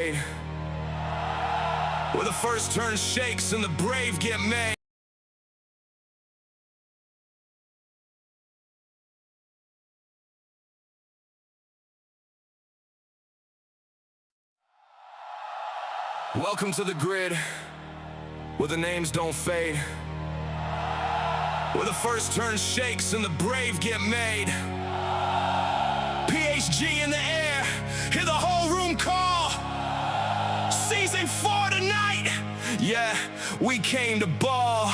Where the first turn shakes and the brave get made. Welcome to the grid, where the names don't fade. Where the first turn shakes and the brave get made. PHG in the air, hear the whole room call. Season 4 tonight, yeah, we came to ball.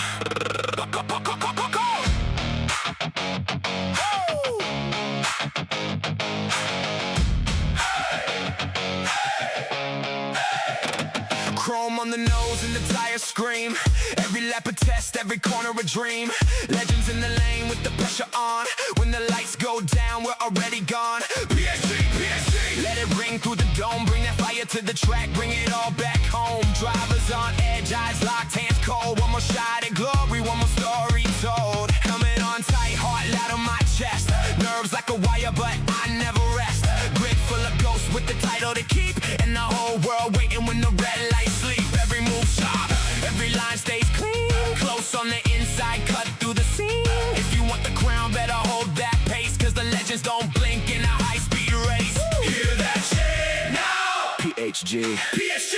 Chrome on the nose and the tires scream. Every lap a test, every corner a dream. Legends in the lane with the pressure on. When the lights go down, we're already gone. PHG, PHG. Let it ring through the dome. Bring that fire to the track, bring it all back home. Drivers on edge, eyes locked, hands cold. One more shot at glory, one more story told. Helmet on tight, heart loud on my chest. Nerves like a wire, but I never rest. Grid full of ghosts with the title to keep. And the whole world waiting when the red lights sleep. Every move sharp, every line stays clean. Close on the inside, cut through the scene. If you want the crown, better hold that pace. Cause the legends don't blink in a high-speed race. Hear that shit now. PHG, PHG,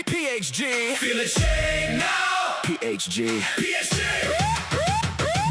PHG. Feel it shake now. PHG, PHG.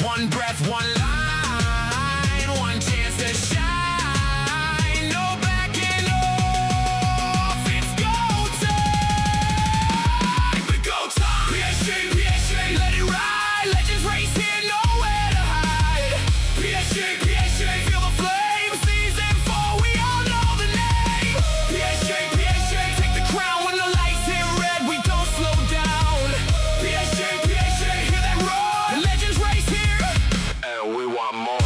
One breath, one line, one chance to shine. No backing off, it's go time. We go time. PHG, PHG, let it ride. Legends race here, nowhere to hide. PHG, PHG, feel the flame. Season 4, we all know the name. PHG, PHG, take the crown when the lights hit red. We don't slow down. PHG, PHG, hear that roar. The legends race here, and we want more.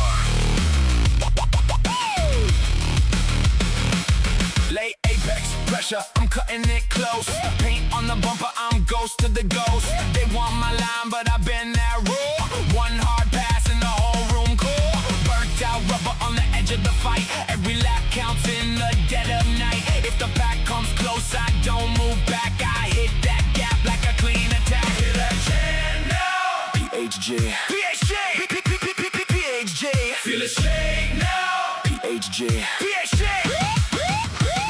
Late apex pressure, I'm cutting it close. Paint on the bumper, I'm ghost to the ghost. They want my line, but I've been that raw. One hard pass and the whole room cool. Burnt out rubber on the edge of the fight. Every lap counts in the dead of night. If the pack comes close, I don't move back. I hit that gap like a clean attack. Hear that chant now. PHG, PHG, PHG. Feel it shake now. PHG, PHG.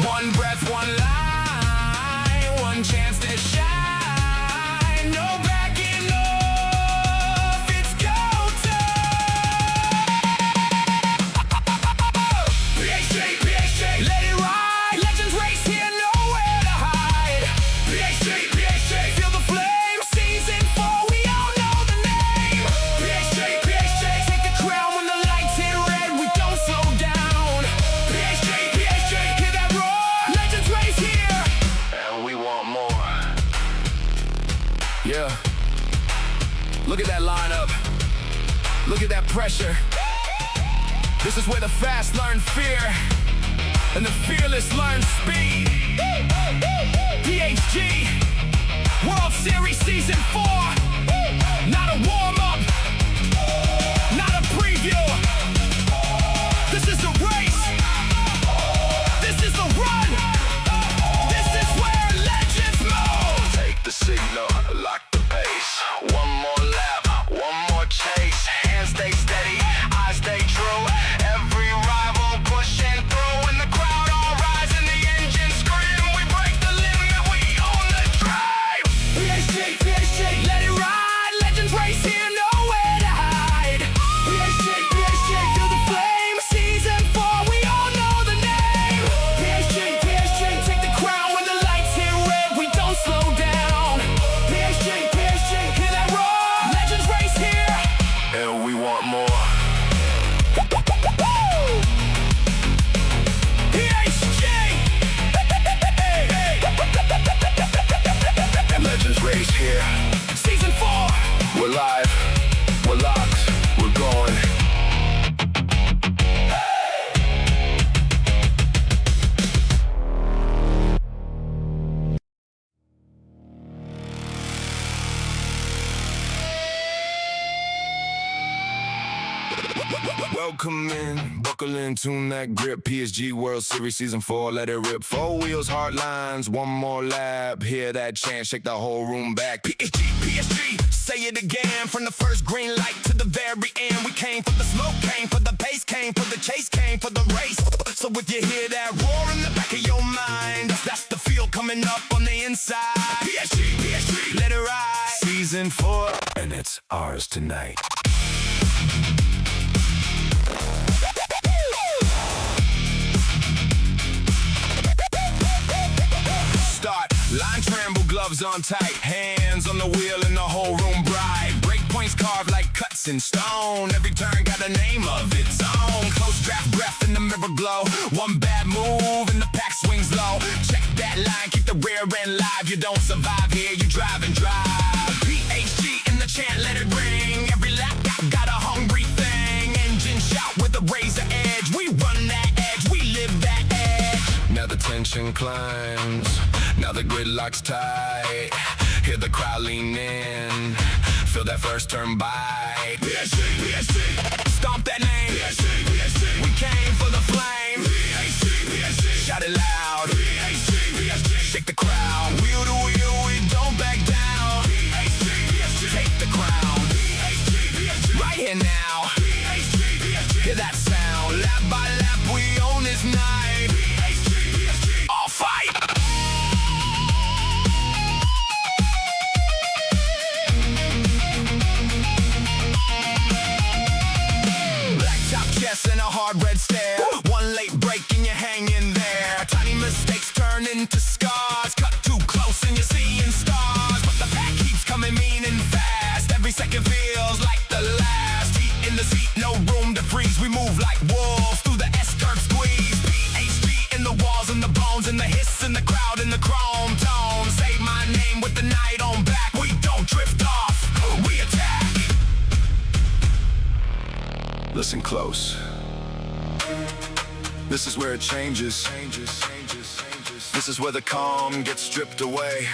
One breath, one line, one chance to shine. No backing off, it's go time. PHG, PHG, let it ride. Legends race here, nowhere to hide. PHG, PHG, feel the flame. Season 4, we all know the name. PHG, PHG, take the crown when the lights hit red. We don't slow down. PHG, PHG, hear that roar. Legends race here, and we want more. Yeah. Look at that lineup. Look at that pressure. This is where the fast learn fear and the fearless learn speed. PHG World Series Season 4. Not a warm-up, not a preview. This is the race. This is the run. This is where legends move. Take the signal, lock the pace. One more lap, one more chase. Hands stay steady, eyes stay true. Every rival pushing through, and the crowd all rise and the engine scream. Welcome in, buckle in, tune that grip. PSG World Series Season 4, let it rip. 4 wheels, hard lines, one more lap. Hear that chant, shake the whole room back. PSG, say it again. From the first green light to the very end. We came for the smoke, came for the pace, came for the chase, came for the race. So if you hear that roar in the back of your mind, that's the feel coming up on the inside. PSG, let it ride. Season 4, and it's ours tonight. Start, line tremble, gloves on tight, hands on the wheel and the whole room bright. Break points carved like cuts in stone, every turn got a name of its own. Close draft breath in the mirror glow, one bad move and the pack swings low. Check that line, keep the rear end live, you don't survive here, you drive and drive. PHG in the chant, let it ring, every lap got a hungry thing. Engine shout with a razor edge, we run that edge, we live that edge. Now the tension climbs, now the gridlock's tight. Hear the crowd lean in, feel that first turn bite. PSG, stomp that name. PSG, we came for the flame. PSG, shout it loud. PSG, shake the crowd. Wheel to wheel, we don't back down. PSG, take the crown. Right here now. Hear that sound. Lap by lap, we own this night. All fight. And a hard red stare, one late break and you're hanging there. Tiny mistakes turn into scars, cut too close and you're seeing stars. But the pack keeps coming mean and fast, every second feels like the last. Heat in the seat, no room to freeze, we move like wolves through the S-curve squeeze. PHG in the walls and the bones and the hiss and the crowd and the chrome tone. Say my name with the night on back, we don't drift off, we attack. Listen close. This is where it changes. This is where the calm gets stripped away.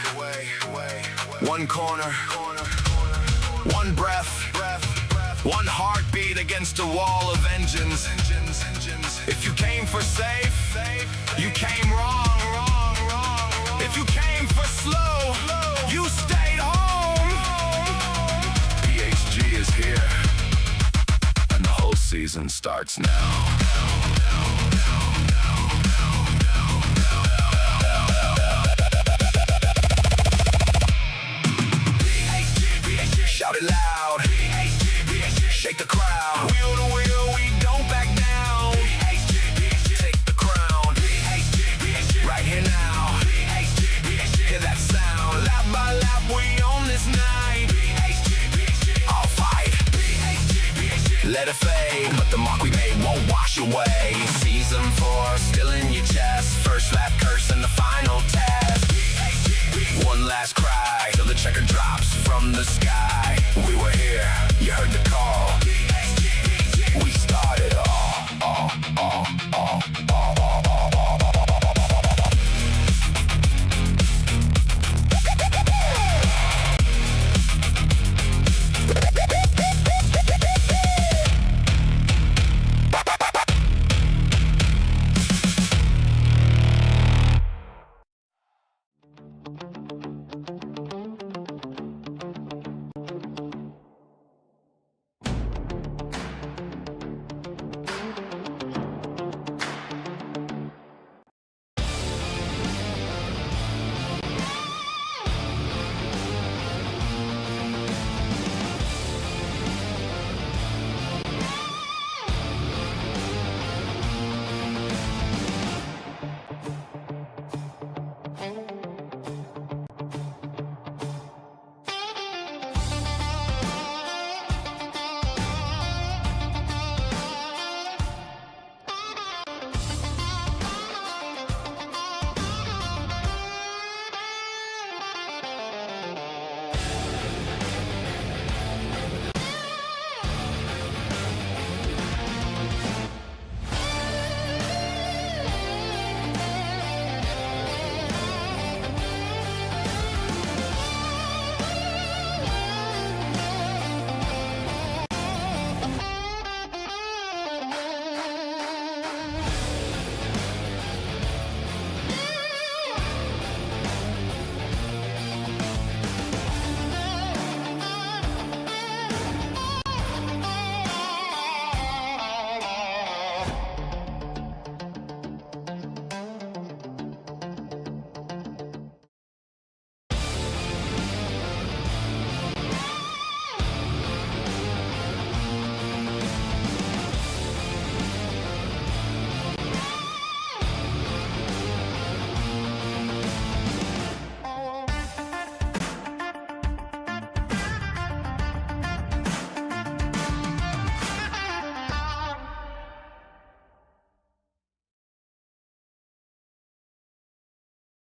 One corner, one breath, one heartbeat against a wall of engines. If you came for safe, you came wrong. If you came for slow, you stayed home. PHG is here. Season starts now. Shout it loud. Shake the crowd. Wheel to wheel, we don't back down. Take the crown. Right here now. Hear that sound. Lap by lap, we own this night. All fight. Let it fade, but the mark we made won't wash away. Season 4, still in your chest. First lap curse and the final test. One last cry, till the checker drops from the sky. We were here, you heard the call. We started all.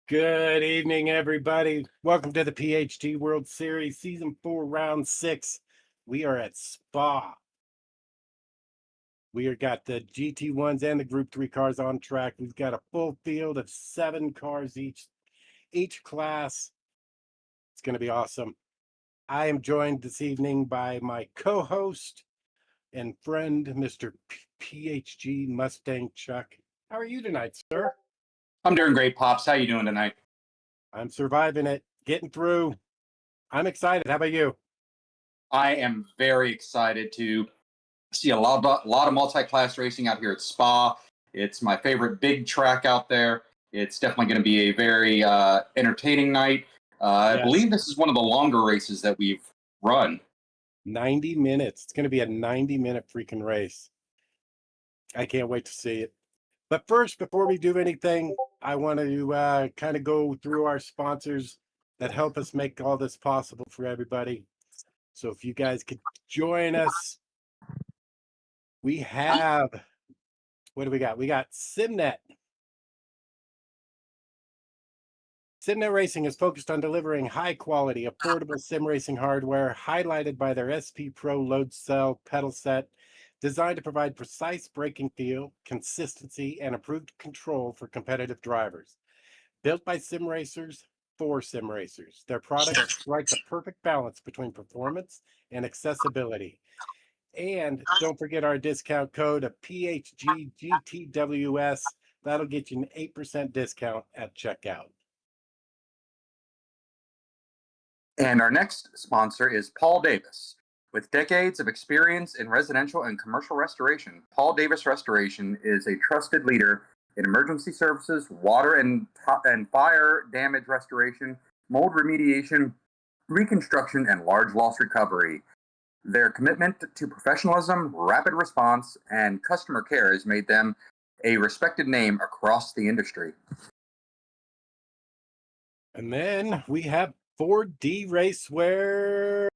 Good evening, everybody. Welcome to the PHG World Series, Season 4, Round 6. We are at Spa. We have got the GT1s and the Group 3 cars on track. We've got a full field of 7 cars each class. It's going to be awesome. I am joined this evening by my co-host and friend, Mr. PHG Mustang Chuck. How are you tonight, sir? I'm doing great, Pops. How you doing tonight? I'm surviving it, getting through. I'm excited. How about you? I am very excited to see a lot of multi-class racing out here at Spa. It's my favorite big track out there. It's definitely going to be a very entertaining night. I believe this is one of the longer races that we've run. 90 minutes. It's going to be a 90-minute freaking race. I can't wait to see it. But first, before we do anything, I want to kind of go through our sponsors that help us make all this possible for everybody. So if you guys could join us, we have, what do we got? We got SimNet. SimNet Racing is focused on delivering high-quality, affordable sim racing hardware, highlighted by their SP Pro load cell pedal set, designed to provide precise braking feel, consistency, and improved control for competitive drivers. Built by sim racers for sim racers, their products strike the perfect balance between performance and accessibility. And don't forget our discount code of PHGWS. That'll get you an 8% discount at checkout. And our next sponsor is Paul Davis. With decades of experience in residential and commercial restoration, Paul Davis Restoration is a trusted leader in emergency services, water and fire damage restoration, mold remediation, reconstruction, and large loss recovery. Their commitment to professionalism, rapid response, and customer care has made them a respected name across the industry. And then we have 4D Racewear.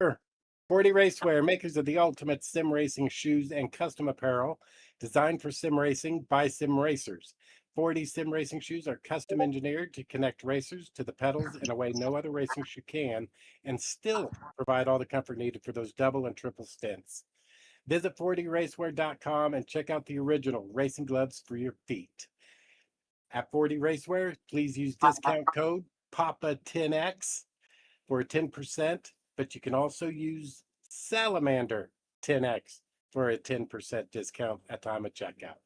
4D Racewear, makers of the ultimate sim racing shoes and custom apparel, designed for sim racing by sim racers. 4D sim racing shoes are custom engineered to connect racers to the pedals in a way no other racing shoe can, and still provide all the comfort needed for those double and triple stints. Visit 4dracewear.com and check out the original racing gloves for your feet. At 4D Racewear, please use discount code PAPA10X for 10%, but you can also use Salamander 10X for a 10% discount at time of checkout.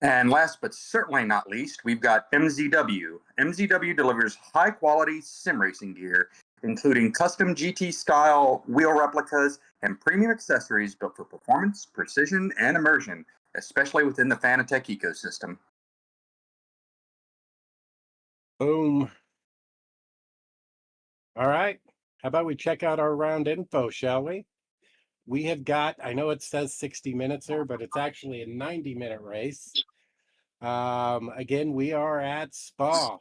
And last but certainly not least, we've got MZW. MZW delivers high-quality sim racing gear, including custom GT-style wheel replicas and premium accessories built for performance, precision, and immersion, especially within the Fanatec ecosystem. Boom. All right. How about we check out our round info, shall we? We have got, I know it says 60 minutes here, but it's actually a 90-minute race. Again, we are at Spa.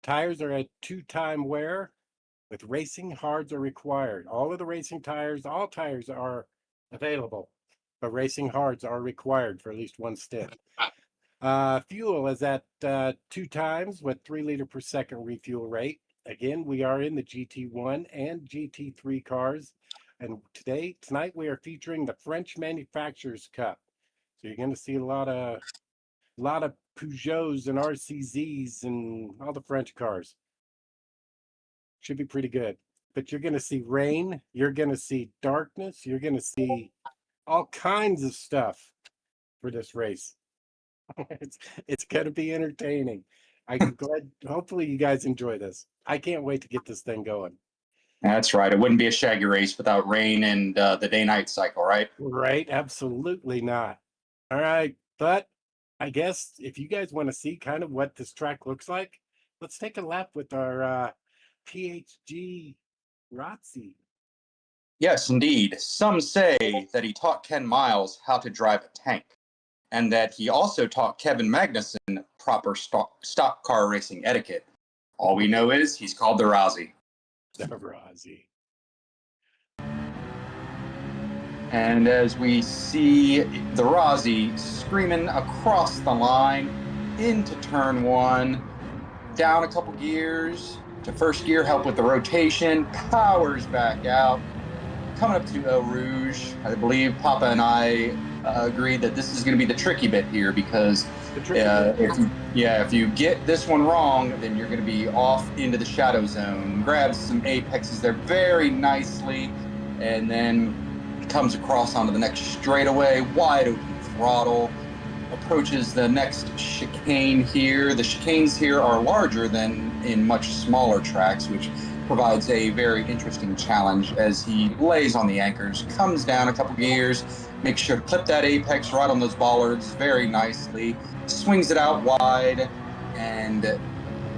Tires are at 2-time wear with racing hards are required. All of the racing tires, all tires are available, but racing hards are required for at least one stint. Fuel is at 2 times with 3 liter per second refuel rate. Again, we are in the GT1 and GT3 cars. And tonight we are featuring the French Manufacturers Cup. So you're going to see a lot of Peugeots and RCZs and all the French cars. Should be pretty good. But you're going to see rain. You're going to see darkness. You're going to see all kinds of stuff for this race. It's going to be entertaining. I'm glad. Hopefully you guys enjoy this. I can't wait to get this thing going. That's right. It wouldn't be a shaggy race without rain and the day-night cycle, right? Right? Absolutely not. All right. But I guess if you guys want to see kind of what this track looks like, let's take a lap with our PHG Razzi. Yes, indeed. Some say that he taught Ken Miles how to drive a tank, and that he also taught Kevin Magnussen proper stock car racing etiquette. All we know is he's called the Razzi. The Razzi. And as we see the Rossi screaming across the line into turn one, down a couple gears to first gear, help with the rotation, powers back out, coming up to Eau Rouge. I believe Papa and I agreed that this is going to be the tricky bit here because if you get this one wrong, then you're going to be off into the shadow zone. Grabs some apexes there very nicely, and then comes across onto the next straightaway, wide open throttle, approaches the next chicane here. The chicanes here are larger than in much smaller tracks, which provides a very interesting challenge as he lays on the anchors, comes down a couple gears, makes sure to clip that apex right on those bollards very nicely, swings it out wide, and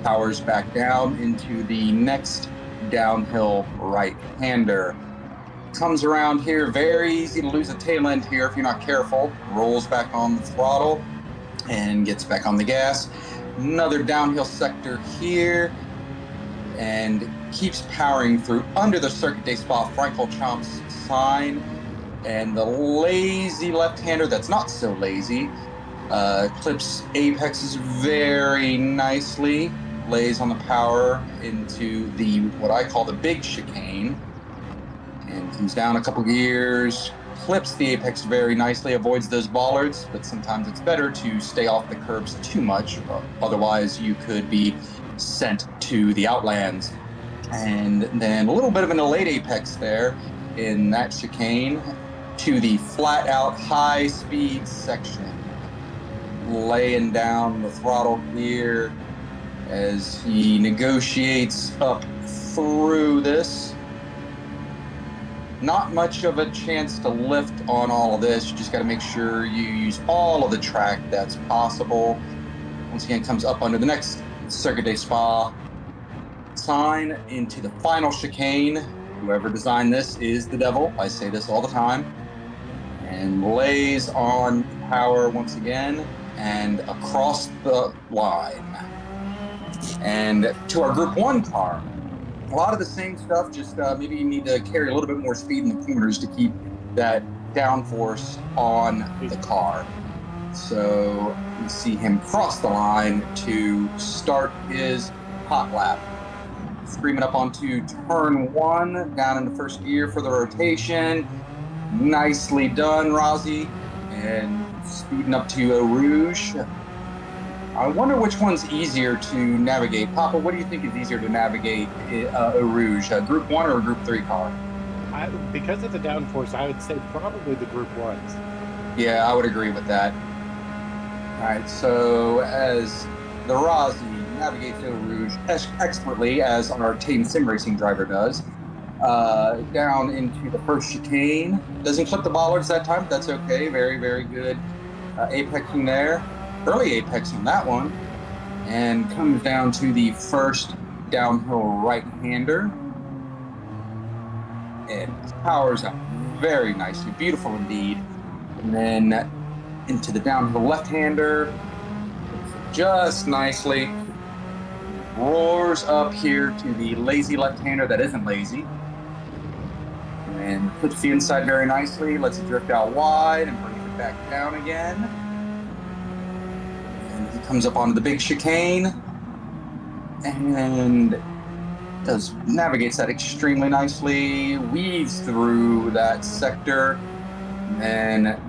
powers back down into the next downhill right-hander. Comes around here, very easy to lose a tail end here if you're not careful. Rolls back on the throttle and gets back on the gas. Another downhill sector here and keeps powering through under the Circuit de Spa Francorchamps sign. And the lazy left-hander that's not so lazy clips apexes very nicely, lays on the power into the what I call the big chicane, and comes down a couple gears, clips the apex very nicely, avoids those bollards, but sometimes it's better to stay off the curbs too much, otherwise you could be sent to the outlands. And then a little bit of an late apex there in that chicane to the flat out high speed section, laying down the throttle here as he negotiates up through this. Not much of a chance to lift on all of this. You just got to make sure you use all of the track that's possible. Once again, comes up under the next Circuit de Spa sign into the final chicane. Whoever designed this is the devil. I say this all the time. And lays on power once again and across the line. And to our Group 1 car. A lot of the same stuff, just maybe you need to carry a little bit more speed in the corners to keep that downforce on the car. So you see him cross the line to start his hot lap. Screaming up onto turn one, down into first gear for the rotation. Nicely done, Rossi. And speeding up to Eau Rouge. I wonder which one's easier to navigate. Papa, what do you think is easier to navigate Eau Rouge, Group 1 or a Group 3 car? Because of the downforce, I would say probably the Group 1s. Yeah, I would agree with that. All right, so as the Rossi navigates Eau Rouge expertly, as our Team Sim Racing driver does, down into the first chicane. Doesn't clip the bollards that time, but that's okay. Very, very good apexing there. Early apex on that one, and comes down to the first downhill right-hander and powers up very nicely, beautiful indeed. And then into the downhill left-hander, just nicely, roars up here to the lazy left-hander that isn't lazy, and puts the inside very nicely, lets it drift out wide and brings it back down again. And he comes up onto the big chicane and navigates that extremely nicely, weaves through that sector, and then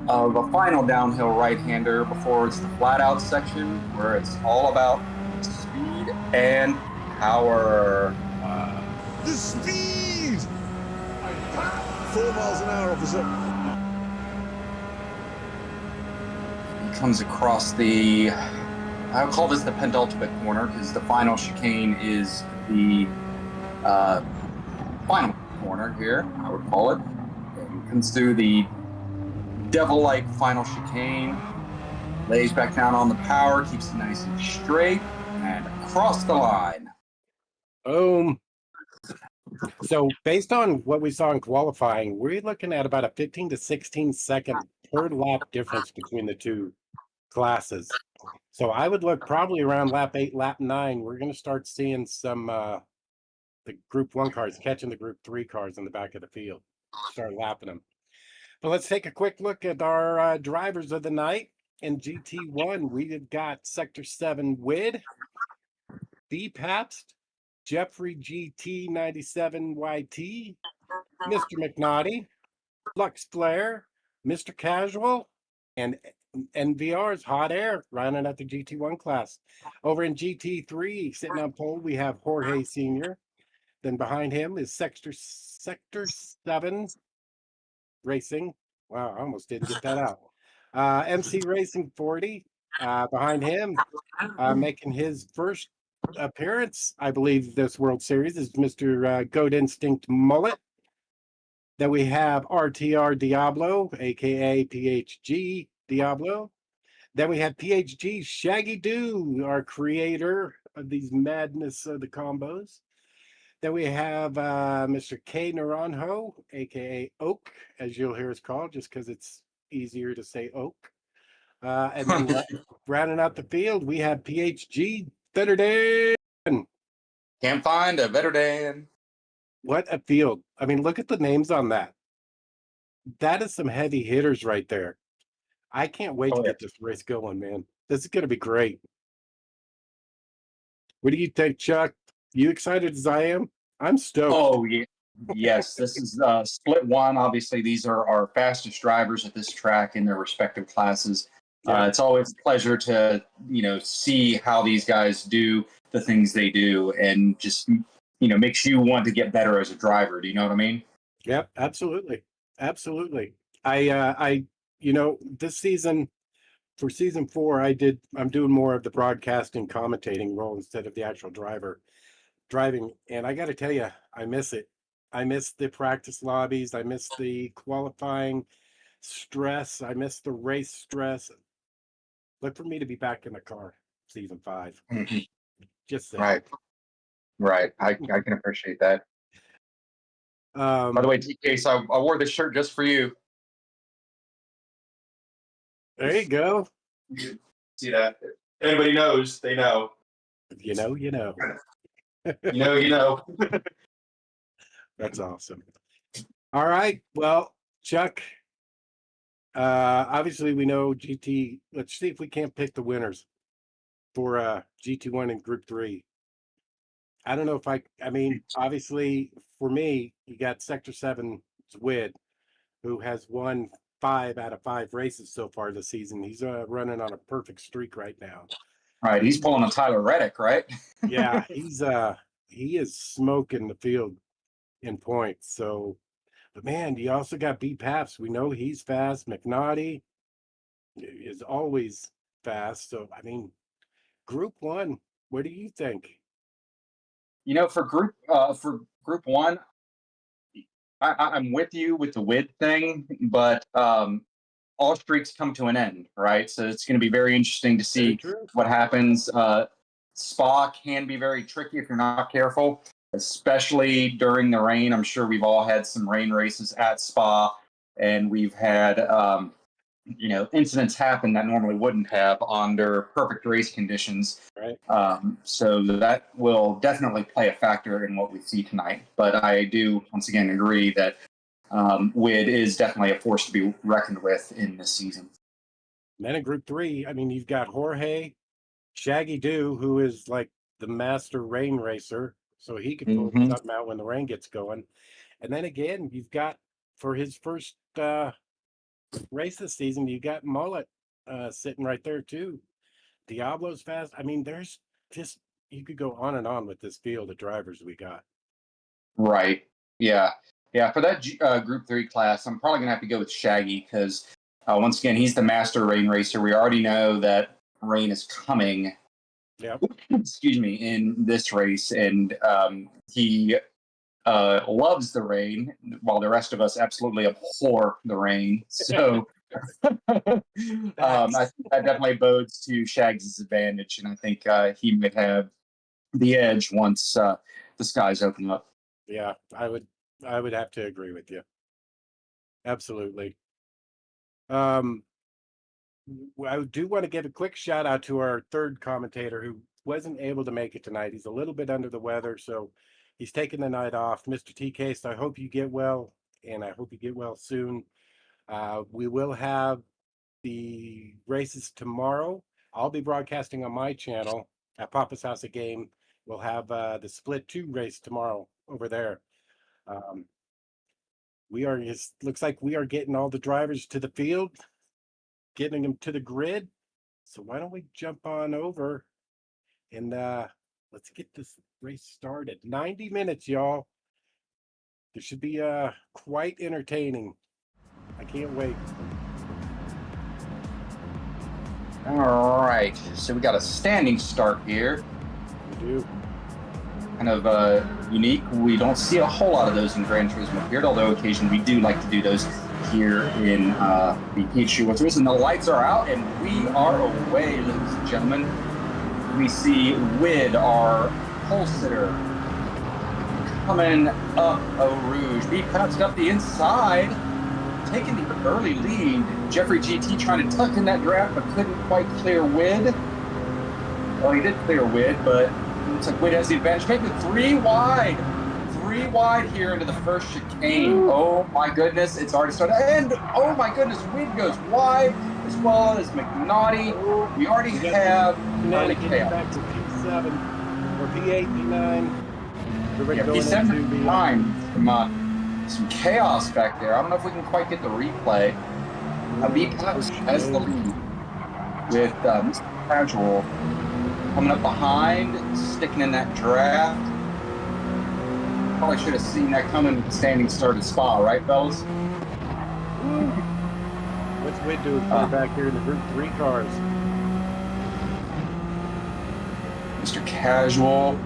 of a final downhill right-hander before it's the flat-out section where it's all about speed and power. The speed! 4 miles an hour, officer. Comes across the, I'll call this the penultimate corner because the final chicane is the final corner here, I would call it. And comes through the devil-like final chicane, lays back down on the power, keeps it nice and straight, and across the line. Boom. So based on what we saw in qualifying, we're looking at about a 15 to 16 second per lap difference between the two classes. So I would look probably around lap 8, lap 9. We're going to start seeing some the Group 1 cars catching the Group 3 cars in the back of the field. Start lapping them. Well, let's take a quick look at our drivers of the night. In GT1, we've got Sector 7 Wid, B Pabst, Jeffrey GT97YT, Mr. McNaughty, Flux Flare, Mr. Casual, and NVR's Hot Air running at the GT1 class. Over in GT3, sitting on pole, we have Jorge Sr. Then behind him is Sector 7 Racing. Wow, I almost didn't get that out. MC Racing 40. Behind him, making his first appearance, I believe, this World Series is Mr. Goat Instinct Mullet. Then we have RTR Diablo, aka PHG Diablo. Then we have PHG Shaggy Doo, our creator of these madness of the combos. Then we have Mr. K Naranjo, aka Oak, as you'll hear us called, just because it's easier to say Oak. And then rounding out the field, we have PHG Better Dan. Can't find a better Dan. What a field. I mean, look at the names on that. That is some heavy hitters right there. I can't wait to get this race going, man. This is going to be great. What do you think, Chuck? You excited as I am? I'm stoked. Oh, yeah. Yes, this is split one. Obviously, these are our fastest drivers at this track in their respective classes. Yeah. It's always a pleasure to, see how these guys do the things they do, and just, makes you want to get better as a driver. Do you know what I mean? Yep, absolutely. Absolutely. This season, for season 4, I'm doing more of the broadcasting commentating role instead of the actual driving. And I got to tell you, I miss it. I miss the practice lobbies. I miss the qualifying stress. I miss the race stress. Look for me to be back in the car, season 5. Mm-hmm. Just saying. Right. I can appreciate that. By the way, TK, so I wore this shirt just for you. There you go. See that? If anybody knows, they know. You know. You know. That's awesome. All right. Well, Chuck, obviously we know GT. Let's see if we can't pick the winners for GT1 and Group 3. I don't know if I mean, obviously for me, you got Sector 7's Wid, who has won 5 out of 5 races so far this season. He's running on a perfect streak right now. All right, he's pulling a Tyler Reddick, right? Yeah, he is smoking the field in points. So, but man, you also got B Paps. We know he's fast. McNaughty is always fast. So, I mean, Group 1, what do you think? For Group 1, I'm with you with the Wid thing, but all streaks come to an end, right? So it's going to be very interesting to see what happens. Spa can be very tricky if you're not careful, especially during the rain. I'm sure we've all had some rain races at Spa, and we've had incidents happen that normally wouldn't have under perfect race conditions. Right. So that will definitely play a factor in what we see tonight. But I do once again agree that Wid is definitely a force to be reckoned with in this season. And then in Group 3, I mean, you've got Jorge Shaggy Doo, who is like the master rain racer, so he can pull something out when the rain gets going. And then again, you've got, for his first race this season, you got Mullet sitting right there too. Diablo's fast. I mean, there's just, you could go on and on with this field of drivers we got. Right. Yeah. For that Group 3 class, I'm probably gonna have to go with Shaggy because once again, he's the master rain racer. We already know that rain is coming. Yeah. Excuse me, in this race, and he loves the rain, while the rest of us absolutely abhor the rain. So I think that definitely bodes to Shaggy's advantage, and I think he might have the edge once the skies open up. Yeah, I would have to agree with you. Absolutely. I do want to give a quick shout out to our third commentator who wasn't able to make it tonight. He's a little bit under the weather, so he's taking the night off. Mr. TK, so I hope you get well, and I hope you get well soon. We will have the races tomorrow. I'll be broadcasting on my channel at Papa's House of Game. We'll have the Split 2 race tomorrow over there. Looks like we are getting all the drivers to the field, getting them to the grid. So why don't we jump on over and let's get this race started. 90 minutes, y'all. This should be quite entertaining. I can't wait. All right, so we got a standing start here. We do. Kind of unique. We don't see a whole lot of those in Gran Turismo here, although occasionally we do like to do those here in the PHGWS. And the lights are out, and we are away, ladies and gentlemen. We see Wid, our pole sitter, coming up Eau Rouge. He cuts it up the inside, taking the early lead. Jeffrey GT trying to tuck in that draft, but couldn't quite clear Wid. Well, he did clear Wid, but looks like Wid has the advantage. Making it 3 wide. 3 wide here into the first chicane. Oh my goodness, it's already started. And oh my goodness, Wid goes wide, as well as McNaughty. We already have early chaos. Back to P7 or P8, P9. Yeah, P7, P9. Some chaos back there. I don't know if we can quite get the replay. Papashouse has the lead with Mr. Casual coming up behind, sticking in that draft. Probably should have seen that coming with the standing start at Spa, right, fellas? What's Wid doing back here in the Group 3 cars? Mr. Casual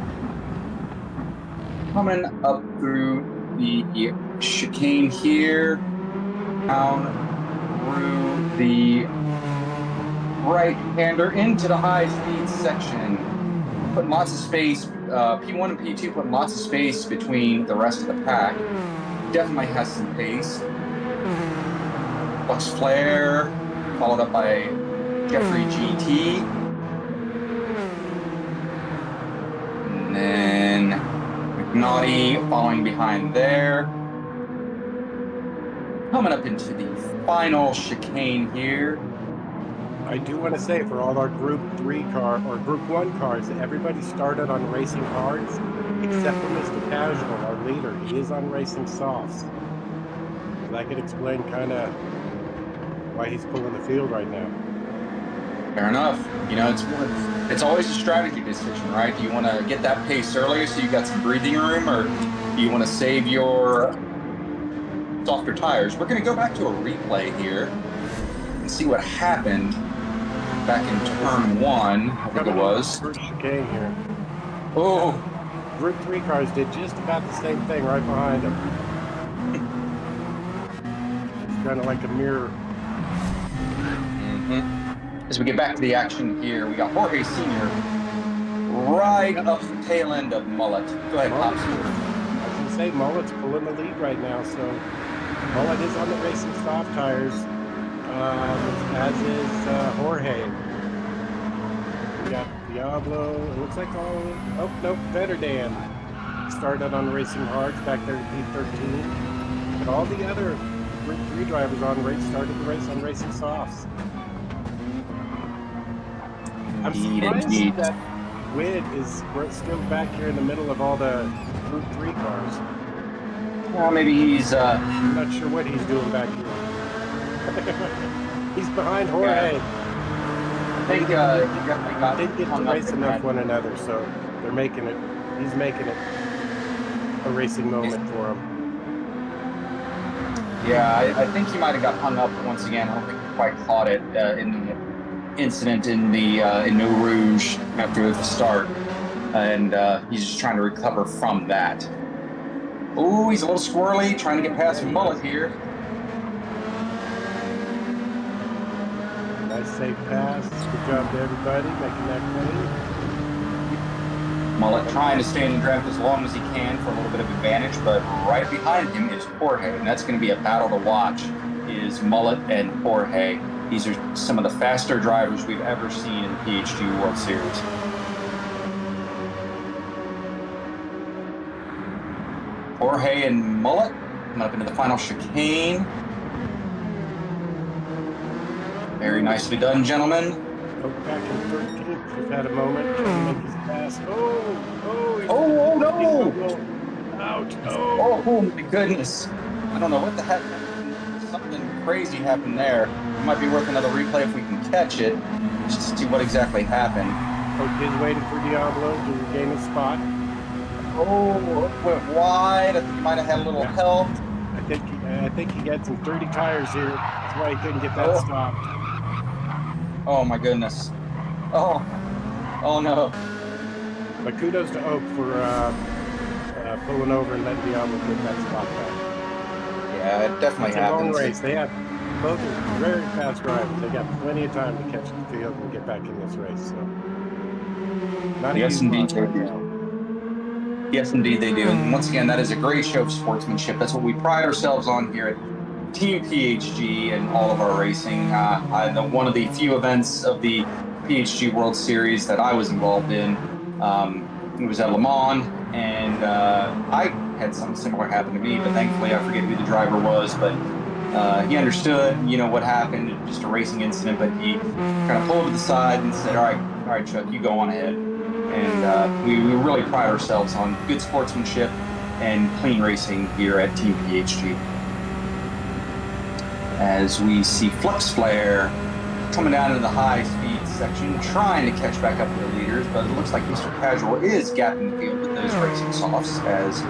coming up through the chicane here, down through the right-hander into the high-speed section, putting lots of space. P1 and P2 putting lots of space between the rest of the pack. Definitely has some pace. Flux Flare, followed up by Jeffrey GT. And then McNaughty following behind there. Coming up into the final chicane here. I do want to say for all our Group 3 car or Group 1 cars, everybody started on racing hards except for Mr. Casual, our leader. He is on racing softs. So that could explain kind of why he's pulling the field right now. Fair enough. You know, it's always a strategy decision, right? Do you want to get that pace earlier so you got some breathing room, or do you want to save your softer tires? We're going to go back to a replay here and see what happened back in turn 1, I think it was. First chicane here. Oh, Group 3 cars did just about the same thing right behind him. It's kind of like a mirror. As we get back to the action here, we got Jorge Sr. right up the tail end of Mullet. Go ahead, Pops. I was going to say, Mullet's pulling the lead right now, so Mullet is on the racing soft tires, as is Jorge. We got Diablo, it looks like Vetterdan started on racing hards back there at P13. But all the other Group 3 drivers started the race on racing softs. I'm surprised that Wid is still back here in the middle of all the Group 3 cars. Well, maybe he's... I'm not sure what he's doing back here. He's behind Jorge. Yeah. I think he definitely got... They didn't get to race enough one another, so they're making it. He's making it a racing moment for him. Yeah, I think he might have got hung up once again. I don't think he quite caught it in the incident in Eau Rouge after the start, and he's just trying to recover from that. Oh, he's a little squirrely, trying to get past Mullet here. Nice safe pass. Good job to everybody making that clean. Mullet trying to stay in the draft as long as he can for a little bit of advantage, but right behind him is Jorge, and that's going to be a battle to watch, is Mullet and Jorge. These are some of the faster drivers we've ever seen in the PHG World Series. Jorge and Mullet coming up into the final chicane. Very nicely done, gentlemen. Oh, back in 13th. Just had a moment. Trying to make his pass. Oh, no! Ouch. Oh, my goodness. I don't know what the heck happened. Something crazy happened there. It might be worth another replay if we can catch it, just to see what exactly happened. He's waiting for Diablo to regain his spot. Oh, went wide. I think he might have had a little help. I think he had some dirty tires here. That's why he couldn't get that stopped. Oh my goodness. Oh no. But kudos to Oak for pulling over and letting Diablo get that spot back. Yeah, it definitely happens. It's a long race. They have both are very fast drivers. They got plenty of time to catch the field and get back in this race. So, not a Yes, huge indeed. loss right now. Yes, indeed they do. And once again, that is a great show of sportsmanship. That's what we pride ourselves on here at Team PHG and all of our racing. One of the few events of the PHG World Series that I was involved in, it was at Le Mans, and I had something similar happen to me, but thankfully I forget who the driver was, but he understood, what happened, just a racing incident, but he kind of pulled to the side and said, all right, Chuck, you go on ahead. And we really pride ourselves on good sportsmanship and clean racing here at Team PHG. As we see Flux Flare coming down into the high speed section, trying to catch back up to the leaders, but it looks like Mr. Casual is gapping the field with those racing softs. As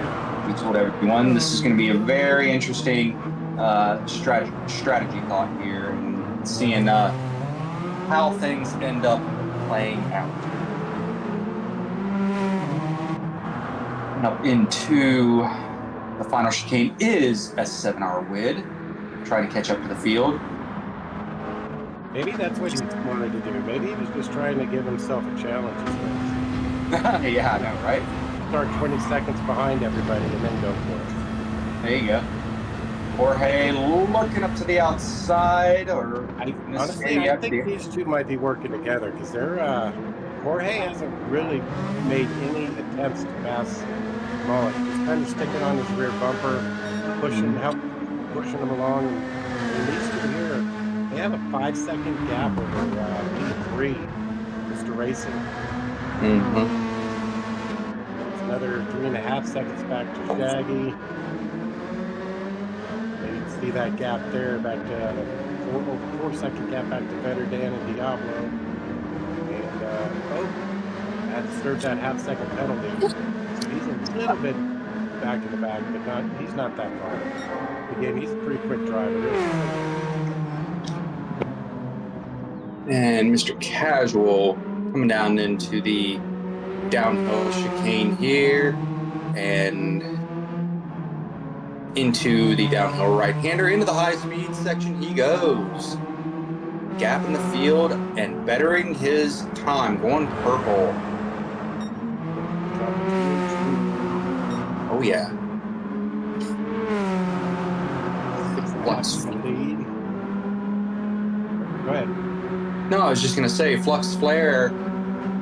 we told everyone, this is going to be a very interesting strategy thought here, and seeing how things end up playing out. Up into the final chicane is a 7-hour Wid, trying to catch up to the field. Maybe that's what he wanted to do. Maybe he was just trying to give himself a challenge. Yeah, I know, right? Start 20 seconds behind everybody and then go for it. There you go. Jorge looking up to the outside, or honestly, I think these two might be working together because they're Jorge hasn't really made any attempts to pass Mullet. He's kind of sticking on his rear bumper, pushing him along. And these two here, they have a 5-second gap over P3, Mr. Racing. Mm-hmm. It's another 3.5 seconds back to Shaggy. You can see that gap there, back to 4-second gap back to Vetterdan and Diablo. Had to serve that half-second penalty. So he's a little bit back in the back, but he's not that far. Again, he's a pretty quick driver. And Mr. Casual coming down into the downhill chicane here, and into the downhill right-hander, into the high-speed section he goes. Gap in the field and bettering his time, going purple. Oh yeah. Flux. Go ahead. No, I was just going to say, Flux Flare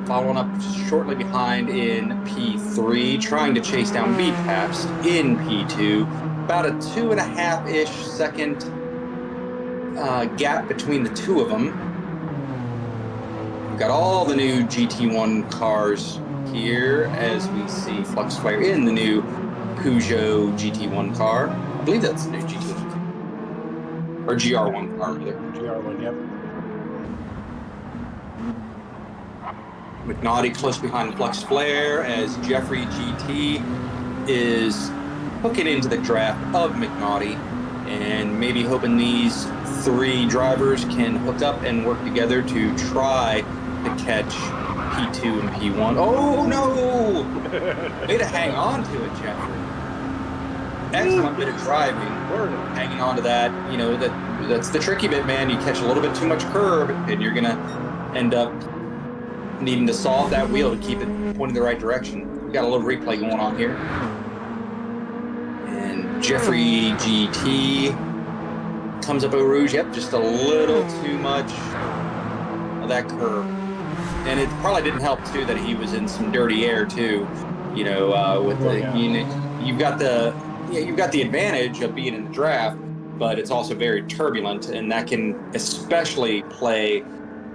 following up shortly behind in P3, trying to chase down Beat Paps in P2. About a 2.5-ish second gap between the two of them. We've got all the new GT1 cars here as we see Flux Flare in the new Peugeot GT1 car. I believe that's the new GT1 or GR1 car rather. GR1, yep. McNaughty close behind Flux Flare as Jeffrey GT is hooking into the draft of McNaughty, and maybe hoping these three drivers can hook up and work together to try to catch P2 and P1. Oh no! Way to hang on to it, Jeffrey. Excellent bit of driving, hanging on to that. You know, that's the tricky bit, man. You catch a little bit too much curb, and you're gonna end up needing to solve that wheel to keep it pointing the right direction. We got a little replay going on here. And Jeffrey GT comes up Eau Rouge. Yep, just a little too much of that curve. And it probably didn't help too that he was in some dirty air too. You know, with the you've got the advantage of being in the draft, but it's also very turbulent, and that can especially play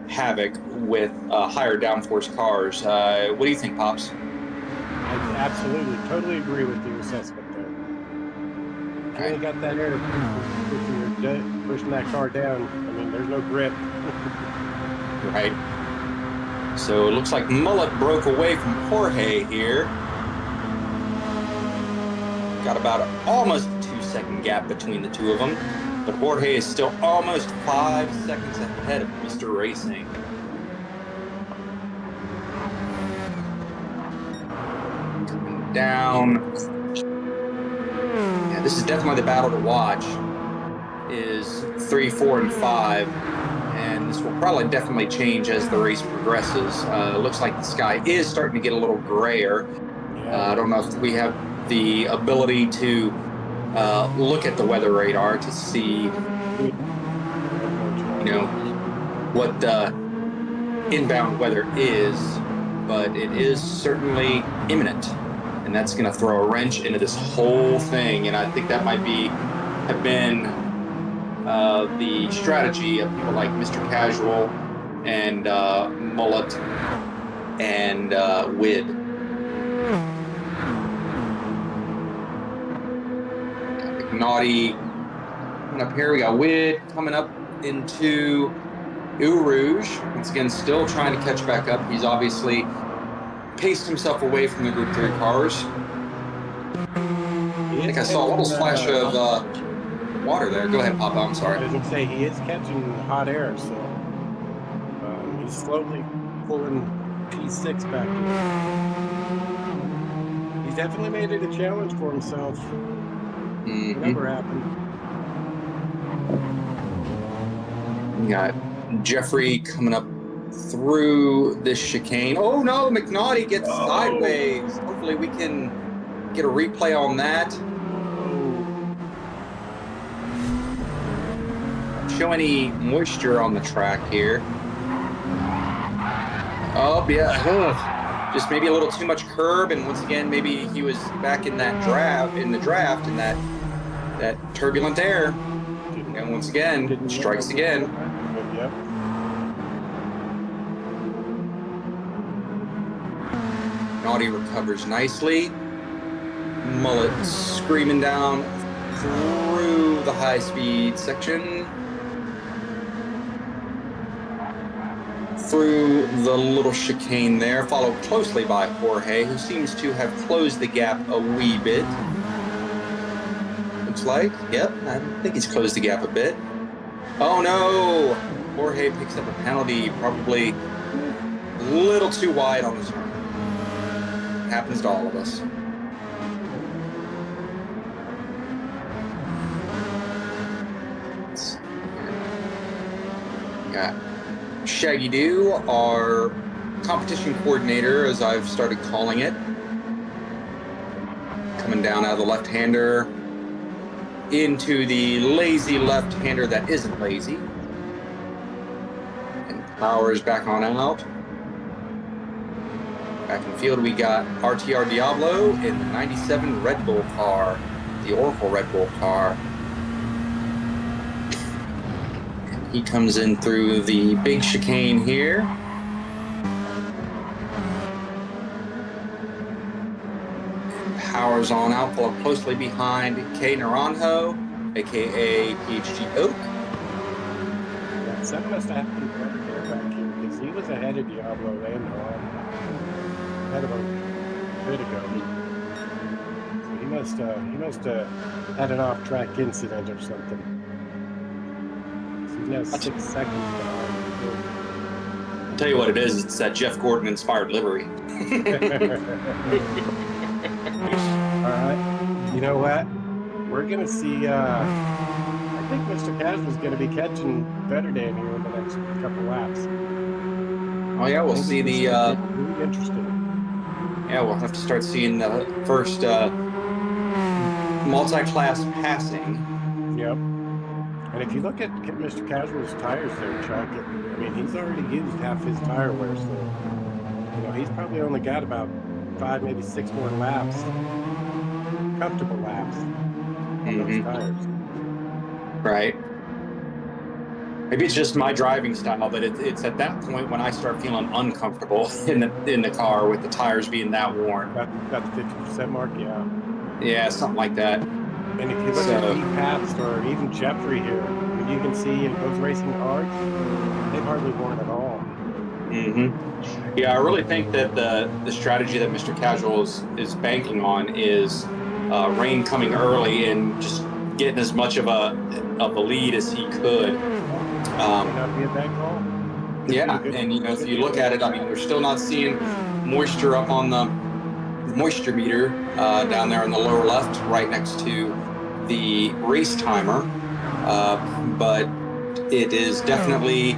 havoc with higher downforce cars. What do you think, Pops? I absolutely, totally agree with your assessment there. You ain't got that air pushing that car down. I mean, there's no grip. Right. So it looks like Mullet broke away from Jorge here. Got about almost a 2-second gap between the two of them, but Jorge is still almost 5 seconds ahead of Mr. Racing. Coming down. Yeah, this is definitely the battle to watch. Is 3, 4, and 5, and this will probably definitely change as the race progresses. Looks like the sky is starting to get a little grayer. I don't know if we have the ability to look at the weather radar to see, you know, what the inbound weather is, but it is certainly imminent, and that's going to throw a wrench into this whole thing. And I think that might have been the strategy of people like Mr. Casual and Mullet and Wid. Naughty coming up here. We got Wid coming up into Eau Rouge. Once again, still trying to catch back up. He's obviously paced himself away from the Group 3 cars. I think I saw a little splash of water there. Go ahead, Papa. I'm sorry. I was going to say, he is catching hot air, so he's slowly pulling P6 back in. He's definitely made it a challenge for himself. Never happened. We got Jeffrey coming up through this chicane. Oh no, McNaughty gets sideways. Hopefully we can get a replay on that. Don't show any moisture on the track here. Oh yeah. Just maybe a little too much curb, and once again, maybe he was back in that draft, in that turbulent air. And once again, strikes again. Yep. Naughty recovers nicely. Mullet screaming down through the high-speed section. Through the little chicane there, followed closely by Jorge, who seems to have closed the gap a wee bit. Looks like, yep, I think he's closed the gap a bit. Oh no! Jorge picks up a penalty, probably a little too wide on the turn. Happens to all of us. Got Shaggy Doo, our competition coordinator, as I've started calling it. Coming down out of the left-hander into the lazy left-hander that isn't lazy. And Powers back on out. Back in the field, we got RTR Diablo in the 97 Red Bull car, the Oracle Red Bull car. He comes in through the big chicane here. Powers on out, followed closely behind K Naranjo, aka PHG Oak. Yeah, something must have happened right there back here, because he was ahead of Diablo and ahead of him a bit ago. So he must have had an off-track incident or something. He's now 6 seconds behind. I'll tell you what it is, it's that Jeff Gordon inspired livery. Alright, you know what? We're going to see, I think Mr. Casual's going to be catching better down here in the next couple laps. Oh yeah, we'll see the, really interesting. yeah, we'll have to start seeing the first multi-class passing. Yep. And if you look at Mr. Casual's tires there, Chuck, I mean, he's already used half his tire wear, so, you know, he's probably only got about 5, maybe 6 more laps, comfortable laps on those tires. Right. Maybe it's just my driving style, but it's at that point when I start feeling uncomfortable in the car with the tires being that worn. Got the 50% mark, yeah. Yeah, something like that. And if you look at Pabst or even Jeffrey here, I mean, you can see in those racing cars, they've hardly worn at all. Mm-hmm. Yeah, I really think that the strategy that Mr. Casual is banking on is rain coming early and just getting as much of a lead as he could. Not be a bad call. Yeah, and if you look at it, I mean, we're still not seeing moisture up on the moisture meter down there in the lower left, right next to the race timer, but it is definitely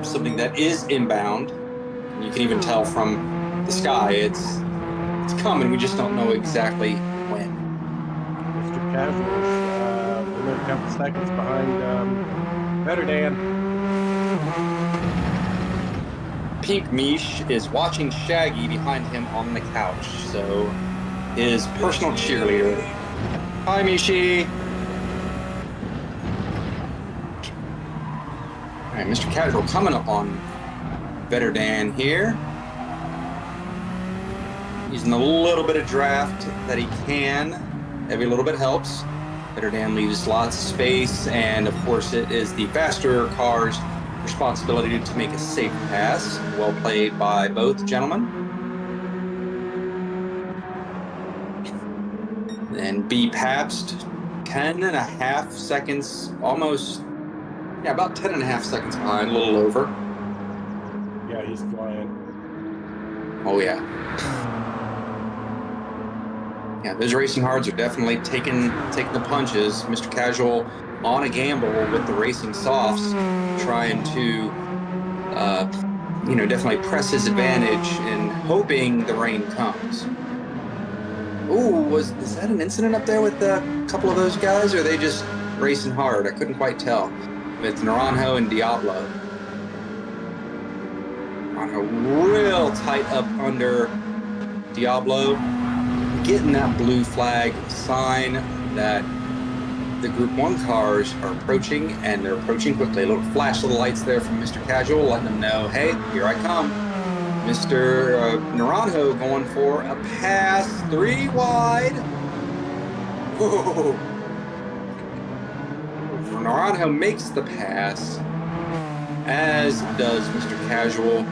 something that is inbound. And you can even tell from the sky it's coming. We just don't know exactly when. Mr. Casual is a couple seconds behind Better Dan. Pink Mish is watching Shaggy behind him on the couch, so his personal cheerleader. Hi, Mishi. All right, Mr. Casual coming up on Better Dan here. Using a little bit of draft that he can. Every little bit helps. Better Dan leaves lots of space, and of course it is the faster car's responsibility to make a safe pass. Well played by both gentlemen. Then B Pabst, 10.5 seconds, almost, yeah, about 10.5 seconds behind, a little over. Yeah, he's flying. Oh yeah. Yeah, those racing hards are definitely taking the punches. Mr. Casual on a gamble with the racing softs, trying to, definitely press his advantage and hoping the rain comes. Ooh, is that an incident up there with a couple of those guys, or are they just racing hard? I couldn't quite tell. With Naranjo and Diablo. Naranjo real tight up under Diablo. Getting that blue flag sign that the Group 1 cars are approaching, and they're approaching quickly. A little flash of the lights there from Mr. Casual, letting them know, hey, here I come. Mr. Naranjo going for a pass, 3 wide. Whoa. Naranjo makes the pass, as does Mr. Casual.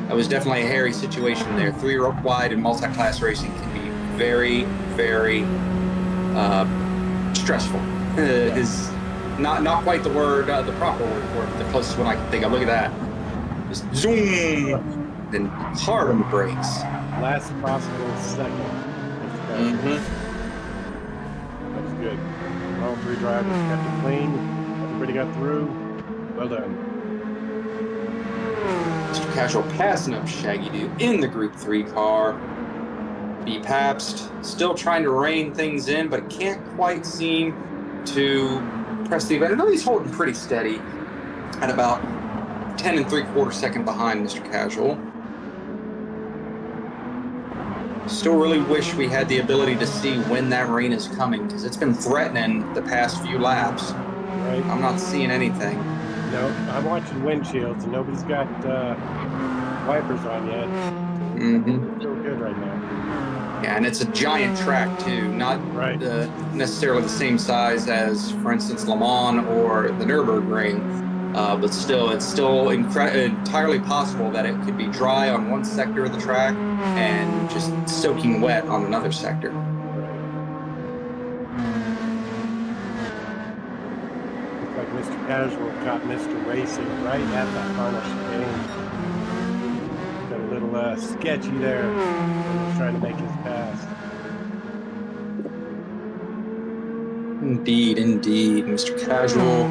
That was definitely a hairy situation there. 3 wide in multi-class racing can be very, very stressful. Is not quite the word, the proper word for it, the closest one I can think of. Look at that. Just zoom, then hard on the brakes. Last possible second. Mm-hmm. That was good. All 3 drivers kept it clean. Everybody got through. Well done. Mr. Casual passing up Shaggy Doo in the Group 3 car. B Pabst still trying to rein things in, but can't quite seem to press the event. I know he's holding pretty steady at about 10 3/4 seconds behind Mr. Casual. Still really wish we had the ability to see when that rain is coming, because it's been threatening the past few laps. Right. I'm not seeing anything. No, I'm watching windshields, and nobody's got wipers on yet. Mm-hmm. It's still good right now. Yeah, and it's a giant track too, not Right. necessarily the same size as, for instance, Le Mans or the Nürburgring, but still, it's still entirely possible that it could be dry on one sector of the track and just soaking wet on another sector. Looks like Mr. Casual caught Mr. Racing right at that final chicane. Got a little sketchy there when he's trying to make his pass. Indeed, Mr. Casual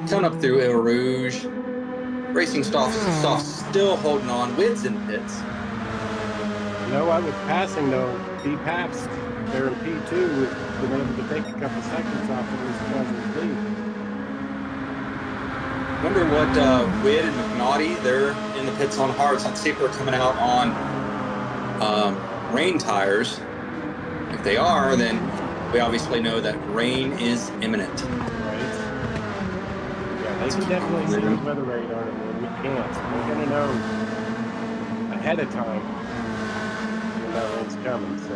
coming up through Eau Rouge. Racing soft still holding on. Wid's in pits. You know what? With passing though, B Pabst there in P2 has been able to take a couple seconds off of Mr. Casual's lead. Wonder what Wid and McNaughty, they're in the pits on hards. Let's see if they're coming out on rain tires. If they are, then we obviously know that rain is imminent. Right? Yeah, they can definitely see the weather radar, and we can't. So we're going to know ahead of time when that rain's coming. So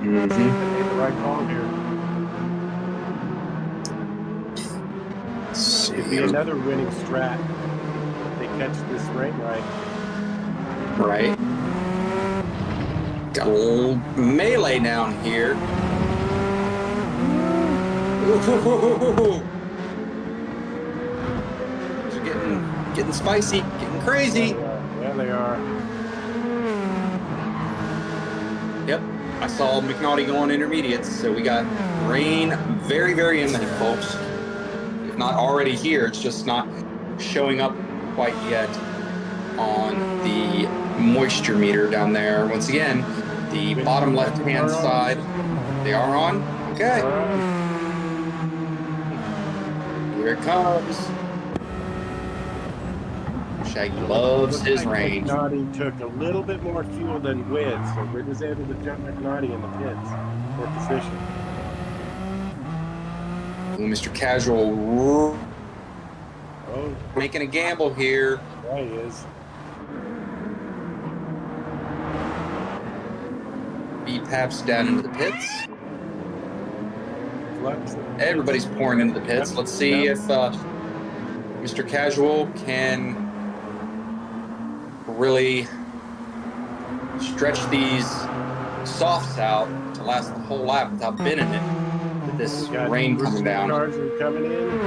they made the right call here. It'd be another winning strat if they catch this rain right. Right. Got a little melee down here. Ooh. These are getting spicy, getting crazy. Yeah, they are. Yep. I saw McNaughty going intermediates, so we got rain very, very imminent, folks. If not already here, it's just not showing up quite yet on the moisture meter down there. Once again, the bottom left-hand side, they are on. Okay. Here it comes. Shaggy loves his range. McNaughty took a little bit more fuel than Wid, so Wid was able to jump McNaughty in the pits for position. Ooh, Mr. Casual Oh, making a gamble here. there he is. Paps down into the pits. Flux. Everybody's pouring into the pits. Let's see if Mr. Casual can really stretch these softs out to last the whole lap without bending it with this rain coming down. Cars are coming in.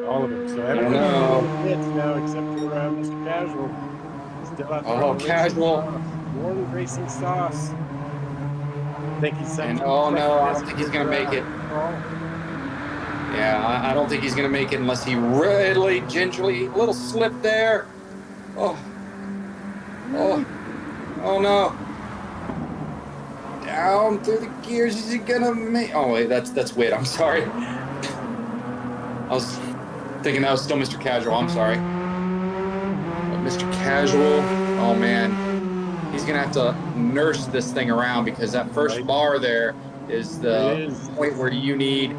All of them. So everyone's in the pits now except for Mr. Casual. Still out there. Casual. Warren Racing Sauce. I think he's And oh no, I don't think he's gonna make it. Yeah, I don't think he's gonna make it unless he really gingerly, little slip there. Oh no. Down through the gears, is he gonna make? Oh wait, that's Wid. I'm sorry. I was thinking that was still Mr. Casual. I'm sorry. But Mr. Casual, oh man. He's going to have to nurse this thing around because that first bar there is the point where you need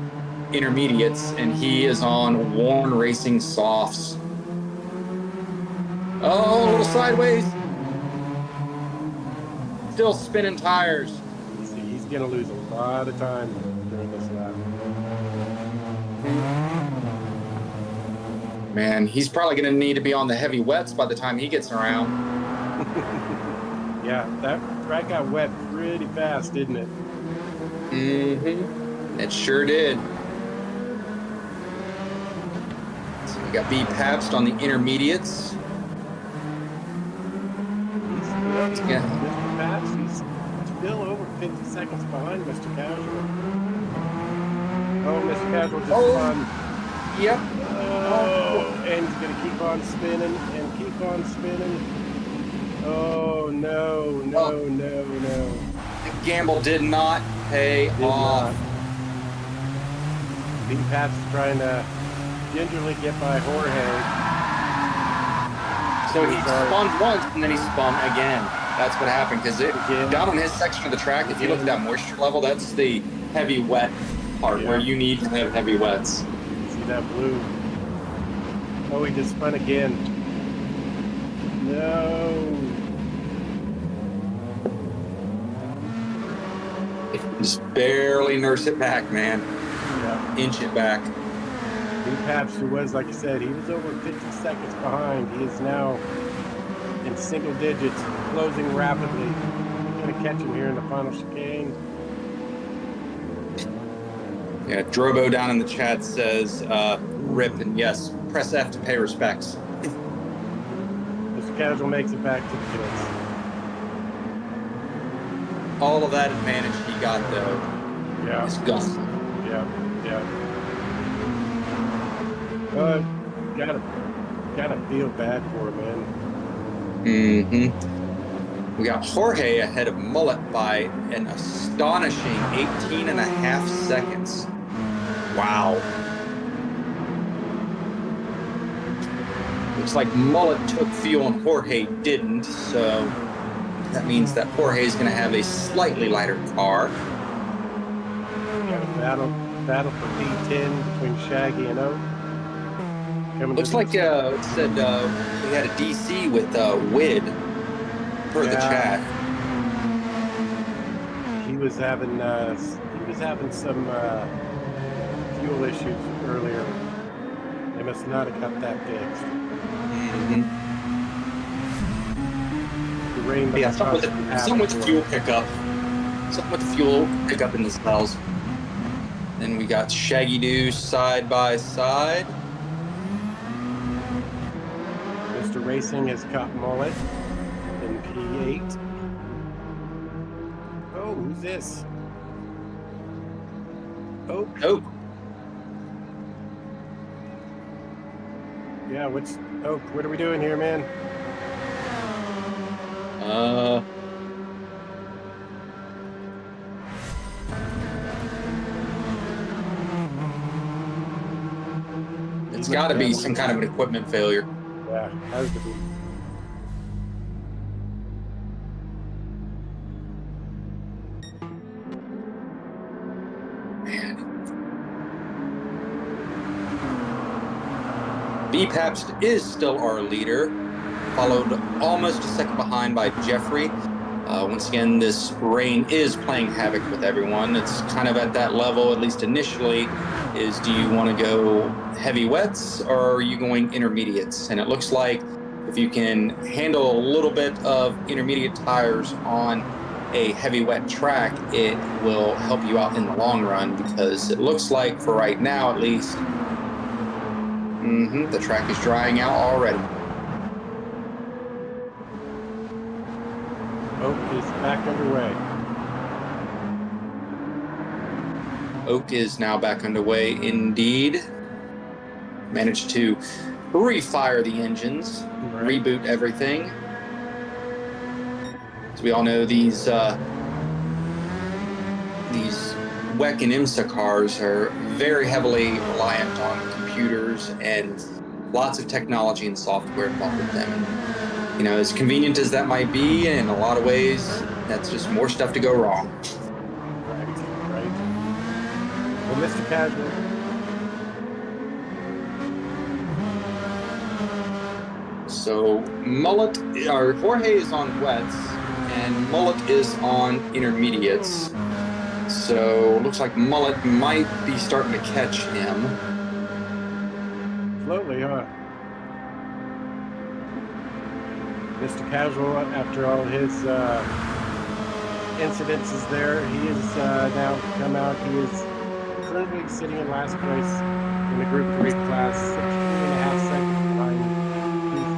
intermediates, and he is on Warren Racing Softs. Oh, a little sideways. Still spinning tires. He's going to lose a lot of time during this lap. Man, he's probably going to need to be on the heavy wets by the time he gets around. Yeah, that track got wet pretty fast, didn't it? Mm-hmm. It sure did. So we got B Pabst on the intermediates. Mr. Pabst, he's still over 50 seconds behind Mr. Casual. Oh, Mr. Casual just spun. Yep. Oh, and he's going to keep on spinning and keep on spinning. Oh, no. The gamble did not pay off. Big Pat's trying to gingerly get by Jorge. So he spun once and then he spun again. That's what happened because down on his section of the track, if you look at that moisture level, that's the heavy wet part where you need to have heavy wets. See that blue? Oh, he just spun again. No. Just barely nurse it back, man. Yeah. Inch it back. Big Paps, who was, like I said, he was over 50 seconds behind. He is now in single digits, closing rapidly. We're going to catch him here in the final chicane. Yeah, Drobo down in the chat says, rip, and yes, press F to pay respects. Mr. Casual makes it back to the pits. All of that advantage he got, though, is gone. Yeah. But gotta feel bad for him, man. Mm-hmm. We got Jorge ahead of Mullet by an astonishing 18 and a half seconds. Wow. Looks like Mullet took fuel and Jorge didn't, so that means that Jorge is going to have a slightly lighter car. Battle for P10 between Shaggy and Oak. Looks like it said we had a DC with WID per the chat. He was having some fuel issues earlier. They must not have got that fixed. The rain Yeah, something with the fuel pickup. Something with the fuel pickup in the cells. Then we got Shaggy Doo side by side. Mr. Racing has caught Mullet in P8. Oh, who's this? Oak. Oak. Yeah, what's Oak? What are we doing here, man? It's got to be some kind of an equipment failure. Yeah, has to be. Papast is still our leader, followed almost a second behind by Jeffrey. Once again, this rain is playing havoc with everyone. It's kind of at that level, at least initially, is do you want to go heavy wets or are you going intermediates? And it looks like if you can handle a little bit of intermediate tires on a heavy wet track, it will help you out in the long run, because it looks like for right now at least, the track is drying out already. Oak is back underway. Oak is now back underway indeed. Managed to refire the engines, reboot everything. As we all know, these WEC and IMSA cars are very heavily reliant on computers and lots of technology and software involved with them. And, you know, as convenient as that might be, in a lot of ways, that's just more stuff to go wrong. Right. Well, Mr. Casual. So Mullet, or Jorge is on wets, and Mullet is on intermediates. So looks like Mullet might be starting to catch him. Slowly, huh? Mr. Casual, after all his incidences there, he is now come out. He is currently sitting in last place in the Group 3 class, 16.5 seconds behind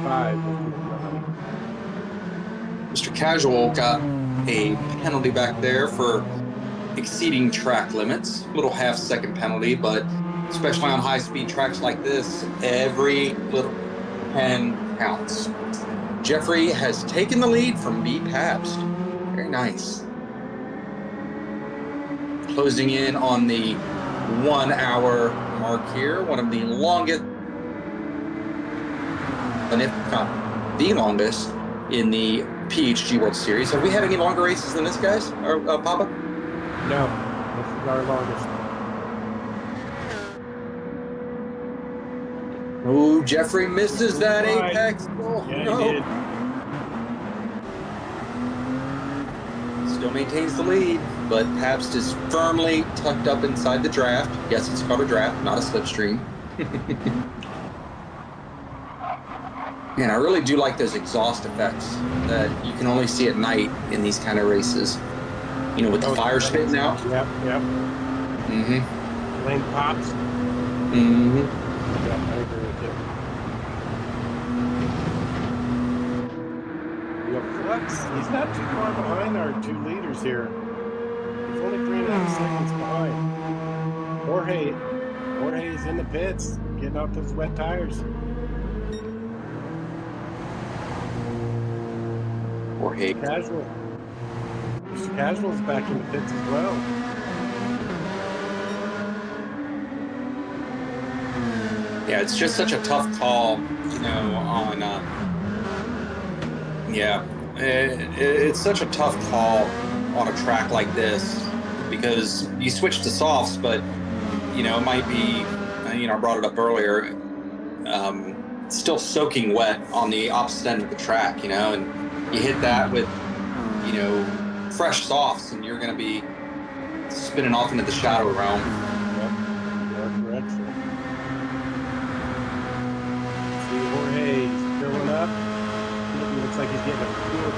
P5. Mr. Casual got a penalty back there for exceeding track limits. A little half-second penalty, but especially on high-speed tracks like this, every little pen counts. Jeffrey has taken the lead from Papast. Very nice. Closing in on the 1 hour mark here, one of the longest, and if not the longest, in the PHG World Series. Have we had any longer races than this, guys? Or Papa? No, this is our longest. Oh, Jeffrey misses that apex. Oh, yeah, no. He did. Still maintains the lead, but Pabst is firmly tucked up inside the draft. Yes, it's called a draft, not a slipstream. Man, I really do like those exhaust effects that you can only see at night in these kind of races. You know, with the fire spitting out. Yep. Mm-hmm. Lane pops. Mm-hmm. Yeah, I agree with you. Yeah, Flux, he's not too far behind our two leaders here. He's only 3.5 seconds behind. Jorge's in the pits, getting off those wet tires. Jorge. Casual. Mr. Casual's back in the pits as well. Yeah, it's just such a tough call, you know, on, it's such a tough call on a track like this, because you switch to softs, but you know, it might be, you know, I brought it up earlier, still soaking wet on the opposite end of the track, you know, and you hit that with, you know, fresh softs, and you're going to be spinning off into the shadow realm. Yep, you're correct, sir. See Jorge filling up. He looks like he's getting a full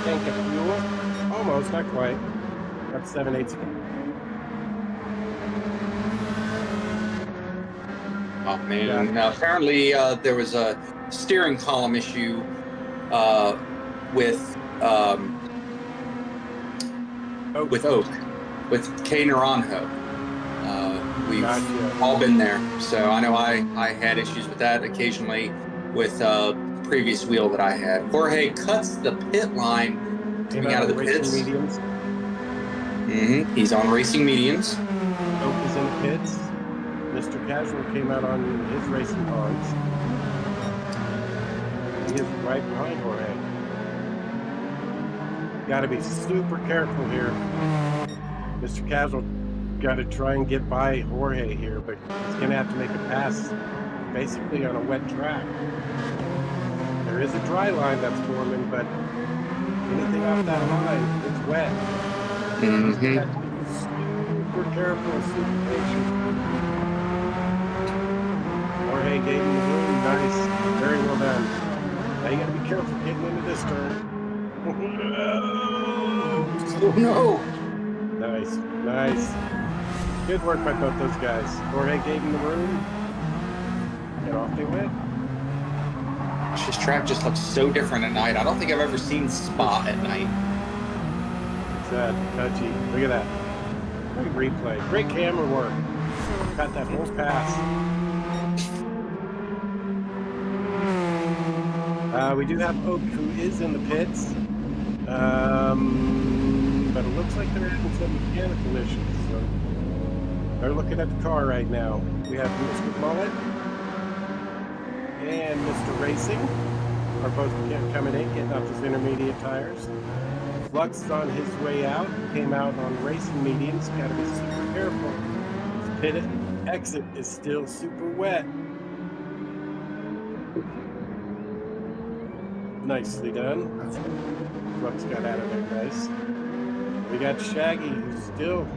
tank of fuel. Almost, not quite. Got 7/8. Oh man! Yeah. Now apparently there was a steering column issue with K Naranjo. We've all been there, so I know I had issues with that occasionally with previous wheel that I had. Jorge cuts the pit line coming out of the pits. Mediums. He's on racing mediums. Oak is in the pits. Mr. Casual came out on his racing hards. He is right behind Jorge. Got to be super careful here. Mr. Casual got to try and get by Jorge here, but he's going to have to make a pass basically on a wet track. There is a dry line that's forming, but anything off that line, it's wet. You have to be super careful, super patient. Jorge gave him the room. Nice. Very well done. Now you got to be careful getting into this turn. Oh no! Nice. Nice. Good work by both those guys. Jorge gave him the room. And off they went. This track just looks so different at night. I don't think I've ever seen Spa at night. It's touchy. Look at that. Great replay. Great camera work. Got that whole pass. We do have Oak, who is in the pits, but it looks like they're having some mechanical issues. So they're looking at the car right now. We have Mr. Mullet and Mr. Racing are both coming in, getting off his intermediate tires. Flux is on his way out. Came out on racing mediums. Got to be super careful. His pit exit is still super wet. Nicely done. Flux got out of there nice. We got Shaggy, who's still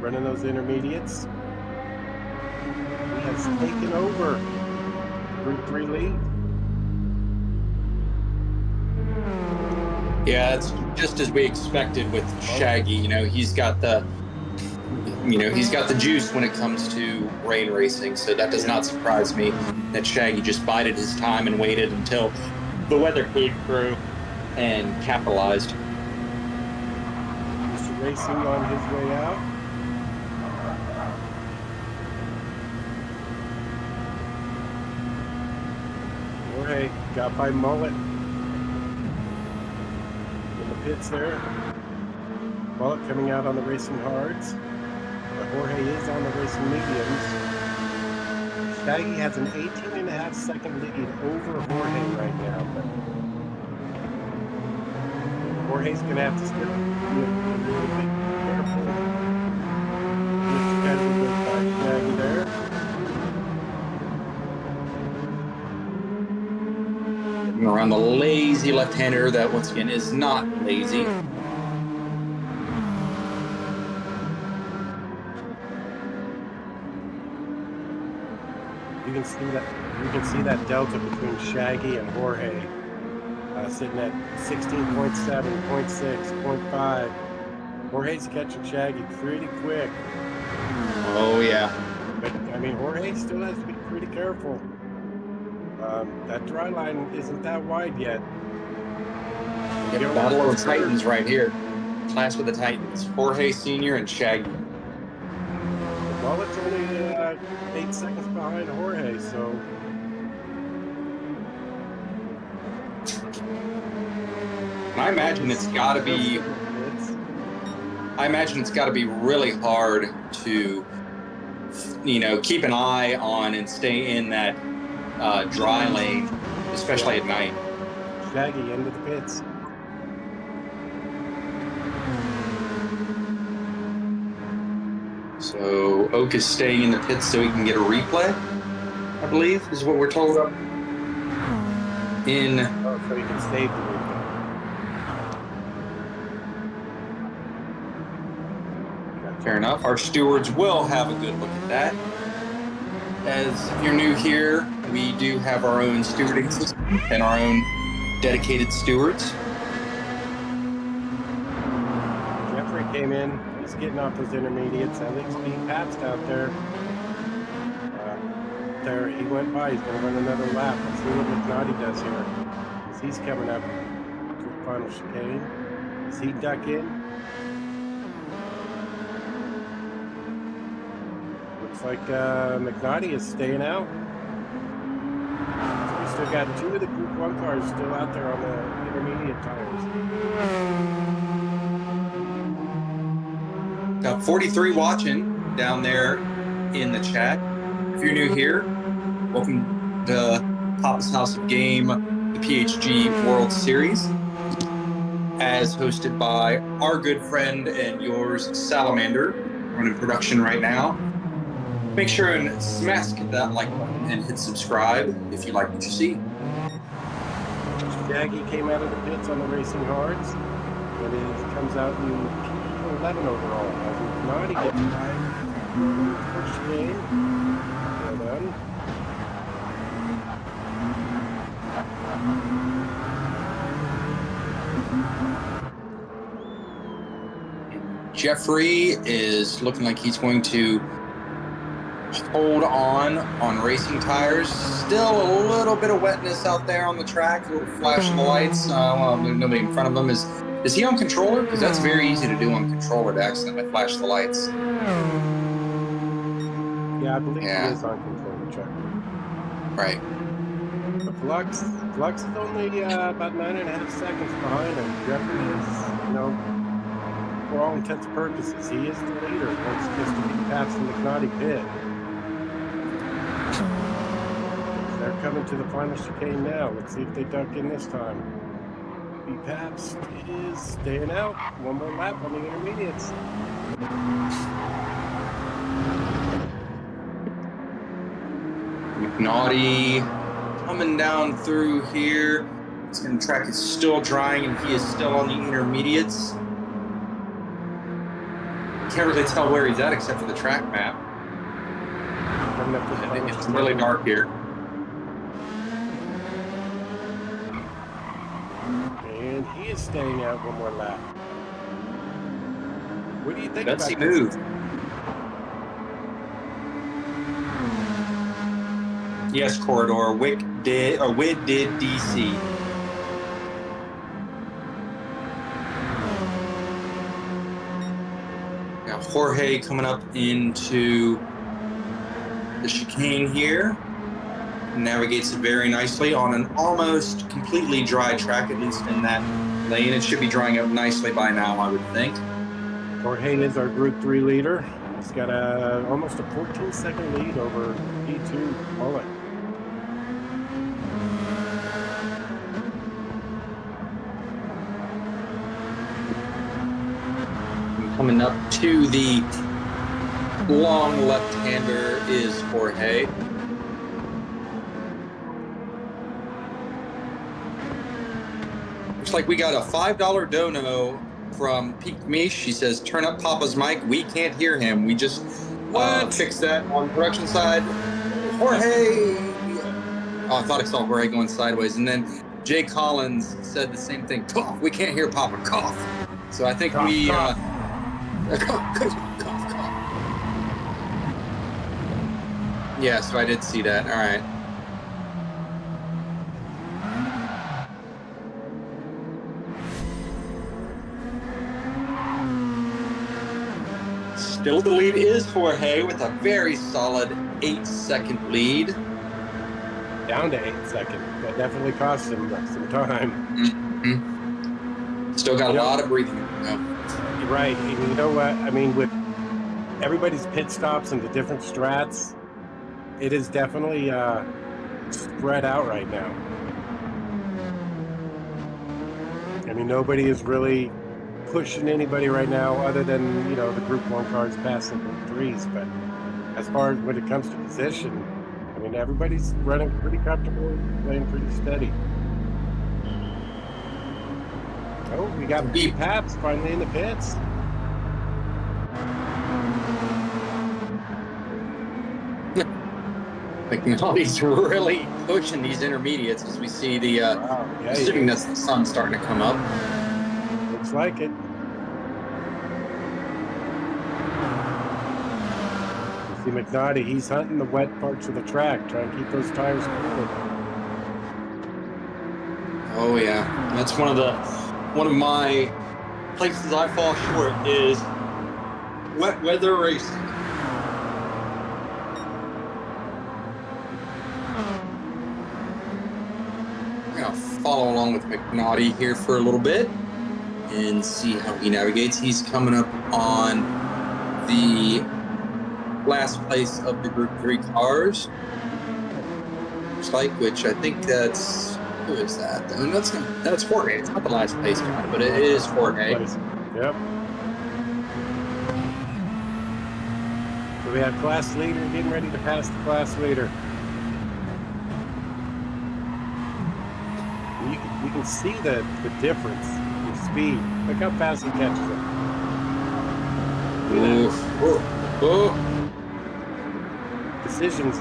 running those intermediates. He has taken over Group 3 lead. Yeah, it's just as we expected with Shaggy. You know, he's got the juice when it comes to rain racing, so that does not surprise me that Shaggy just bided his time and waited until the weather came through and capitalized. Mr. Racing on his way out. Jorge got by Mullet in the pits there. Mullet coming out on the racing hards. But Jorge is on the racing mediums. Shaggy has an 18.5 second lead over Jorge right now, but Jorge's going to have to still be really careful. Mr. Casual goes by Shaggy there. Around the lazy left-hander that, once again, is not lazy. You can see that delta between Shaggy and Jorge sitting at 16.7, 0.6, 0.5. Jorge's catching Shaggy pretty quick. Oh yeah. But I mean, Jorge still has to be pretty careful. That dry line isn't that wide yet. Battle of the Titans right here. Clash with the Titans. Jorge Sr. and Shaggy. Well, it's only 8 seconds behind Jorge, so. I imagine it's got to be. I imagine it's got to be really hard to, you know, keep an eye on and stay in that dry lane, especially at night. Shaggy into the pits. So Oak is staying in the pits so he can get a replay, I believe, is what we're told. In Oh, so you can save the replay. Fair enough. Our stewards will have a good look at that. As if you're new here, we do have our own stewarding system and our own dedicated stewards. Jeffrey came in. He's getting off those intermediates. I think Speed Pabst out there. There, he went by. He's going to run another lap. Let's see what McNaughty does here. As he's coming up to the final chicane. Does he duck in? Looks like McNaughty is staying out. So we still got 2 of the Group 1 cars still out there on the intermediate tires. Got 43 watching down there in the chat. If you're new here, welcome to Papa's House of Game, the PHG World Series, as hosted by our good friend and yours, Salamander, running production right now. Make sure and smash that like button and hit subscribe if you like what you see. Shaggy came out of the pits on the Racing Hards, but it comes out in P11 overall. As McNaughty gets by first game. Well done. Jeffrey is looking like he's going to hold on racing tires. Still a little bit of wetness out there on the track, a little flash of the lights. Well, there's nobody in front of him. Is he on controller? Because that's very easy to do on controller, to accidentally flash the lights. Yeah, I believe he is on controller, Chuck. Right. But Flux is only about 9.5 seconds behind him. Jeffrey is, for all intents and purposes, he is the leader. Once just to be Pabst and McNaughty pit. They're coming to the final chicane now. Let's see if they duck in this time. B Pabst is staying out. One more lap on the intermediates. McNaughty coming down through here. The track is still drying and he is still on the intermediates. Can't really tell where he's at except for the track map. Coming up to the final It's really dark here. And he is staying out one more lap. What do you think Let's about see this? move. Yes, Corridor. Wid did DC. Now Jorge coming up into the chicane here. Navigates it very nicely on an almost completely dry track, at least in that lane. It should be drying up nicely by now, I would think. Jorge is our Group 3 leader. He's got almost a 14-second lead over P2 Mullet. Coming up to the long left-hander is Jorge. Looks like we got a $5 dono from Peak Mish. She says, turn up Papa's mic. We can't hear him. We just fixed that on the production side. Jorge! Oh, I thought I saw Jorge going sideways. And then Jay Collins said the same thing. Cough. We can't hear Papa. Cough. So I think we... cough. Yeah, so I did see that. All right. Still the lead is Jorge with a very solid 8-second lead. Down to 8 seconds. That definitely cost him some time. Mm-hmm. Still got a lot of breathing. You're right. And you know what? I mean, with everybody's pit stops and the different strats, it is definitely spread out right now. I mean, nobody is really pushing anybody right now other than, you know, the Group 1 cars passing Group 3s. But as far as when it comes to position, I mean, everybody's running pretty comfortable, playing pretty steady. Oh, we got B Paps finally in the pits. McNally's really pushing these intermediates as we see the, assuming that's the sun starting to come up. Looks like it. You see McNally, he's hunting the wet parts of the track, trying to keep those tires cool. Oh yeah, that's one of my places I fall short is wet weather racing. I'm gonna follow along with McNaughty here for a little bit and see how he navigates. He's coming up on the last place of the Group 3 cars. Looks like, which I think that's, who is that? I mean, that's Jorge. It's not the last place guy, but it is Jorge. Yep. So we have class leader getting ready to pass the class leader. You can see the difference in speed. Look how fast he catches it. Decisions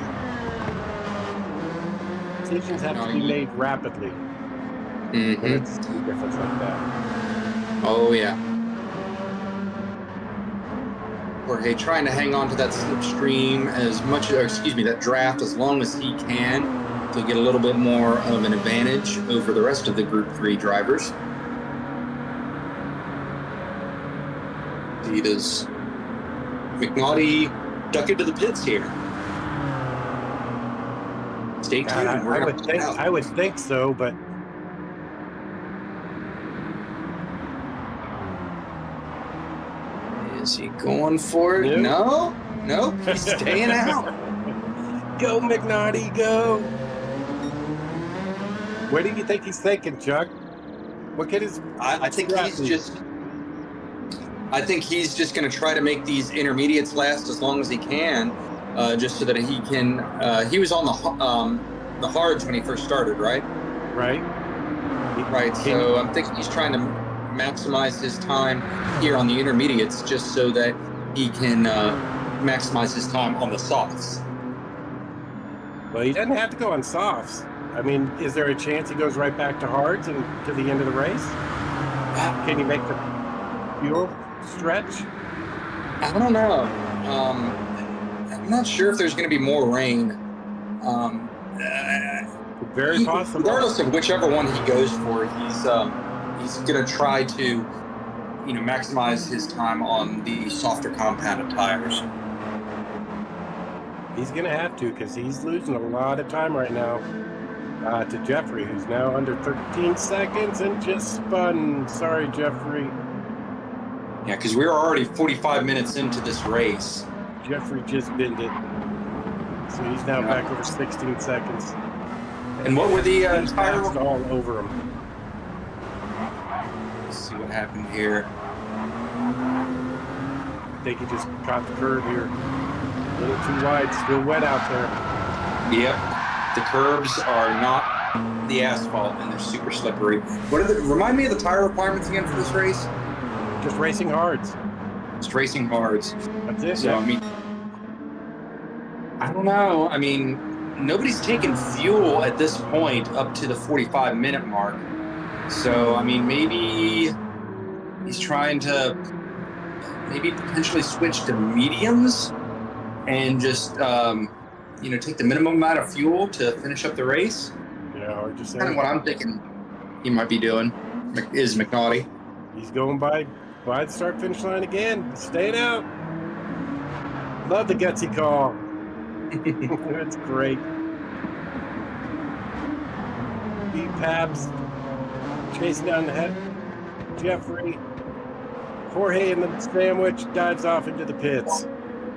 have to be made rapidly. When it's a difference like that. Oh yeah. Jorge trying to hang on to that slipstream as much, or excuse me, that draft as long as he can to get a little bit more of an advantage over the rest of the Group 3 drivers. He does McNaughty duck into the pits here. Stay tuned. I would think so, but is he going for it? No, nope, he's staying out. Go, McNaughty, go. What do you think he's thinking, Chuck? What is? I think he's just going to try to make these intermediates last as long as he can, just so that he can. He was on the hards when he first started, right? Right. Right. So I'm thinking he's trying to maximize his time here on the intermediates, just so that he can maximize his time on the softs. Well, he doesn't have to go on softs. I mean, is there a chance he goes right back to hards and to the end of the race? Can he make the fuel stretch? I don't know. I'm not sure if there's going to be more rain. Very possible. Regardless of whichever one he goes for, he's going to try to, maximize his time on the softer compounded tires. He's going to have to, because he's losing a lot of time right now to Jeffrey, who's now under 13 seconds and just spun. Sorry, Jeffrey. Yeah, because we were already 45 minutes into this race. Jeffrey just binned it. So he's now back over 16 seconds. And what were the tires all over him? Let's see what happened here. I think he just caught the curve here. A little too wide, still wet out there. Yep. The curbs are not the asphalt and they're super slippery. Remind me of the tire requirements again for this race? Just racing hards. Just racing hards. That's it. So, Yeah. I mean, I don't know. I mean, nobody's taken fuel at this point up to the 45-minute mark. So, I mean, maybe he's trying to potentially switch to mediums and just, take the minimum amount of fuel to finish up the race. Yeah, hard to say. Kind of what I'm thinking he might be doing is McNaughty. He's going by the start-finish line again. He's staying out. Love the gutsy call. That's great. B Paps chasing down the head. Jeffrey. Jorge in the sandwich dives off into the pits.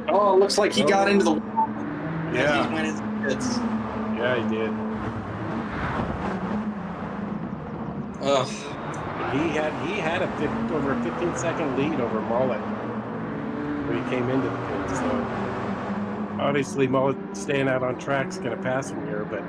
Oh, it looks like he got into the Yeah. He went into the pits. Yeah, he did. Ugh. He had over a 15-second lead over Mullet when he came into the pit. So obviously Mullet staying out on track's going to pass him here, but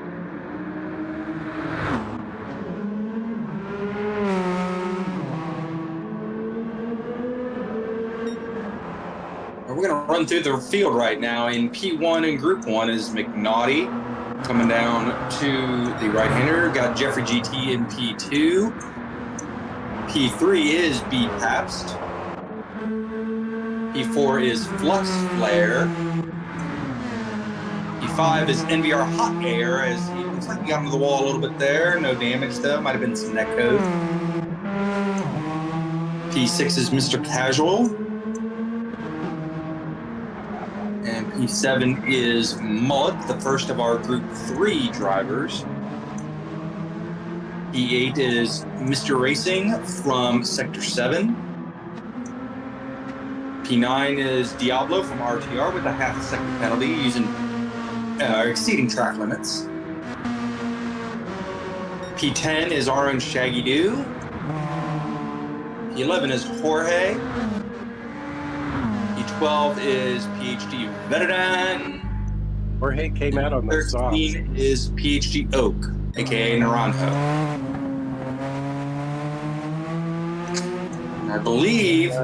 we're going to run through the field right now. In P1 and Group 1 is McNaughty coming down to the right-hander. Got Jeffrey GT in P2. P3 is B Pabst. P4 is Flux Flare. P5 is NVR Hot Air, as he looks like he got into the wall a little bit there. No damage though, might have been some neck code. P6 is Mr. Casual. And P7 is Mullet, the first of our Group 3 drivers. P8 is Mr. Racing from Sector 7. P9 is Diablo from RTR with a half-second penalty using exceeding track limits. P10 is our own Shaggy Doo. P11 is Jorge. P12 is PHG Veteran. Jorge came out on the soft. 13 is PHG Oak, aka Naranjo. I believe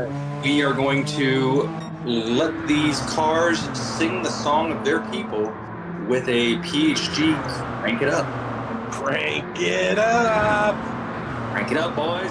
we are going to let these cars sing the song of their people with a PHG Crank It Up. Crank it up! Crank it up, boys.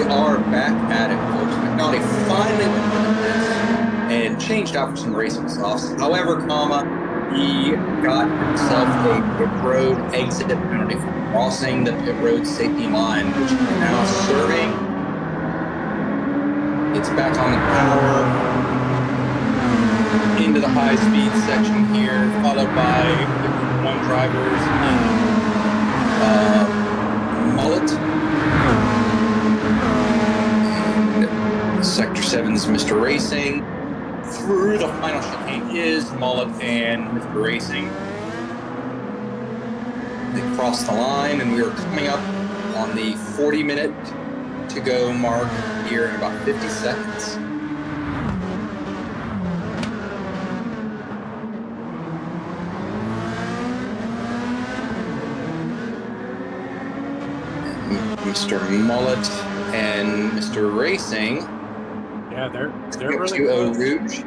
Are back at it, folks. McNaughty finally went to this and changed out for some racing softs. However, he got himself a pit road exit penalty for crossing the pit road safety line, which is now serving. It's back on the power into the high-speed section here, followed by the Group 1 drivers in Mullet. Sector 7's Mr. Racing. Through the final chicane is Mullet and Mr. Racing. They crossed the line, and we are coming up on the 40-minute to go mark here in about 50 seconds. Mr. Mullet and Mr. Racing. Yeah, they're really 2-0 close. Rouge.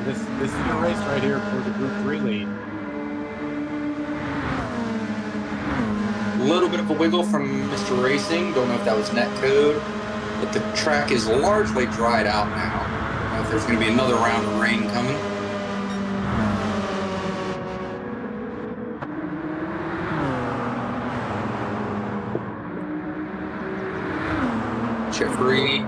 This is the race right here for the Group 3 lead. A little bit of a wiggle from Mr. Racing. Don't know if that was net code, but the track is largely dried out now. I don't know if there's going to be another round of rain coming. Jeffrey.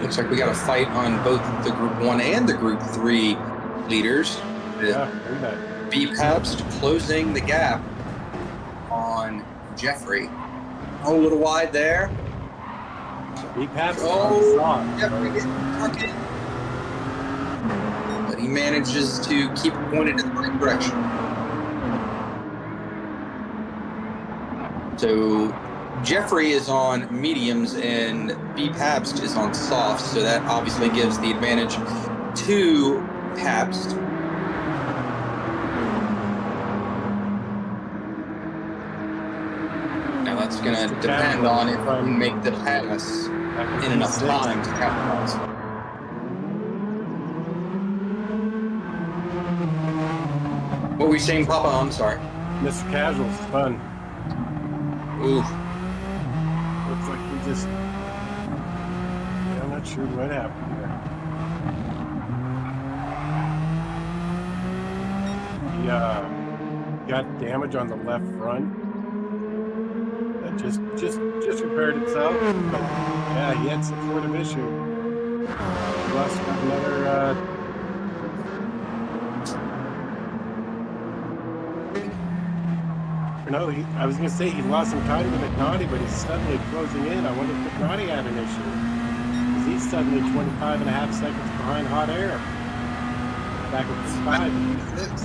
Looks like we got a fight on both the Group 1 and the Group 3 leaders. Yeah, look at that. Papast closing the gap on Jeffrey. Oh, a little wide there. Papast Oh, Jeffrey getting crooked. But he manages to keep it pointed in the right direction. So Jeffrey is on mediums and B. Pabst is on softs, so that obviously gives the advantage to Pabst. Now that's going to depend on if I can make the pass in enough time to capitalize. What were you saying, Papa? I'm sorry. Mr. Casual's fun. Ooh. Looks like we just... Yeah, I'm not sure what happened there. He got damage on the left front. That just repaired itself. But yeah, he had some sort of issue. He lost another... No, I was going to say he lost some time to McNaughty, but he's suddenly closing in. I wonder if McNaughty had an issue. Because he's suddenly 25.5 seconds behind Hot Air. Back at 5 and 6.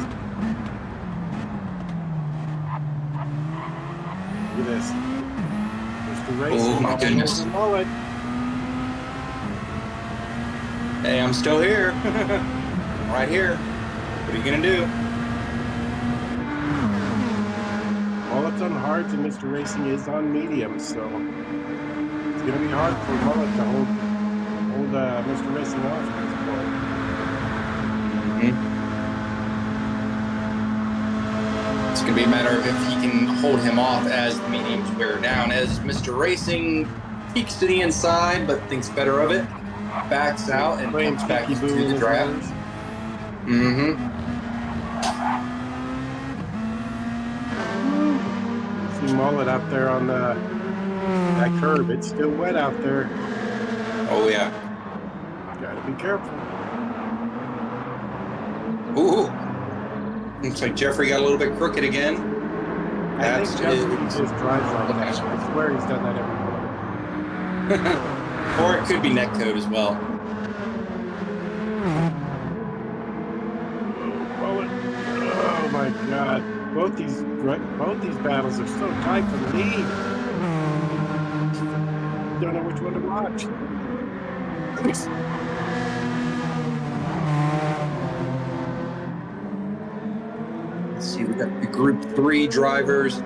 Look at this. Mr. Racing. Oh, my goodness. Mullet. Hey, I'm still here. I'm right here. What are you going to do? Mullet's on hards and Mr. Racing is on mediums, so it's going to be hard for Mullet to hold Mr. Racing off at this point. It's going to be a matter of if he can hold him off as the mediums wear down. As Mr. Racing peeks to the inside, but thinks better of it, backs out and comes back into the draft. See Mullet out there on that curb. It's still wet out there. Oh, yeah. Gotta be careful. Ooh. Looks like Jeffrey got a little bit crooked again. I think Jeffrey just drives like that. I swear he's done that every morning. Or it could be netcode as well. Mullet. Oh my God. Both these battles are so tight for the lead. Don't know which one to watch. Let's see, we got the Group 3 drivers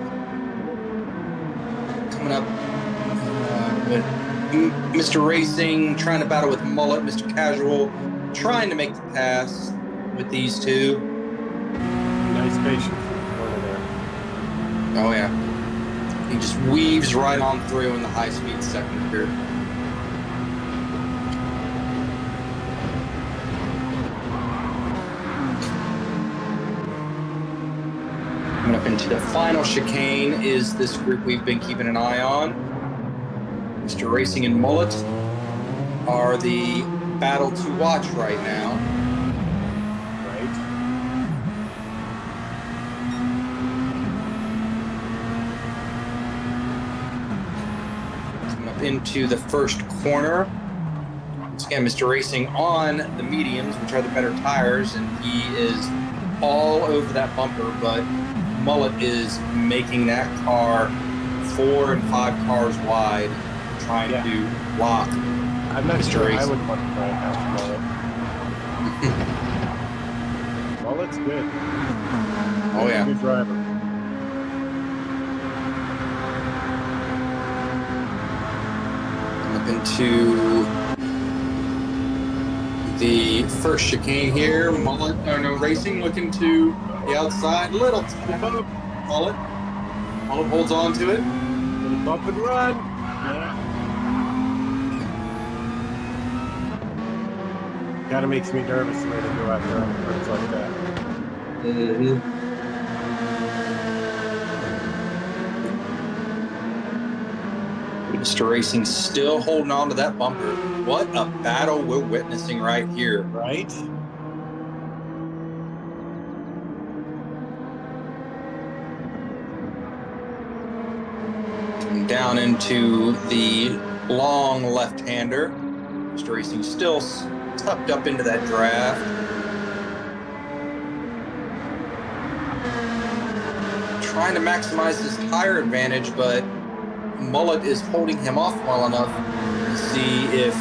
coming up with Mr. Racing trying to battle with Mullet, Mr. Casual trying to make the pass with these two. Nice patience. Oh, yeah. He just weaves right on through in the high-speed second here. Coming up into the final chicane is this group we've been keeping an eye on. Mr. Racing and Mullet are the battle to watch right now. Into the first corner. Once again, Mr. Racing on the mediums, which are the better tires, and he is all over that bumper, but Mullet is making that car 4 and 5 cars wide, trying to block. I'm not Mr. sure I Racing. would want to try and pass Mullet. Mullet's good. Oh yeah. Good driver. Up into the first chicane here. Racing looking to the outside. Little tempo. Mullet holds on to it. Little bump and run. Yeah. Kind of makes me nervous the way they go out there on curves like that. Mr. Racing still holding on to that bumper. What a battle we're witnessing right here. Right? Coming down into the long left-hander. Mr. Racing still tucked up into that draft. Trying to maximize his tire advantage, but Mullet is holding him off well enough to see if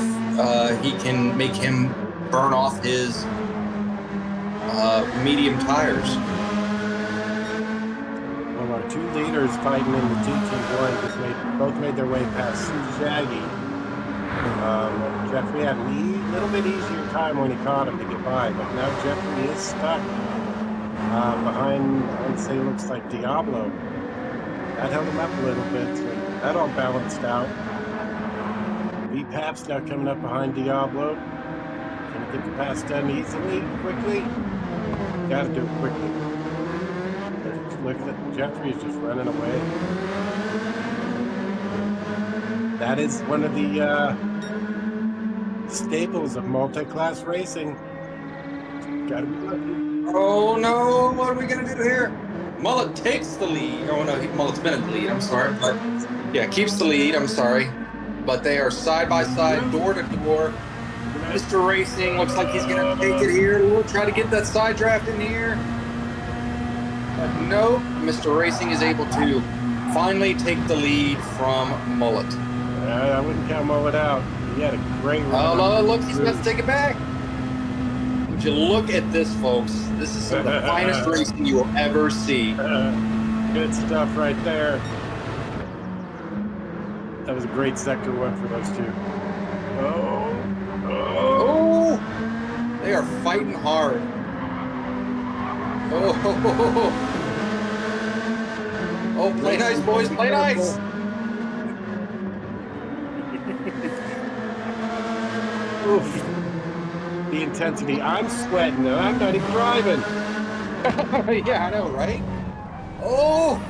he can make him burn off his medium tires. Well, our two leaders fighting in the GT1 just both made their way past Shaggy. Jeffrey had a little bit easier time when he caught him to get by, but now Jeffrey is stuck behind, I'd say, looks like Diablo. That held him up a little bit, so that all balanced out. Pap's now coming up behind Diablo. Can he get the pass done easily, quickly? Gotta do it quickly. Look at Jeffrey is just running away. That is one of the staples of multi-class racing. Gotta be lucky. Oh no, what are we gonna do here? Mullet takes the lead. Oh no, Mullet's been in the lead, I'm sorry. But yeah, keeps the lead, I'm sorry. But they are side by side, door to door. Mr. Racing looks like he's gonna take it here. We'll try to get that side draft in here. But nope, Mr. Racing is able to finally take the lead from Mullet. I wouldn't count Mullet out. He had a great run. Oh, look, he's about to take it back. Would you look at this, folks? This is some of the finest racing you will ever see. Good stuff right there. That was a great sector one for those two. Oh, they are fighting hard. Oh, play nice, boys, play nice. Oof. The intensity. I'm sweating though. I'm not even driving. Yeah, I know, right? Oh,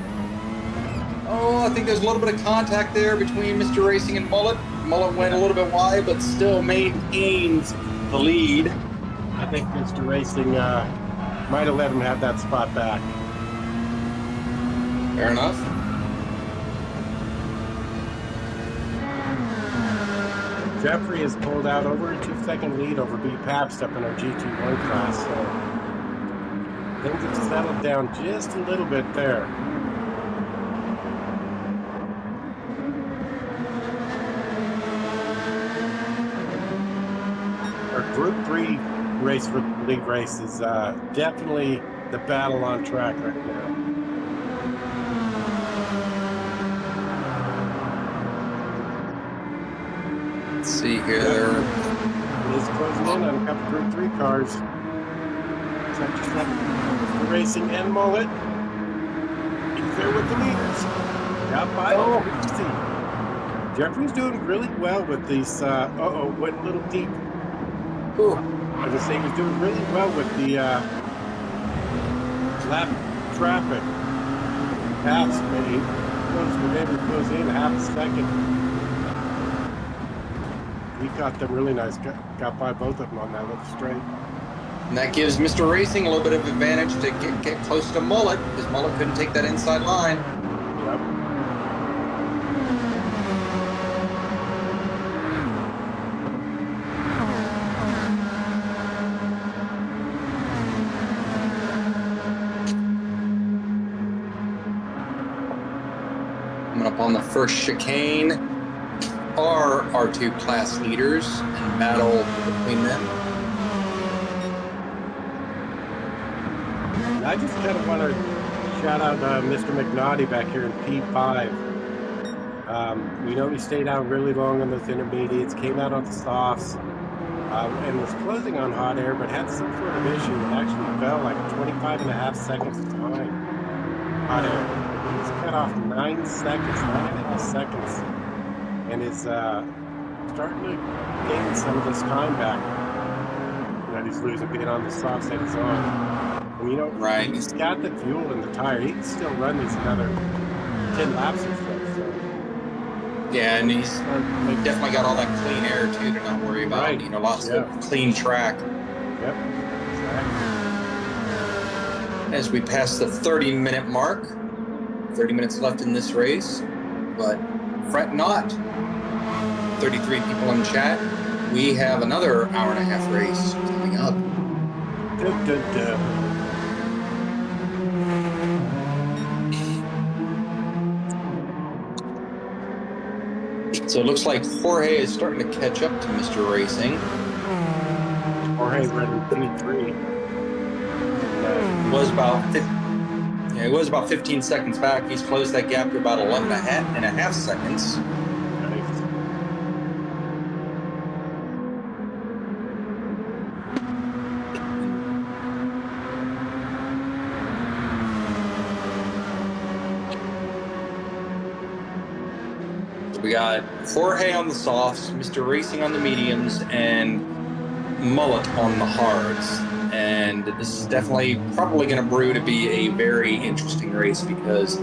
I think there's a little bit of contact there between Mr. Racing and Mullet. Mullet went a little bit wide, but still maintains the lead. I think Mr. Racing might have let him have that spot back. Fair enough. Jeffrey has pulled out over a 2-second lead over B. Pabst up in our GT1 class, so things have settled down just a little bit there. Our Group 3 race for the league race is definitely the battle on track right now. Let's see here. It is closing in on a couple Group 3 cars. So just like the Racing and Mullet. He's there with the leaders. Got by. Jeffrey's doing really well with these. Went a little deep. Ooh. I was gonna say he's doing really well with the lap traffic. Pass, but he was able to close in half a second. He got them really nice. Got by both of them on that little straight. And that gives Mr. Racing a little bit of advantage to get close to Mullet, because Mullet couldn't take that inside line. Yep. I'm going to on the first chicane are our two class leaders and battle between them. And I just kind of want to shout out Mr. McNaughty back here in P5. We know he stayed out really long on those intermediates, came out on the softs, and was closing on hot air, but had some sort of issue and actually fell like 25.5 seconds behind hot air. He was cut off 9 seconds, 9.5 seconds, and is starting to gain some of this time back that he's losing being on the softs that he's on. And you know, Right. he's got the fuel in the tire. He can still run these another 10 laps or so. Yeah, and he's definitely got all that clean air too to not worry about. Right. You know, lots of clean track. Yep. Exactly. As we pass the 30-minute mark, 30 minutes left in this race, but fret not. 33 people in chat. We have another hour-and-a-half race coming up. Dun, dun, dun. So it looks like Jorge is starting to catch up to Mr. Racing. Jorge running 23. It was about 15 seconds back. He's closed that gap to about 11.5 seconds. Nice. We got Jorge on the softs, Mr. Racing on the mediums, and Mullet on the hards. And this is definitely probably going to brew to be a very interesting race because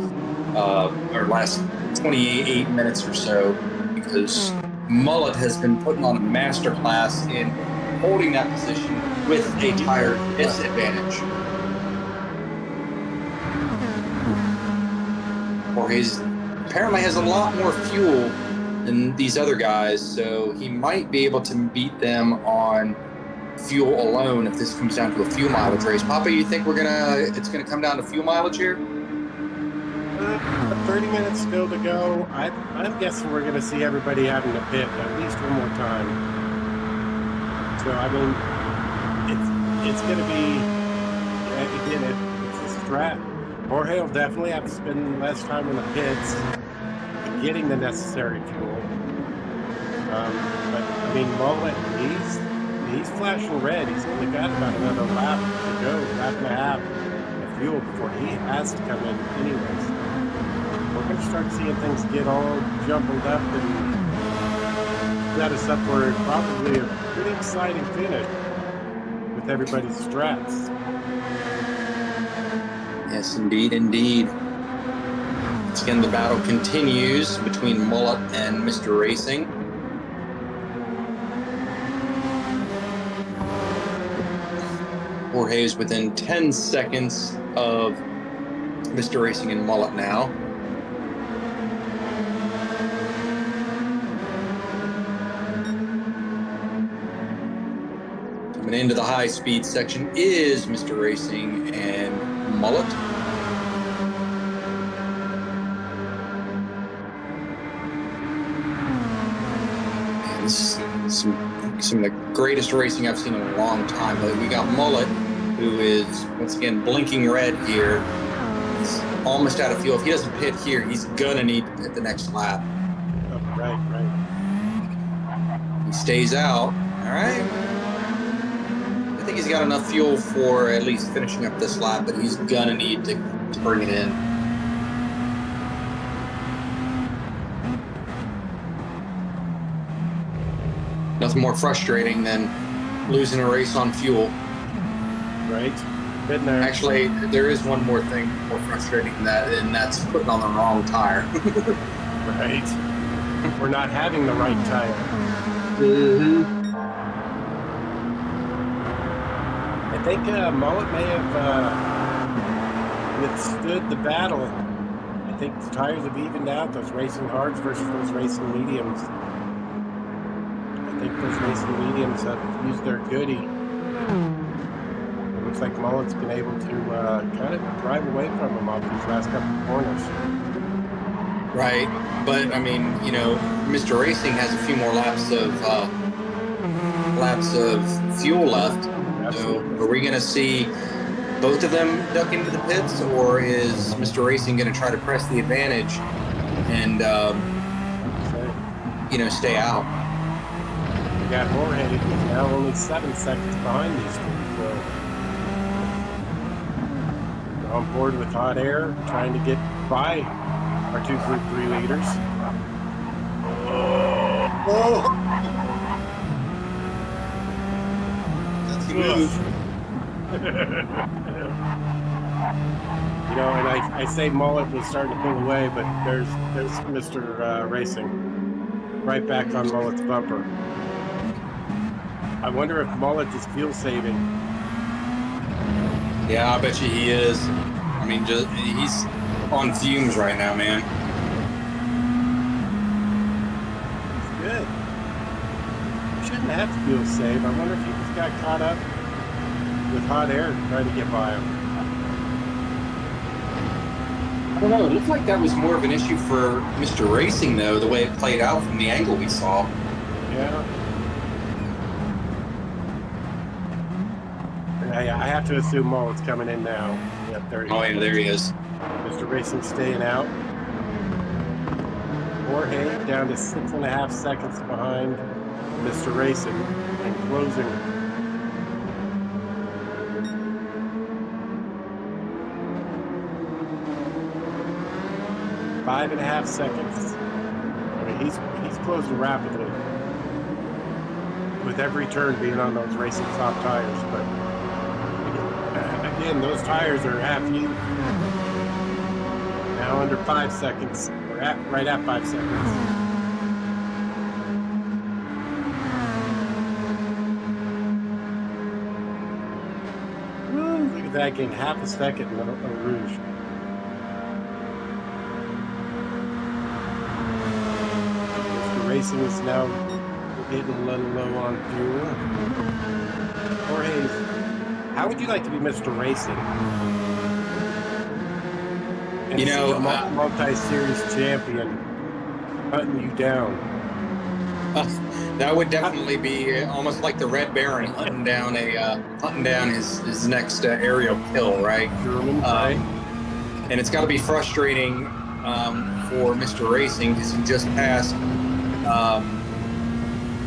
our last 28 minutes or so, because Mullet has been putting on a masterclass in holding that position with a tire disadvantage. Jorge's apparently has a lot more fuel than these other guys, so he might be able to beat them on fuel alone if this comes down to a fuel mileage race. Papa, you think it's gonna come down to fuel mileage here? 30 minutes still to go. I'm guessing we're going to see everybody having to pit at least one more time. So I mean, it's going to be again it's a strat. Jorge will definitely have to spend less time in the pits getting the necessary fuel. But I mean, Mullet, he's flashing red. He's only got about another lap to go, lap and a half of fuel before he has to come in anyways. We're going to start seeing things get all jumbled up and set us up for probably a pretty exciting finish with everybody's strats. Yes, indeed, indeed. Once again, the battle continues between Mullet and Mr. Racing. Jorge is within 10 seconds of Mr. Racing and Mullet now. Coming into the high-speed section is Mr. Racing and Mullet. And this is some of the greatest racing I've seen in a long time. But we got Mullet, who is once again blinking red here. He's almost out of fuel. If he doesn't pit here, he's gonna need to pit the next lap. Oh, right. He stays out. All right. I think he's got enough fuel for at least finishing up this lap, but he's gonna need to bring it in. Nothing more frustrating than losing a race on fuel. Right. Been there. Actually, there is one more thing more frustrating than that, and that's putting on the wrong tire. Right. We're not having the right tire. Mm-hmm. I think Mullet may have withstood the battle. I think the tires have evened out, those racing hards versus those racing mediums. I think those racing mediums have used their goodie. It looks like Mullet's been able to kind of drive away from him off these last couple of corners. Right, but I mean, you know, Mr. Racing has a few more laps of fuel left. So, are we going to see both of them duck into the pits, or is Mr. Racing going to try to press the advantage and you know, stay out? We got Jorge, who's now only 7 seconds behind these two. So we're on board with hot air, trying to get by our two Group 3 leaders. That's the move. You know, and I say Mullet was starting to pull away, but there's Mr. Racing right back on Mullet's bumper. I wonder if Mullet is fuel saving. Yeah, I bet you he is. I mean, just he's on fumes right now, man. Good. Shouldn't have to fuel save. I wonder if he just got caught up with hot air trying to get by him. I don't know. It looked like that was more of an issue for Mr. Racing, though, the way it played out from the angle we saw. Yeah. I have to assume Mullet's coming in now. Yep, there he Oh, is. yeah, there he is. Mr. Racing staying out. Jorge down to 6.5 seconds behind Mr. Racing and closing. Five and a half seconds. I mean, he's closing rapidly with every turn being on those racing soft tires. But again, those tires are half used. Now under 5 seconds. We're right at 5 seconds. Woo, look at that, getting half a second in the Rouge. Mr. Racing is now getting a little low on fuel. Jorge, how would you like to be Mr. Racing? And You know, see a multi-series champion hunting you down. That would definitely be almost like the Red Baron hunting down his next aerial kill, right? German, right? And it's got to be frustrating for Mr. Racing because he just passed.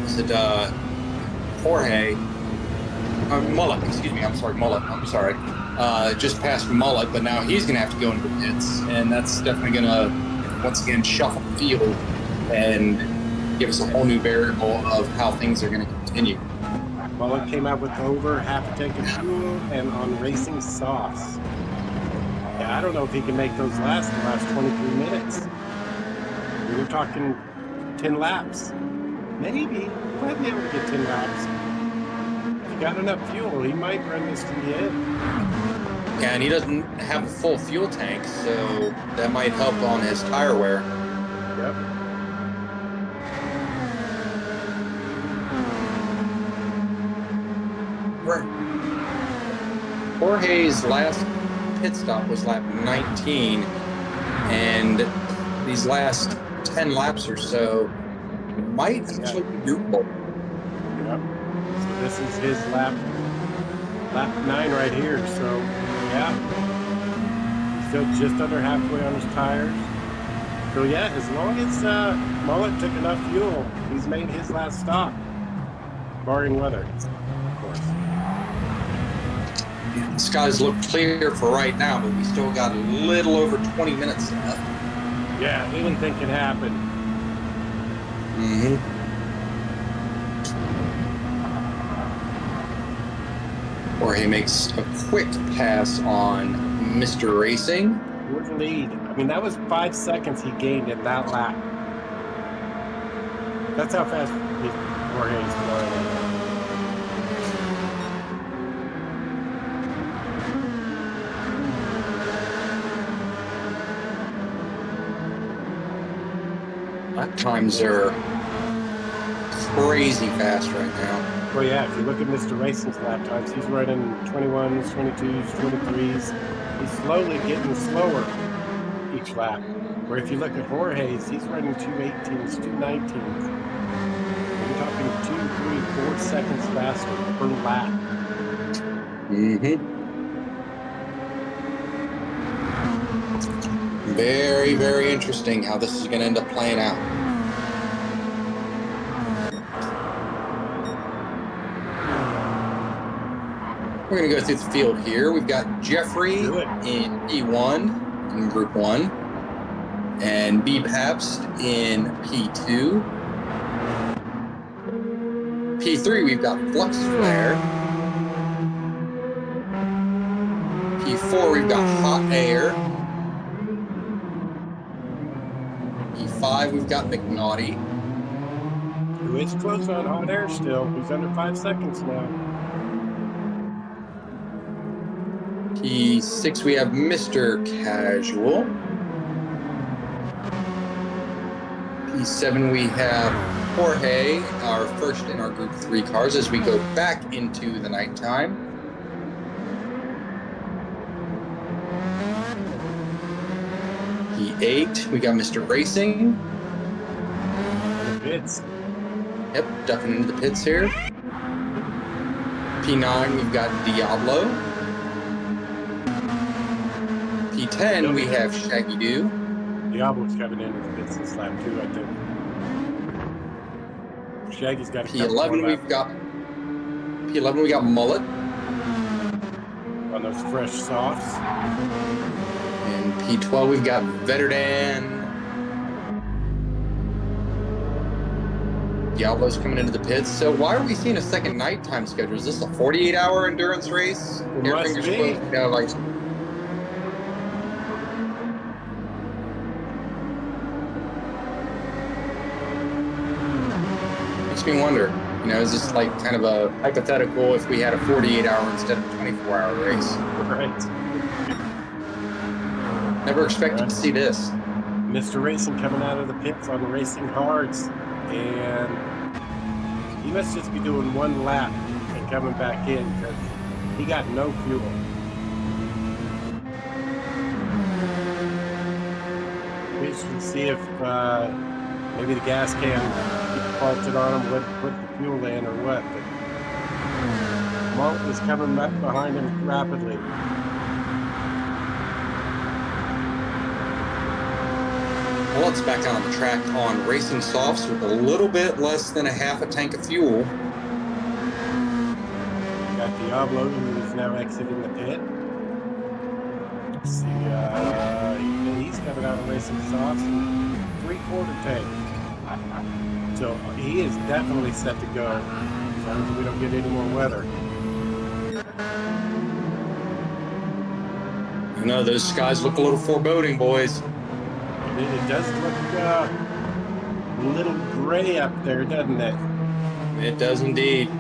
Was it Jorge? Mullet, excuse me. I'm sorry, Mullet. I'm sorry. Just passed Mullet, but now he's going to have to go into the pits, and that's definitely going to once again shuffle the field and give us a whole new variable of how things are going to continue. Mullet came out with over half a tank of fuel and on racing softs. Yeah, I don't know if he can make those last 23 minutes. We were talking 10 laps. Maybe. He might be able to get 10 laps. If he got enough fuel, he might run this to the end. Yeah, and he doesn't have a full fuel tank, so that might help on his tire wear. Yep. Jorge's last pit stop was lap 19, and these last 10 laps or so might actually be doable. Yep. So this is his lap 9 right here. So yeah, he's still just under halfway on his tires. So yeah, as long as Mullet took enough fuel, he's made his last stop, barring weather, of course. The skies look clear for right now, but we still got a little over 20 minutes left. Yeah, anything can happen. Mm-hmm. Jorge makes a quick pass on Mr. Racing. Where's the lead? I mean, that was 5 seconds he gained in that lap. That's how fast Jorge is going. Lap times are crazy fast right now. Well, yeah, if you look at Mr. Racing's lap times, he's running 21s, 22s, 23s. He's slowly getting slower each lap. Where if you look at Jorge's, he's running 2:18s, 2:19s. We're talking 2, 3, 4 seconds faster per lap. Very, very interesting how this is going to end up playing out. We're going to go through the field here. We've got Jeffrey in P1 in Group 1 and B. Pabst in P2. P3, we've got Flux Flare. P4, we've got Hot Air. P5, we've got McNaughty. Who is close on Hot Air still. He's under 5 seconds now. P6, we have Mr. Casual. P7, we have Jorge, our first in our Group 3 cars as we go back into the nighttime. P8, we got Mr. Racing. The pits. Yep, ducking into the pits here. P9, we've got Diablo. P10, we have Shaggy Doo. Diablo's coming into the pits this lap too, I think. Shaggy's got a P11, we got Mullet. On those fresh softs. And P12, we've got Vetterdan. Diablo's coming into the pits. So why are we seeing a second nighttime schedule? Is this a 48-hour endurance race? Must be. You know, like, makes me wonder, you know, is this like kind of a hypothetical if we had a 48-hour instead of a 24-hour race? Right. Never expected to see this. Mr. Racing coming out of the pits on the Racing Hards, and he must just be doing one lap and coming back in because he got no fuel. We should see if maybe the gas can faulted on him, put the fuel in or what. But Malt is coming back behind him rapidly. Mullet's back on the track on racing softs with a little bit less than a half a tank of fuel. Got Diablo, who is now exiting the pit. Let's see, he's coming out of racing softs, 3/4 tank. So he is definitely set to go, as long as we don't get any more weather. I know those skies look a little foreboding, boys. It does look a little gray up there, doesn't it? It does indeed.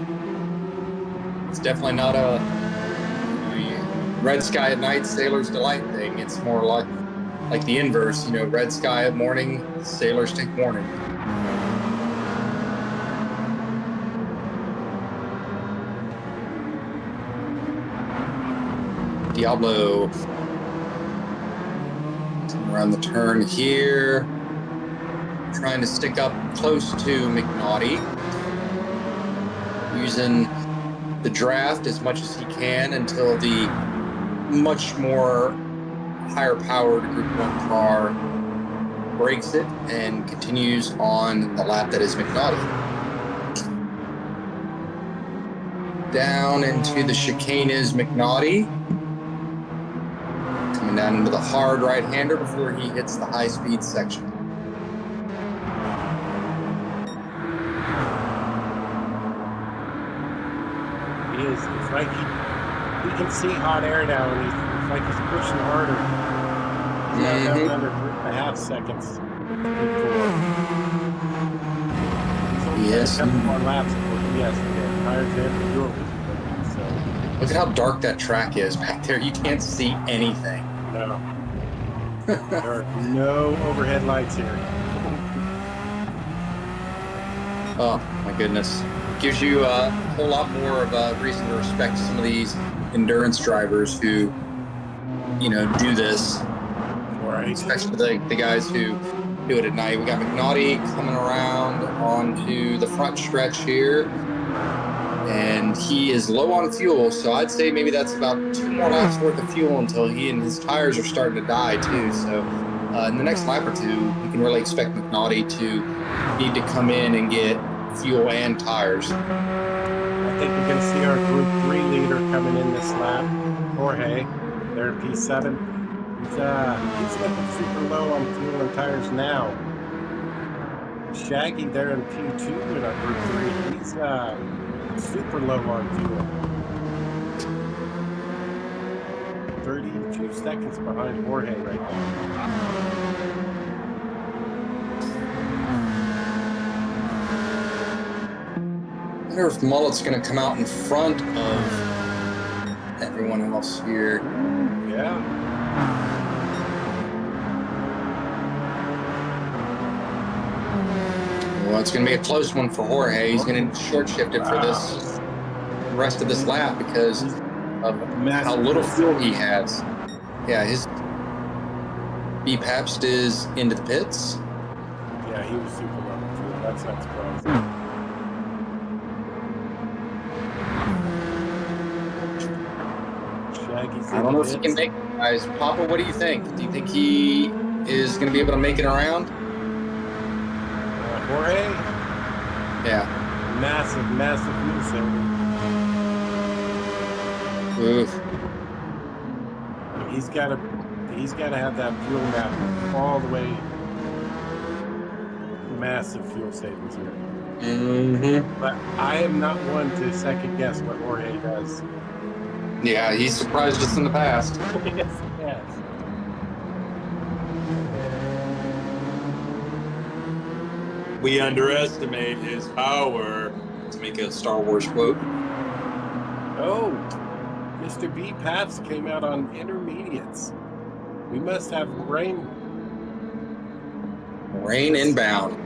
It's definitely not a red sky at night, sailor's delight thing. It's more like the inverse, you know, red sky at morning, sailors take warning. Diablo around the turn here, trying to stick up close to McNaughty, using the draft as much as he can until the much more higher powered Group 1 car breaks it and continues on the lap that is McNaughty. Down into the chicane is McNaughty. Coming down into the hard right-hander before he hits the high-speed section. It's like he can see Hot Air now, and it's like he's pushing harder. He's now down under 3.5 seconds. Yes. A couple more laps before he has to get tired to fuel. So look at how dark that track is back there. You can't see anything. no, there are no overhead lights here. Oh my goodness. Gives you a whole lot more of a reason to respect some of these endurance drivers who, you know, do this. Or Right. especially the guys who do it at night. We got McNaughty coming around onto the front stretch here, and he is low on fuel, so I'd say maybe that's about 2 more laps worth of fuel until he and his tires are starting to die too. So in the next lap or two, you can really expect McNaughty to need to come in and get fuel and tires. I think you're going to see our Group 3 leader coming in this lap, Jorge. They're in P7. He's looking super low on fuel and tires now. Shaggy, they're in P2 in our Group 3. He's super low on fuel. 32 seconds behind Jorge right now. I wonder if Mullet's going to come out in front of everyone else here. Yeah. Well, it's going to be a close one for Jorge. He's going to short shift it for this rest of this lap because of how little fuel he has. Yeah, his B Pabst is into the pits. Yeah, he was super low on fuel. That's not surprising. Shaggy's I don't know if he can make it, guys. Papa, what do you think? Do you think he is going to be able to make it around? Jorge? Yeah. Massive fuel saving. Oof. He's got to have that fuel map all the way. Massive fuel savings here. Mm-hmm. But I am not one to second guess what Jorge does. Yeah, he's surprised us in the past. Yes, yes. We underestimate his power. To make a Star Wars quote. Oh, Mr. B. Pabst came out on intermediates. We must have rain. Rain inbound.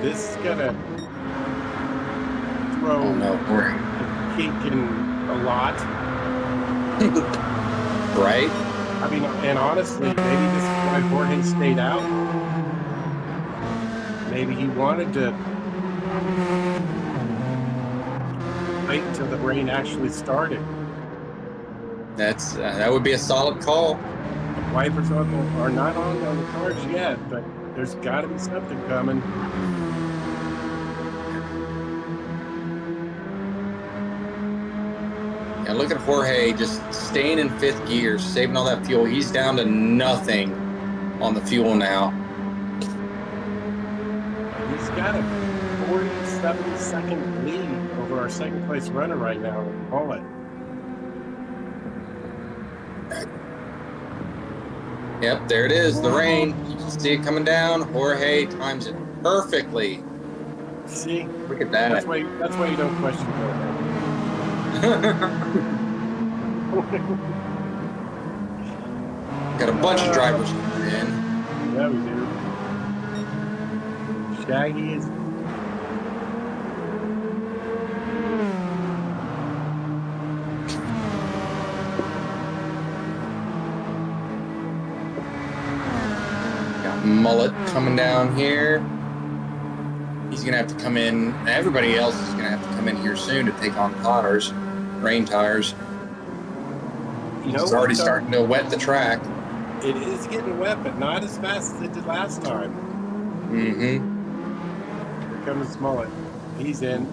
This is gonna throw Oh no, we're a kink in a lot. right. I mean, and honestly, maybe this is why Jorge stayed out. Maybe he wanted to wait until the rain actually started. That's that would be a solid call. Wipers are not on the cars yet, but there's got to be something coming. Yeah, look at Jorge just staying in 5th gear, saving all that fuel. He's down to nothing on the fuel now. He's got a 47-second lead over our second place runner right now, Mullet. Yep, there it is, the rain. You can see it coming down. Jorge times it perfectly. See, Look at that. that's why you don't question Jorge. Got a bunch of drivers coming in. Yeah, we do. Shaggy is. Got Mullet coming down here. He's going to have to come in. Everybody else is going to have to come in here soon to take on tires, rain tires. You know It's already what, though? starting to wet the track. It is getting wet, but not as fast as it did last time. Mm-hmm. Here comes Mullet. He's in.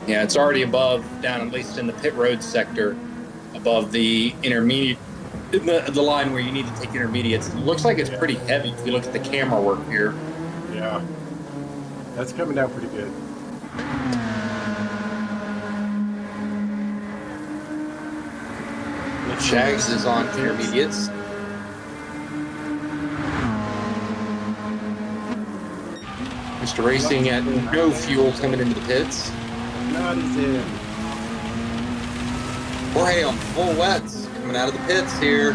Yeah, it's already above, down at least in the pit road sector, above the intermediate, the line where you need to take intermediates. It looks like it's pretty heavy if you look at the camera work here. Yeah. That's coming down pretty good. Shags is on intermediates. Mr. Racing at no fuel coming into the pits. Naughty's in. Jorge on full wets coming out of the pits here.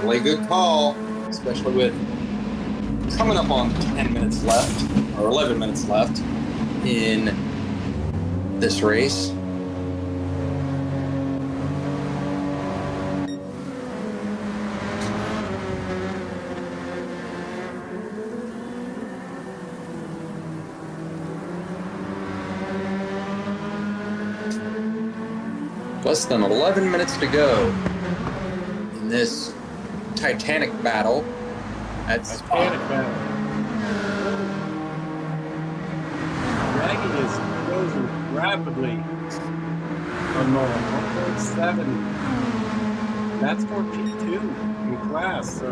Really good call, especially with coming up on 10 minutes left, or 11 minutes left in this race. Less than 11 minutes to go in this Titanic battle. That's Titanic battle. Dragon is closing rapidly on Mullet. 1.7. That's for P2 in class, so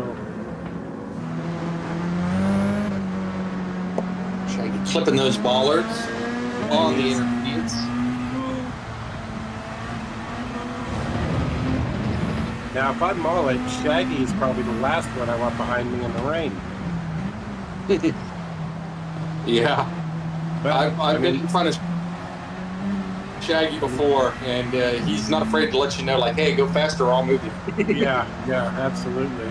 Shaggy clipping those bollards on the intermediates. now if I'm Mullet, Shaggy is probably the last one I want behind me in the rain. Yeah, But, I've been in front of Shaggy before, and he's not afraid to let you know, like, hey, go faster or I'll move you. yeah, absolutely.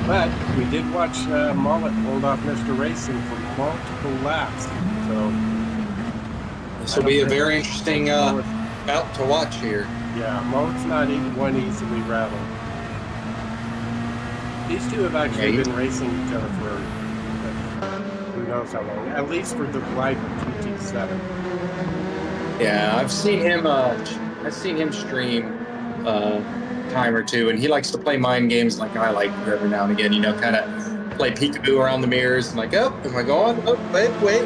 But we did watch Mullet hold off Mr. Racing for multiple laps, so This will be a very interesting bout to watch here. yeah, Mullet's not one easily rattled. These two have actually been racing each other for who knows how long, at least for the life of GT7. Yeah, I've seen him stream time or two, and he likes to play mind games like I like every now and again, you know, kind of play peekaboo around the mirrors and like, oh, am I going? Oh, wait, what?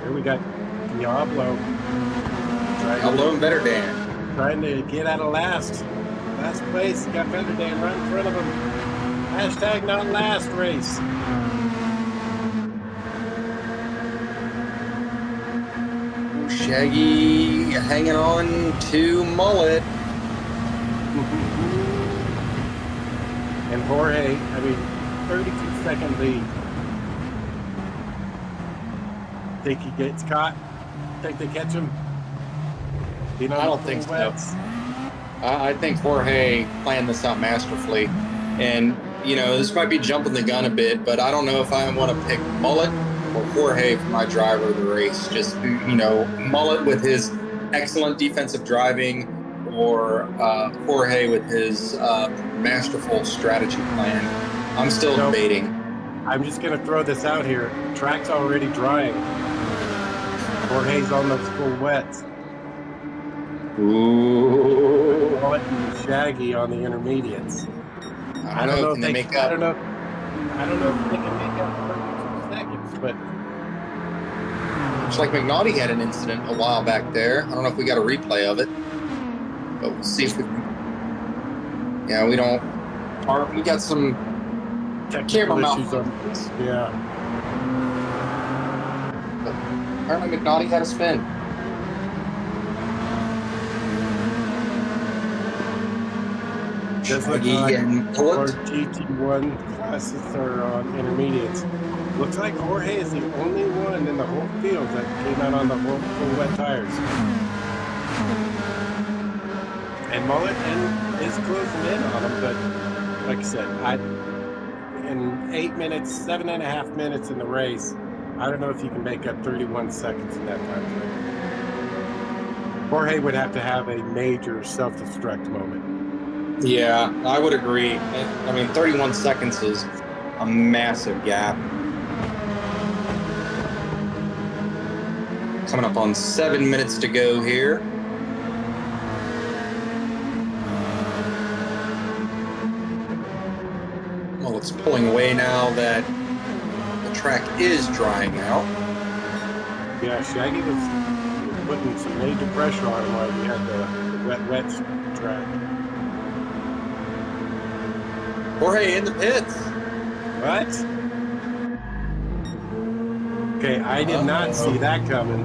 Here we got Diablo Diablo and Better Dan. trying to get out of last place. Got Better Dan right in front of him. Hashtag not last race. Shaggy hanging on to Mullet. And Jorge, I mean, 32-second lead. Think he gets caught? Think they catch him? You know, I don't think so. I think Jorge planned this out masterfully. And, you know, this might be jumping the gun a bit, but I don't know if I want to pick Mullet or Jorge for my driver of the race. Just, you know, Mullet with his excellent defensive driving, or Jorge with his masterful strategy plan. I'm still debating. I'm just going to throw this out here. Track's already drying. Jorge's on those full wets. Ooh. Mullet and Shaggy on the intermediates. I don't know if they make up. I don't know if they can make up 32 seconds, but Looks like McNaughty had an incident a while back there. I don't know if we got a replay of it, but we'll see if we can. Yeah, we don't. We got some camera malfunctions. Yeah. But apparently McNaughty had a spin. Just like our GT1 classes are on intermediates. Looks like Jorge is the only one in the whole field that came out on the full wet tires. And Mullet is closing in on him, but like I said, in 8 minutes, 7.5 minutes in the race, I don't know if you can make up 31 seconds in that time frame. Jorge would have to have a major self-destruct moment. Yeah, I would agree. I mean, 31 seconds is a massive gap. Coming up on 7 minutes to go here. Well, it's pulling away now that the track is drying out. Yeah, Shaggy was putting some major pressure on him while we had the wet track. Jorge in the pits. What? Okay, I did not see that coming.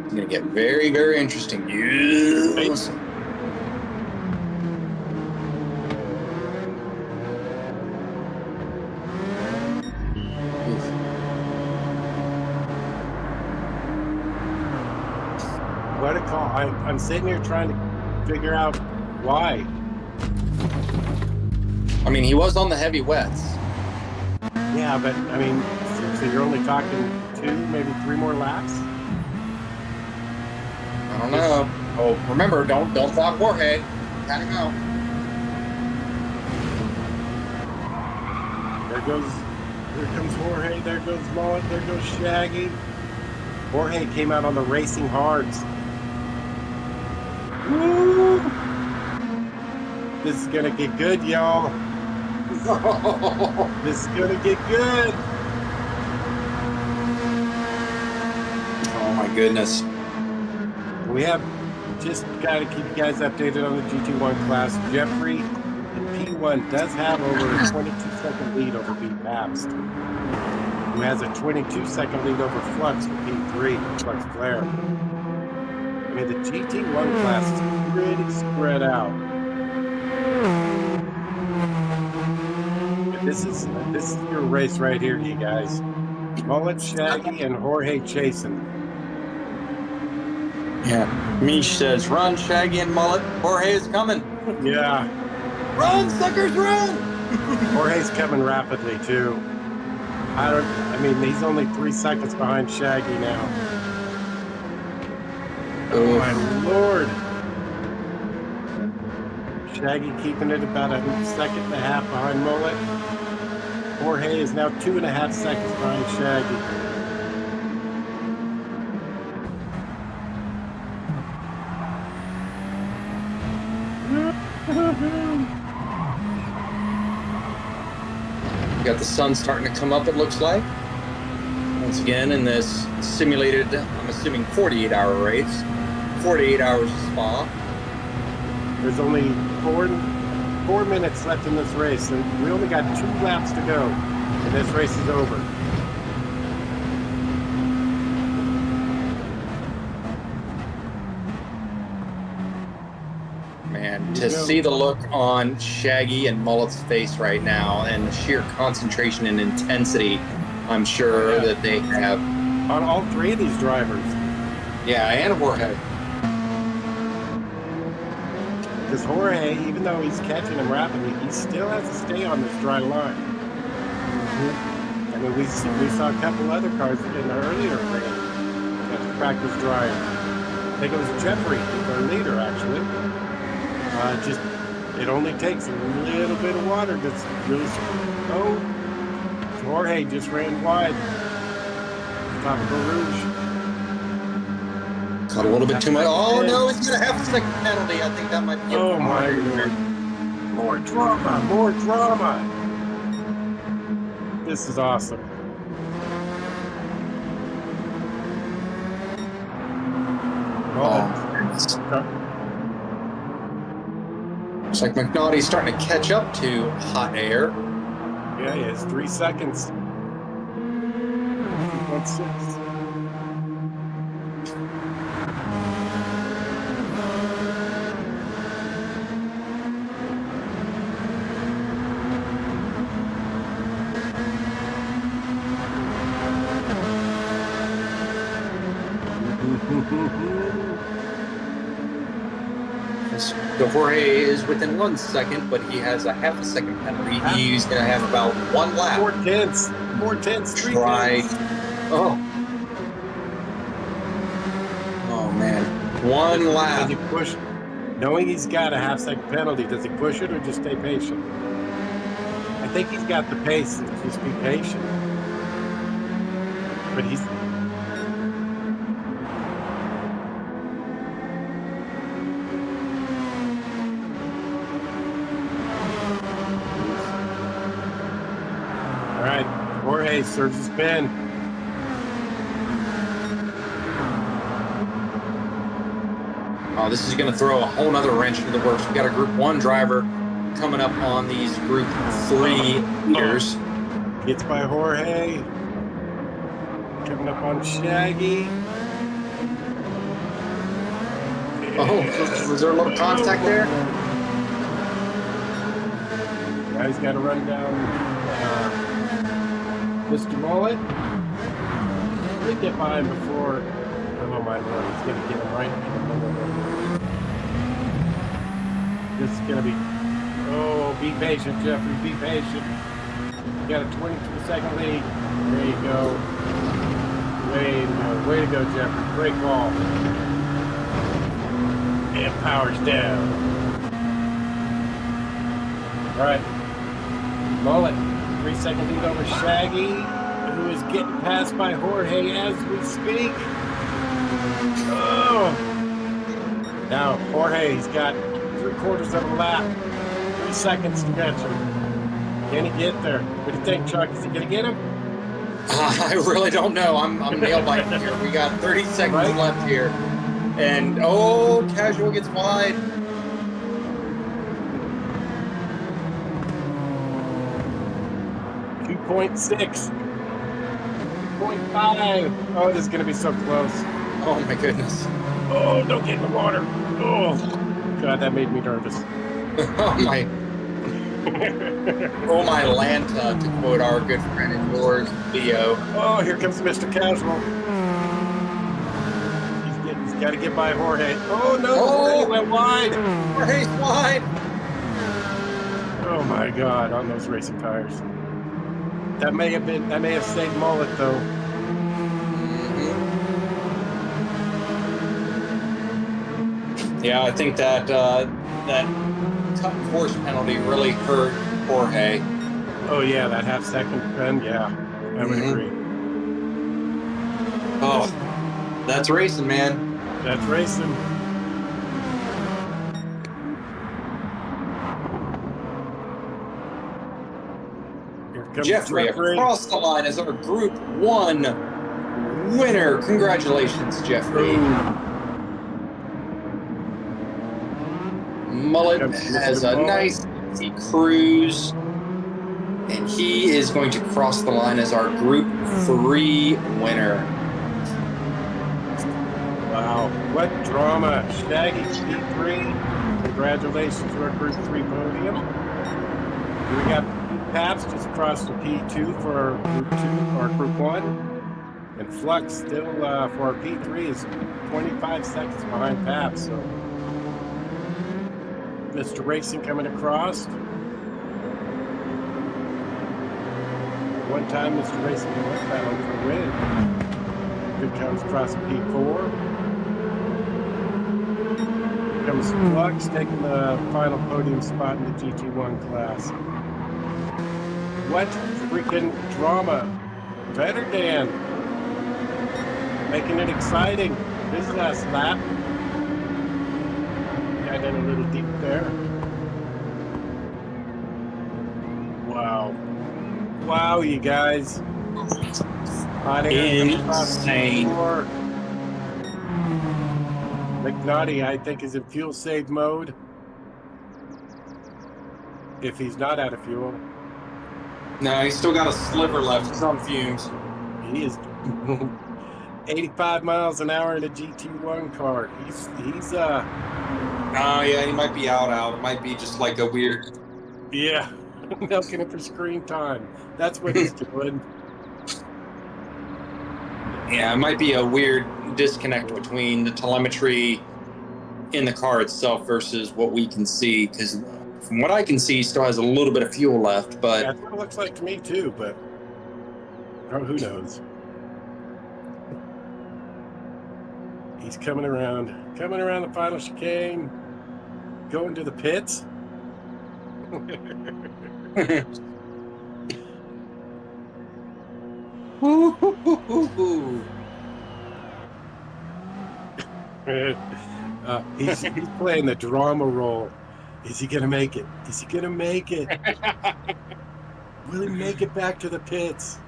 It's going to get very, very interesting. Yes. What a call. I'm sitting here trying to figure out why. I mean, he was on the heavy wets. Yeah, but I mean, so you're only talking 2, maybe 3 more laps? I don't know. Oh, remember, don't block Jorge. Got him out. There goes Here comes Jorge. There goes Mullet. There goes Shaggy. Jorge came out on the racing hards. Woo! This is gonna get good, y'all. This is gonna get good. Oh my goodness. We have just got to keep you guys updated on the GT1 class. Jeffrey in P1 does have over a 22-second lead over B Pabst, who has a 22-second lead over Flux for P3, Flux Flare. I mean, the GT1 class is pretty spread out. But this is your race right here, you guys. Mullet, Shaggy, and Jorge chasing. Yeah. Mish says, run, Shaggy and Mullet. Jorge is coming. Yeah. Run, suckers, run! Jorge's coming rapidly, too. I mean, he's only 3 seconds behind Shaggy now. Oh, my Lord. Shaggy keeping it about a second and a half behind Mullet. Jorge is now 2.5 seconds behind Shaggy. Got the sun starting to come up, it looks like. Once again, in this simulated, I'm assuming 48-hour race. 48 hours of Spa. There's only 4 minutes left in this race, and we only got 2 laps to go, and this race is over. Man, to see the look on Shaggy and Mullet's face right now and the sheer concentration and intensity I'm sure that they have. On all 3 of these drivers. Yeah, and Jorge. Because Jorge, even though he's catching him rapidly, he still has to stay on this dry line. I mean, we saw a couple other cars in the earlier race have to practice drying. I think it was Jeffrey, who's our leader, actually. It only takes a little bit of water that's really. Oh, Jorge just ran wide. Top of the Rouge. Got a little bit too much. Oh no, he's gonna have a second penalty. I think that might be. Oh my Lord! More drama! More drama! This is awesome. Looks like McNaughty's starting to catch up to hot air. Yeah, he has 3 seconds. 2.6. So Jorge is within 1 second, but he has a half a second penalty. He's going to have about 1 lap. 4 tenths. 4 tenths. 3 Try. tenths. Oh. Oh, man. 1 lap. Does he push? Knowing he's got a half-second penalty, does he push it or just stay patient? I think he's got the pace. Just be patient. But he's... All right, Jorge serves his spin. Oh, this is going to throw a whole nother wrench into the works. We've got a Group 1 driver coming up on these Group 3 leaders. Gets by Jorge. Coming up on Shaggy. Oh, was there a little contact there? Now he's got to run down Mr. Mullet. They get by him before. Oh my Lord, he's going to get him right. This is going to be. Oh, be patient, Jeffrey. Be patient. You got a 22-second lead. There you go. Way to go. Way to go, Jeffrey. Great ball. And power's down. All right. Mullet. 3-second lead over Shaggy, who is getting passed by Jorge as we speak. Oh! Now, Jorge, he's got 3/4 of a lap. 3 seconds to catch him. Can he get there? What do you think, Chuck? Is he going to get him? I really don't know. I'm nail biting here. We got 30 seconds left here. And, Casual gets wide. 2.6. 2.5. Oh, this is going to be so close. Oh, my goodness. Oh, don't get in the water. Oh, God, that made me nervous. Oh, my Lanta, to quote our good friend and yours, Theo. Oh, here comes Mr. Casual. He's got to get by Jorge. Oh, no. Jorge went wide. Jorge's wide. Oh, my God, on those racing tires. That may have saved Mullet, though. Yeah, I think that that cut course penalty really hurt Jorge. Oh, yeah, that half-second pen, yeah, I would agree. Oh, that's racing, man. That's racing. Here comes Jeffrey across the line as our Group 1 winner. Congratulations, Jeffrey. Mullet has a nice easy cruise, and he is going to cross the line as our Group 3 winner. Wow, what drama. Shaggy P3. Congratulations to our Group 3 podium. We got Paps just across the P2 for Group 2 or Group 1. And Flux still for our P3 is 25 seconds behind Paps. So Mr. Racing coming across. One time Mr. Racing went battle for a win. Good comes across P4. Here comes Flux taking the final podium spot in the GT1 class. What freaking drama. Better Dan. Making it exciting. His last lap. Got in a little deep there. Wow. Wow, you guys. Hot air insane. McNaughty, I think, is in fuel save mode. If he's not out of fuel. No, he's still got a sliver left. He's on fumes. He is 85 miles an hour in a GT1 car. He's Oh, yeah, he might be out. It might be just like a weird... yeah, milking it for screen time. That's what he's doing. Yeah, it might be a weird disconnect between the telemetry in the car itself versus what we can see, because from what I can see, he still has a little bit of fuel left, but... That's what it looks like to me, too, but who knows? He's coming around the final chicane, going to the pits. He's playing the drama role. Is he gonna make it? Is he gonna make it? Will he make it back to the pits?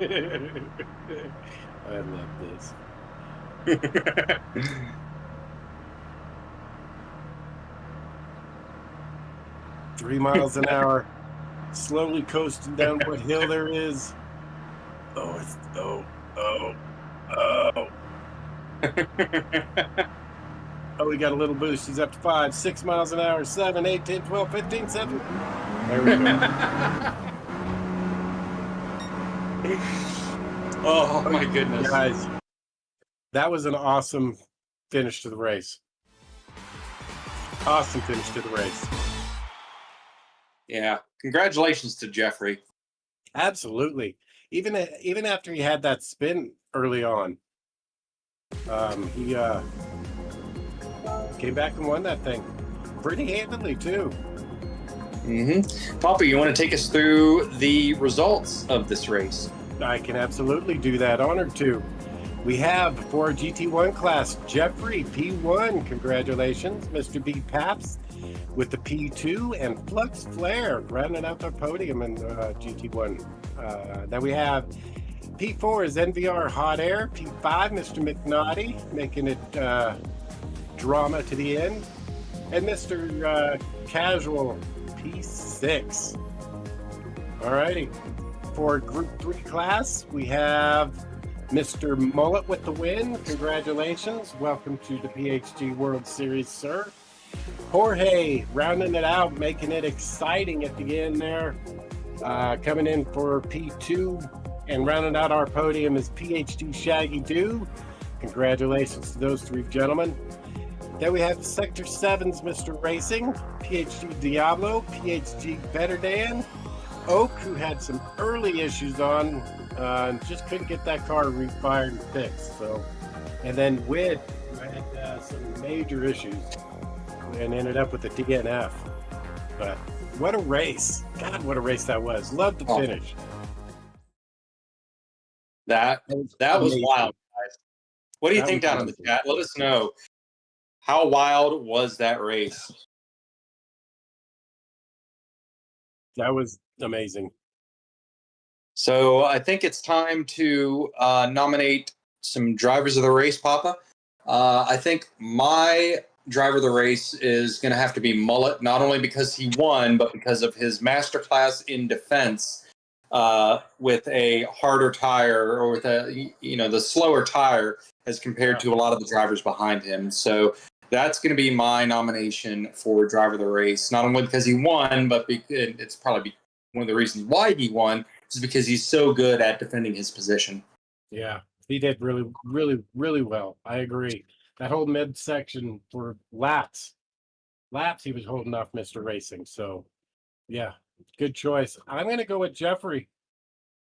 I love this. 3 miles an hour, slowly coasting down what hill there is. Oh, it's oh. Oh, we got a little boost. He's up to 5, 6 miles an hour, 7, 8, 10, 12, 15, 7. There we go. Oh, my goodness. Guys, that was an awesome finish to the race. Awesome finish to the race. Yeah, congratulations to Jeffrey. Absolutely. Even after he had that spin early on, he came back and won that thing pretty handily too. Papa, you want to take us through the results of this race? I can absolutely do that. Honored to. We have for GT1 class, Jeffrey P1. Congratulations. Mr. B Paps with the P2 and Flux Flare rounding out their podium in GT1. Then we have P4 is NVR Hot Air. P5, Mr. McNaughty, making it drama to the end. And Mr. Casual, P6. Alrighty. For Group 3 class, we have Mr. Mullet with the win. Congratulations. Welcome to the PHG World Series, sir. Jorge rounding it out, making it exciting at the end there. Coming in for P2 and rounding out our podium is PhD Shaggy Doo. Congratulations to those three gentlemen. Then we have Sector 7's Mr. Racing, PhD Diablo, PhD Better Dan, Oak, who had some early issues on, just couldn't get that car refired and fixed. So, and then Wid, who had some major issues and ended up with a DNF. But what a race! God, what a race that was! Love the finish. That was wild, guys. What do you think down in the chat? Let us know. How wild was that race? That was amazing. So I think it's time to nominate some drivers of the race, Papa. I think my driver of the race is going to have to be Mullet, not only because he won, but because of his masterclass in defense with a harder tire, or with the slower tire as compared to a lot of the drivers behind him. So that's going to be my nomination for driver of the race, not only because he won, but it's probably one of the reasons why he won is because he's so good at defending his position. Yeah, he did really, really, really well. I agree. That whole mid section for laps, he was holding off Mr. Racing. So, yeah, good choice. I'm going to go with Jeffrey.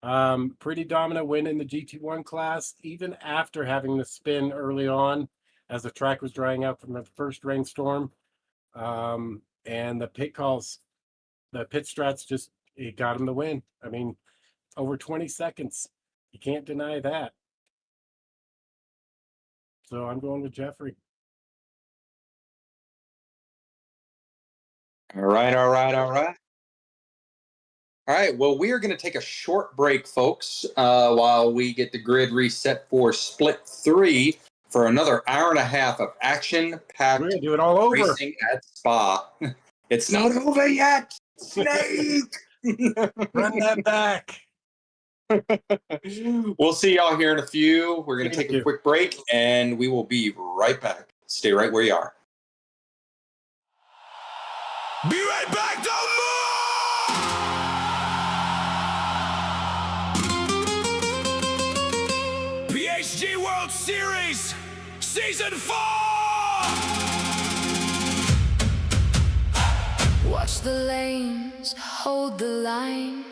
Pretty dominant win in the GT1 class, even after having the spin early on as the track was drying out from the first rainstorm. And the pit calls, the pit strats just, it got him the win. I mean, over 20 seconds. You can't deny that. So I'm going with Jeffrey. All right. Well, we are going to take a short break, folks, while we get the grid reset for Split 3 for another hour and a half of action-packed We're going to do it all over. racing at Spa. It's not over yet, Snake! Run that back. We'll see y'all here in a few. We're going to take a quick break, and we will be right back. Stay right where you are. Be right back, don't move! PHG World Series Season 4! Watch the lanes, hold the line.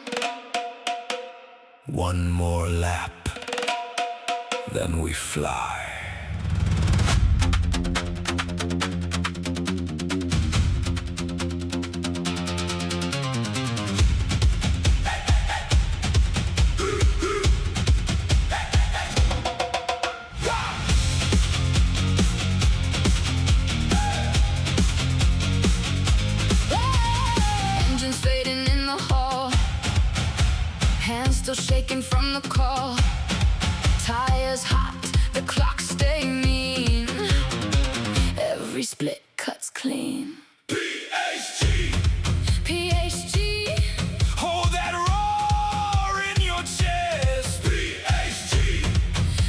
One more lap, then we fly. Engines fading in the hall, hands still shaking from the call. Tires hot, the clock stay mean. Every split cuts clean. PHG, PHG, hold that roar in your chest. PHG,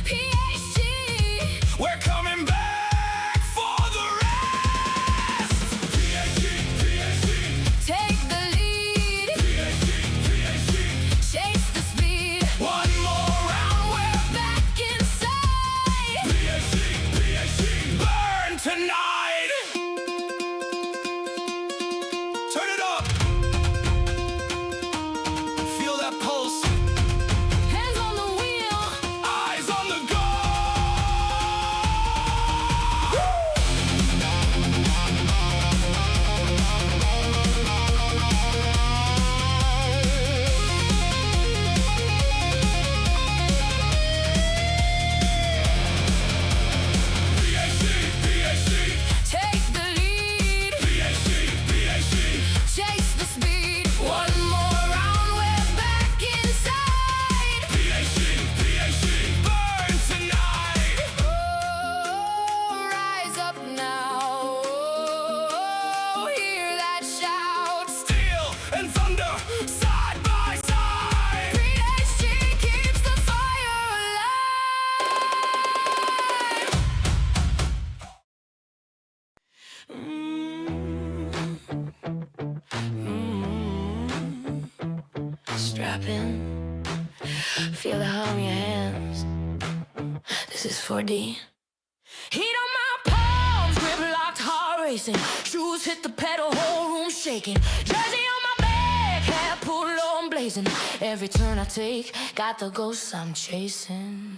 PHG, we're coming back for the rest. PHG, take the lead. PHG, Chase the speed. one more round, We're back inside. PHG, burn tonight. and thunder, side by side. PHG keeps the fire alive. Strap in, feel the hum in your hands. This is 4D. Heat on my palms, grip locked, heart racing. Shoes hit the pedal, whole room shaking. Jersey on my back, hair pulled low and blazing. Every turn I take, got the ghosts I'm chasing.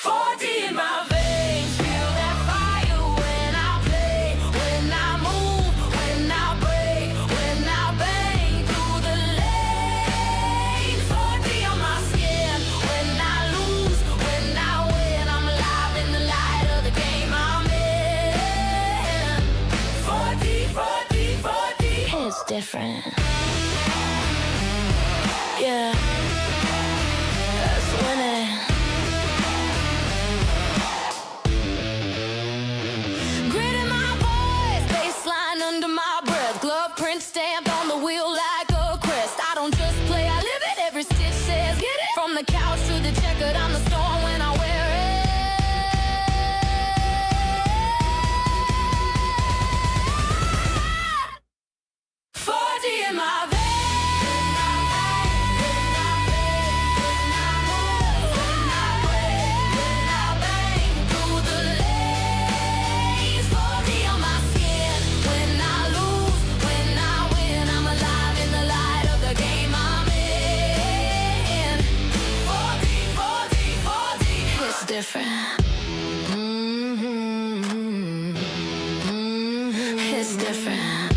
4D in my veins, feel that fire when I play, when I move, when I break, when I bang through the lane. 4D on my skin, when I lose, when I win, I'm alive in the light of the game I'm in. 4D, 4D, 4D. It's different. Yeah, that's winning. Grit in my voice, baseline under my breath. Glove print stamped on the wheel like a crest. I don't just play, I live it. Every stitch says get it. From the couch to the checkered, I'm the storm when I wear it. 4D in my veins. Different. It's different.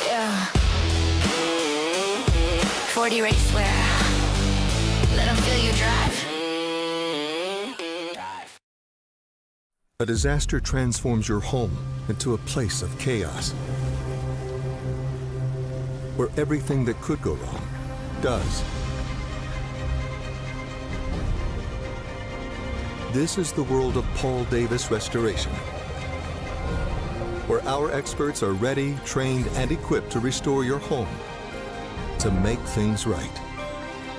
Yeah. 4D Racewear. Let 'em feel you drive. A disaster transforms your home into a place of chaos, where everything that could go wrong does. This is the world of Paul Davis Restoration, where our experts are ready, trained, and equipped to restore your home, to make things right.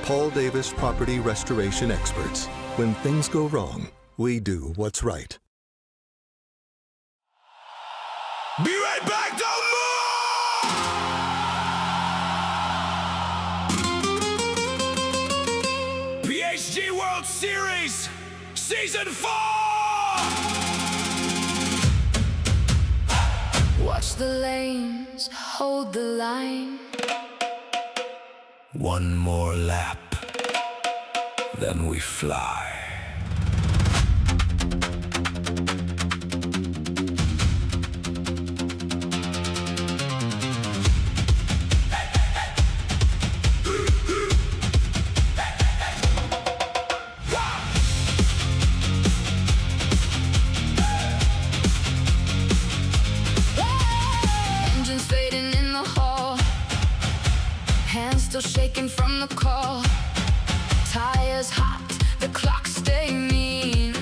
Paul Davis Property Restoration Experts. When things go wrong, we do what's right. Be right back, don't move! PHG World Series, Season 4! Watch the lanes, hold the line. One more lap, then we fly. Still shaking from the call. Tires hot, the clock stay mean.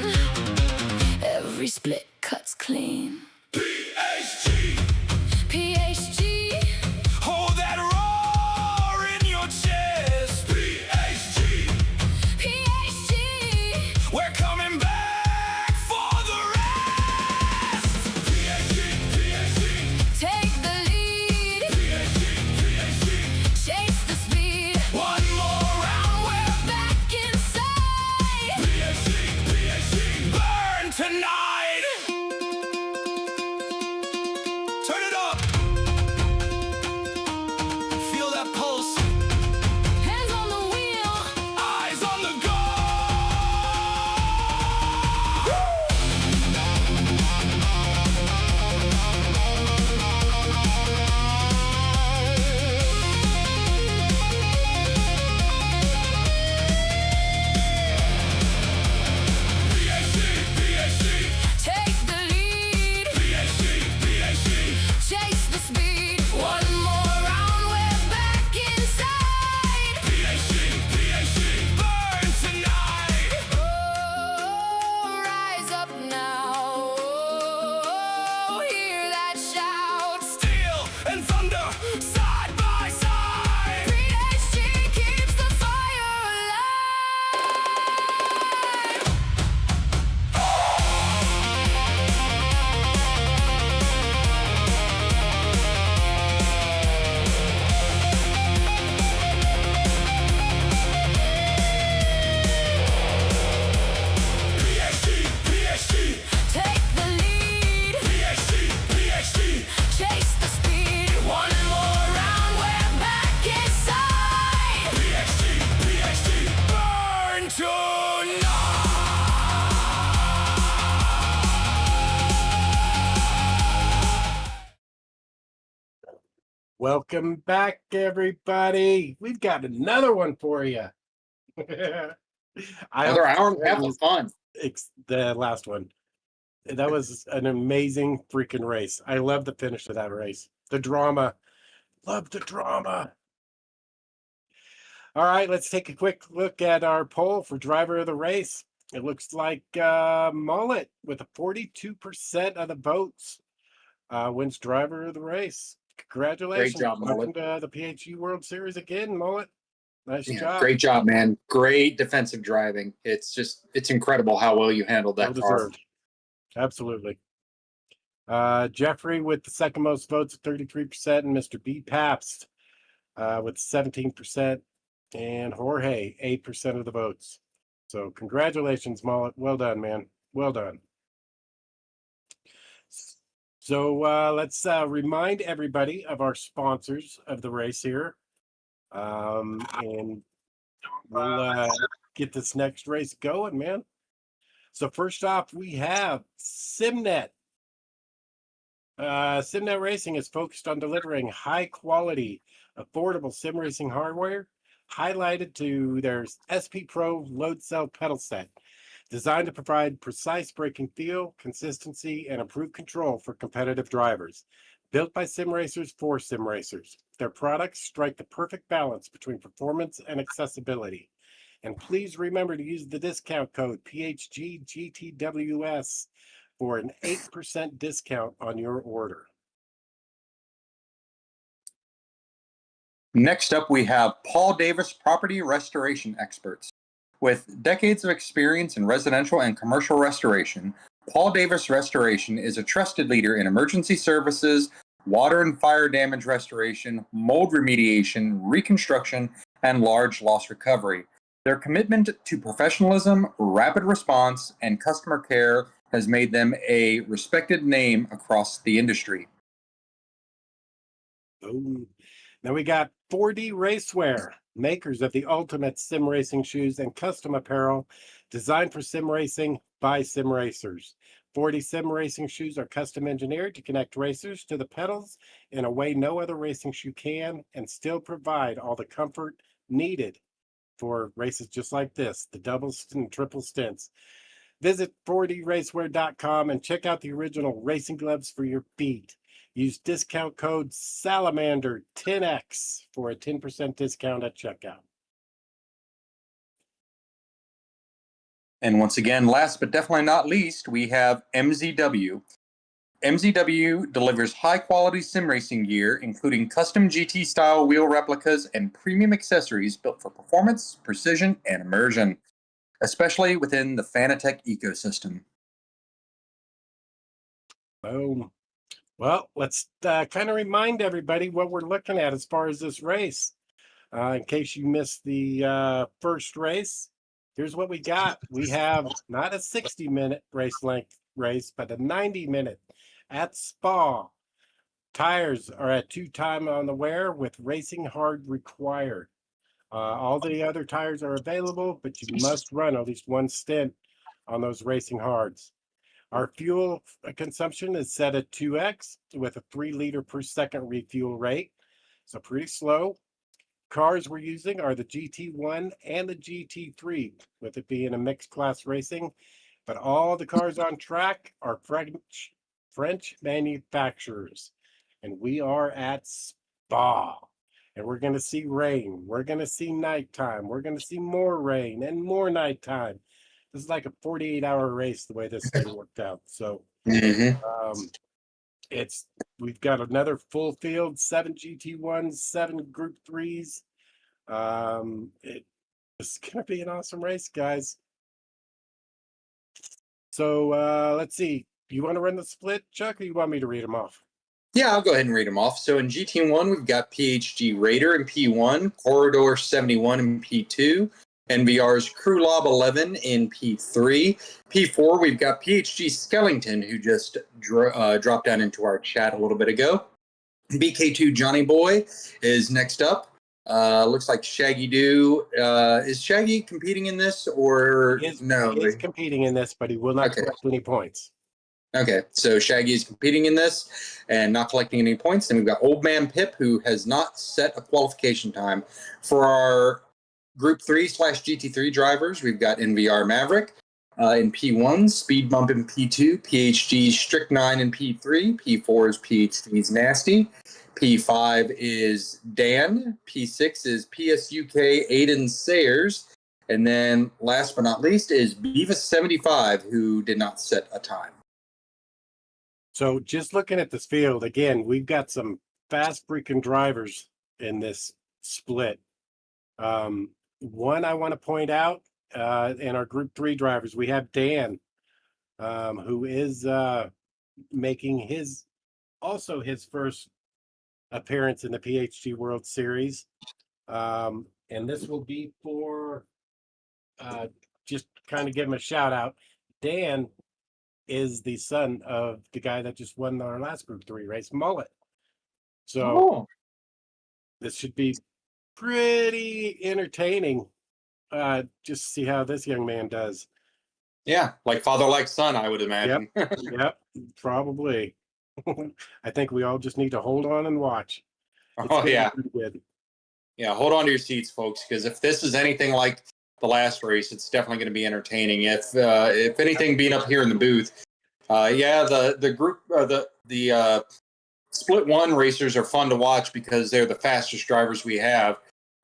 Every split cuts clean. PHG! PHG. Hold that roar in your chest. PHG! PHG. We're coming back for the rest. PHG! PHG! Take the lead. PHG! PHG! Chase the speed. One more round, We're back inside. PHG! PHG! Burn tonight! tonight. Welcome back, everybody. We've got another one for you. Another hour and a half of fun. The last one. That was an amazing freaking race. I love the finish of that race. The drama. Love the drama. All right, let's take a quick look at our poll for driver of the race. It looks like Mullet with a 42% of the votes wins driver of the race. Congratulations. Great job, Welcome Mullet. to the PHG World Series again, Mullet. Nice job. Great job, man. Great defensive driving. It's incredible how well you handled that Well car. deserved. Absolutely. Jeffrey with the second most votes at 33%, and Mr. B. Pabst with 17%, and Jorge 8% of the votes. So congratulations, Mullet. Well done, man. Well done. So let's remind everybody of our sponsors of the race here. And we'll get this next race going, man. So first off, we have Simnet. Simnet Racing is focused on delivering high quality, affordable sim racing hardware, highlighted to their SP Pro load cell pedal set, designed to provide precise braking feel, consistency, and improved control for competitive drivers. Built by sim racers for sim racers, their products strike the perfect balance between performance and accessibility. And please remember to use the discount code PHGWS for an 8% discount on your order. Next up, we have Paul Davis Property Restoration Experts. With decades of experience in residential and commercial restoration, Paul Davis Restoration is a trusted leader in emergency services, water and fire damage restoration, mold remediation, reconstruction, and large loss recovery. Their commitment to professionalism, rapid response, and customer care has made them a respected name across the industry. Boom. Now we got 4D Racewear, makers of the ultimate sim racing shoes and custom apparel designed for sim racing by sim racers. 4D sim racing shoes are custom engineered to connect racers to the pedals in a way no other racing shoe can, and still provide all the comfort needed for races just like this, the double and triple stints. Visit 4dracewear.com and check out the original racing gloves for your feet. Use discount code Salamander10X for a 10% discount at checkout. And once again, last but definitely not least, we have MZW. MZW delivers high-quality sim racing gear, including custom GT-style wheel replicas and premium accessories built for performance, precision, and immersion, especially within the Fanatec ecosystem. Boom. Well, let's kind of remind everybody what we're looking at as far as this race. In case you missed the first race, here's what we got. We have not a 60-minute race length race, but a 90-minute at Spa. Tires are at 2 time on the wear with racing hard required. All the other tires are available, but you must run at least one stint on those racing hards. Our fuel consumption is set at 2x with a 3 liter per second refuel rate, so pretty slow. Cars we're using are the GT1 and the GT3, with it being a mixed class racing, but all the cars on track are French manufacturers, and we are at Spa. And we're going to see rain. We're going to see nighttime. We're going to see more rain and more nighttime. This is like a 48-hour race the way this thing worked out. So we've got another full field, 7 GT1s, 7 Group 3s. It's going to be an awesome race, guys. So let's see. You want to run the split, Chuck, or you want me to read them off? Yeah, I'll go ahead and read them off. So in GT1, we've got PHG Raider in P1, Corridor 71 in P2, NVR's Crew Lob 11 in P3. P4, we've got PHG Skellington, who just dropped down into our chat a little bit ago. BK2 Johnny Boy is next up. Looks like Shaggy Doo. Is Shaggy competing in this or no? He is competing in this, but he will not collect any points. Okay, so Shaggy is competing in this and not collecting any points. Then we've got Old Man Pip, who has not set a qualification time. For our Group 3/GT3 drivers, we've got NVR Maverick in P1, Speed Bump in P2, PHG Strychnine in P3, P4 is PHG's Nasty, P5 is Dan, P6 is PSUK Aiden Sayers, and then last but not least is Beavis75, who did not set a time. So just looking at this field, again, we've got some fast freaking drivers in this split. One I want to point out in our Group 3 drivers, we have Dan, who is making his first appearance in the PHG World Series. And this will be for just kind of give him a shout out. Dan is the son of the guy that just won our last Group 3 race, Mullet. So this should be pretty entertaining. Just see how this young man does. Yeah, like father, like son, I would imagine. Yep, probably. I think we all just need to hold on and watch. Yeah. Good. Yeah, hold on to your seats, folks, because if this is anything like the last race, it's definitely going to be entertaining. If anything, being up here in the booth, the group, the split one racers are fun to watch because they're the fastest drivers we have.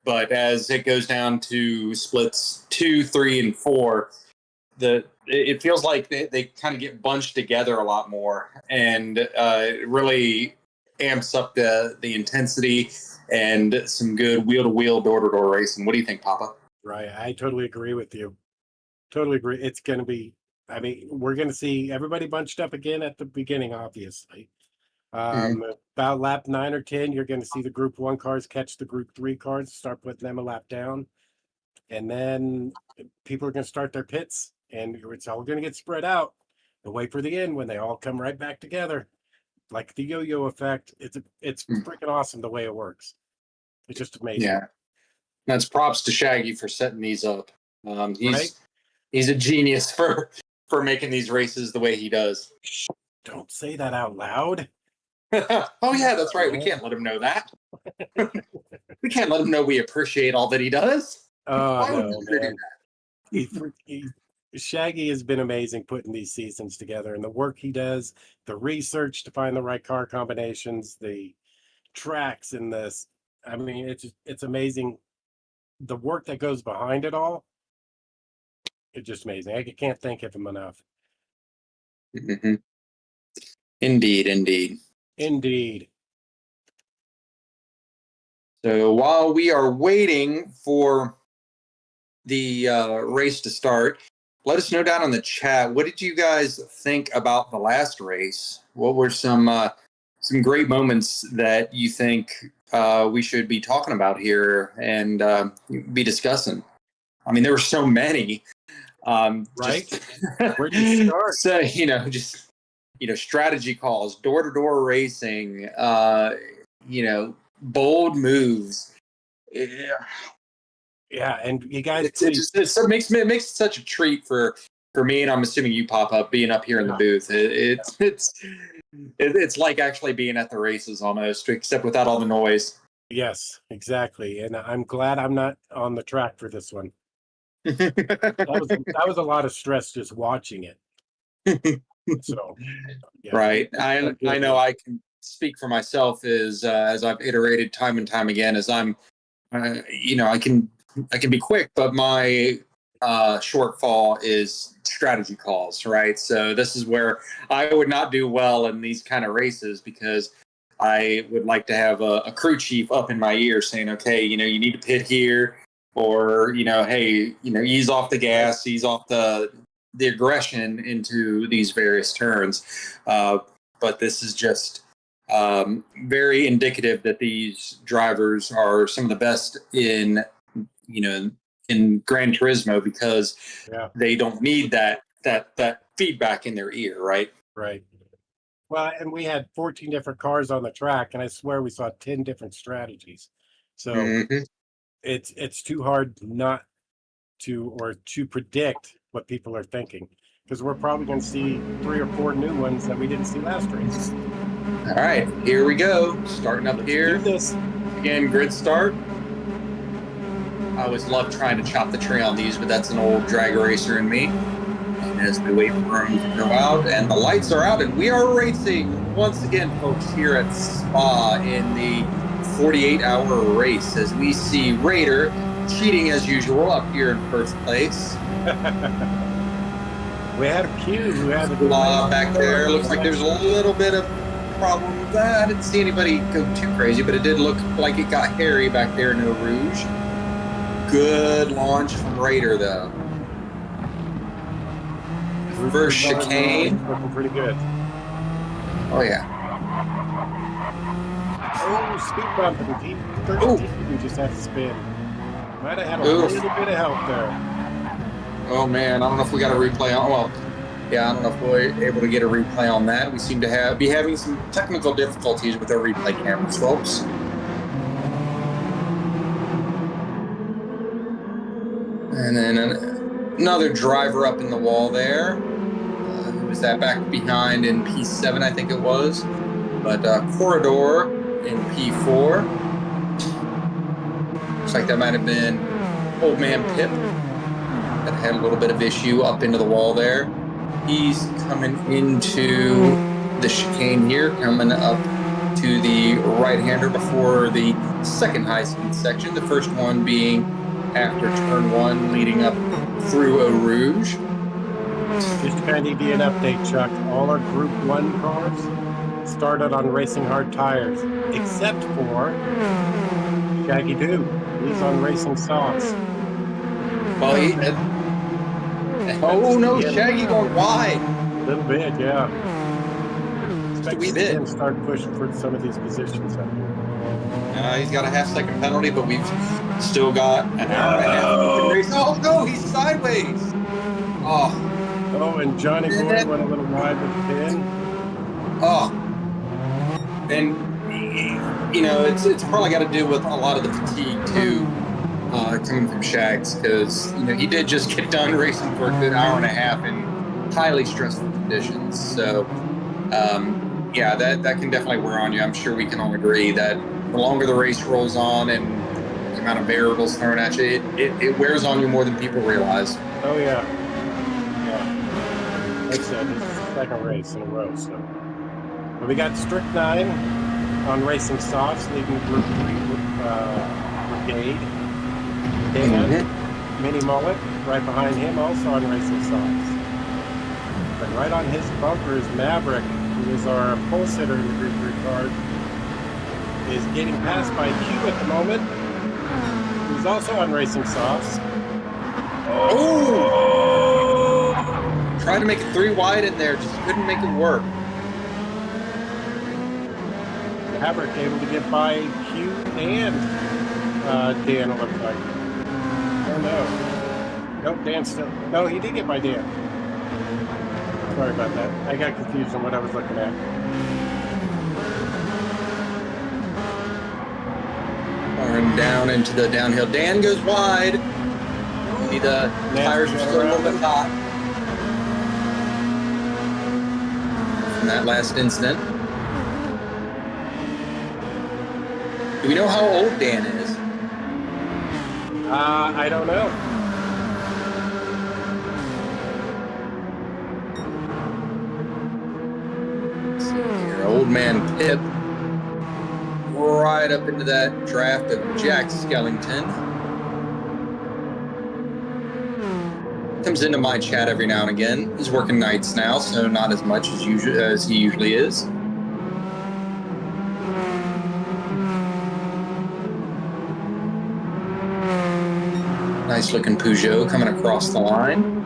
But as it goes down to splits 2, 3, and 4, it feels like they kind of get bunched together a lot more, and it really amps up the intensity and some good wheel-to-wheel, door-to-door racing. What do you think, Papa? Right, I totally agree with you. Totally agree. It's going to be, I mean, we're going to see everybody bunched up again at the beginning, obviously. About lap 9 or 10, you're going to see the Group 1 cars catch the Group 3 cars, start putting them a lap down. And then people are going to start their pits, and it's all going to get spread out. And wait for the end when they all come right back together. Like the yo-yo effect. It's freaking awesome the way it works. It's just amazing. Yeah. That's props to Shaggy for setting these up. Right? He's a genius for making these races the way he does. Don't say that out loud. Oh yeah, that's right. We can't let him know that. We can't let him know we appreciate all that he does. Oh no, man. Shaggy has been amazing putting these seasons together, and the work he does, the research to find the right car combinations, the tracks, and this. I mean, it's amazing. The work that goes behind it all, it's just amazing. I can't thank him enough. Mm-hmm. Indeed. So while we are waiting for the race to start, let us know down in the chat, what did you guys think about the last race? What were some great moments that you think we should be talking about here and be discussing? I mean, there were so many. Right? Where do you start? So, strategy calls, door-to-door racing, bold moves. Yeah, and you guys, it makes it such a treat for me, and I'm assuming you pop up being up here in the booth. It's like actually being at the races almost, except without all the noise. Yes, exactly. And I'm glad I'm not on the track for this one. That was a lot of stress just watching it. So, yeah. Right. I know I can speak for myself as I've iterated time and time again, as I'm, I can be quick, but my shortfall is strategy calls, right? So this is where I would not do well in these kind of races, because I would like to have a crew chief up in my ear saying, okay, you need to pit here, or, hey, ease off the gas, ease off the aggression into these various turns. But this is just very indicative that these drivers are some of the best in Gran Turismo, because they don't need that feedback in their ear, right? Right. Well, and we had 14 different cars on the track, and I swear we saw 10 different strategies. So Mhm. it's too hard not to or to predict what people are thinking, because we're probably going to see 3 or 4 new ones that we didn't see last race. All right, here we go. Starting up Let's here. do this. Again, grid start. I always love trying to chop the tree on these, but that's an old drag racer in me. As we wait for them to go out, and the lights are out, and we are racing once again, folks, here at Spa in the 48-hour race, as we see Raider cheating as usual up here in first place. We had a Q who had a Back there. Looks like there's a little bit of problem with that. I didn't see anybody go too crazy, but it did look like it got hairy back there in Eau Rouge. Good launch from Raider, though. First chicane. Looking pretty good. Oh, yeah. Oh, speed bump. And he just had to spin. Might have had a little bit of help there. Oh, man. I don't know if we got a replay on. Well, yeah, I don't know if we're able to get a replay on that. We seem to be having some technical difficulties with our replay cameras, folks. And then another driver up in the wall there. Who was that back behind in P7, I think it was. But Corridor in P4. Looks like that might have been Old Man Pip that had a little bit of issue up into the wall there. He's coming into the chicane here, coming up to the right-hander before the second high-speed section. The first one being after turn 1, leading up through Eau Rouge. Just kind of give you an update, Chuck. All our Group 1 cars started on racing hard tires, except for Shaggy Doo. He's on racing softs. Well, oh no, Shaggy going wide. A little bit, yeah. Expect We to see did. him start pushing for some of these positions up here. He's got a half-second penalty, but we've still got an hour and a half to race. Oh no, he's sideways. Oh, and Johnny Boy went a little wide with the pin. oh. And you know, it's probably got to do with a lot of the fatigue too, coming from Shags, because you know he did just get done racing for a good hour and a half in highly stressful conditions. So, yeah, that can definitely wear on you. I'm sure we can all agree that the longer the race rolls on and the amount of variables thrown at you, it wears on you more than people realize. Oh, yeah. Yeah. Like I said, this is the second race in a row, so. But we got Strychnine on racing softs, leading Group 3 Brigade. Dan, Mini Mullet, right behind him, also on racing softs. But right on his bumper is Maverick, who is our pole sitter in the Group 3 car. Is getting passed by Q at the moment, who's also on racing softs. Oh! Tried to make it 3 wide in there, just couldn't make it work. Maverick able to get by Q and Dan, it looks like. Oh no. Nope, Dan still. No, he did get by Dan. Sorry about that. I got confused on what I was looking at. Pouring down into the downhill. Dan goes wide. See the tires are still a little bit hot from that last incident. Do we know how old Dan is? I don't know. Let's see here. Old man Pip. Right up into that draft of Jack Skellington. Comes into my chat every now and again. He's working nights now, so not as much as he usually is. Nice looking Peugeot coming across the line.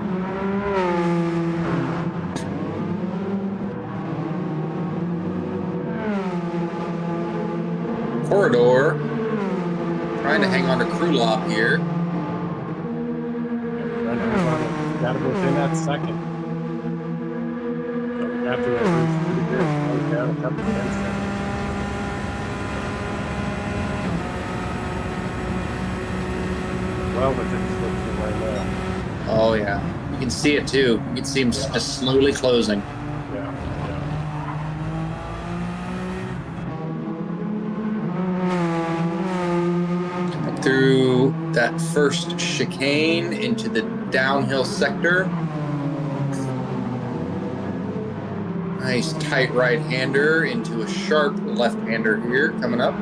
Corridor trying to hang on to Krulop here. Got to within that second. So we got to at least pretty good. Down a couple of tenths. well with it right now. Oh yeah, you can see it too. You can see him just slowly closing. Yeah. Through that first chicane into the downhill sector. Nice tight right-hander into a sharp left-hander here coming up.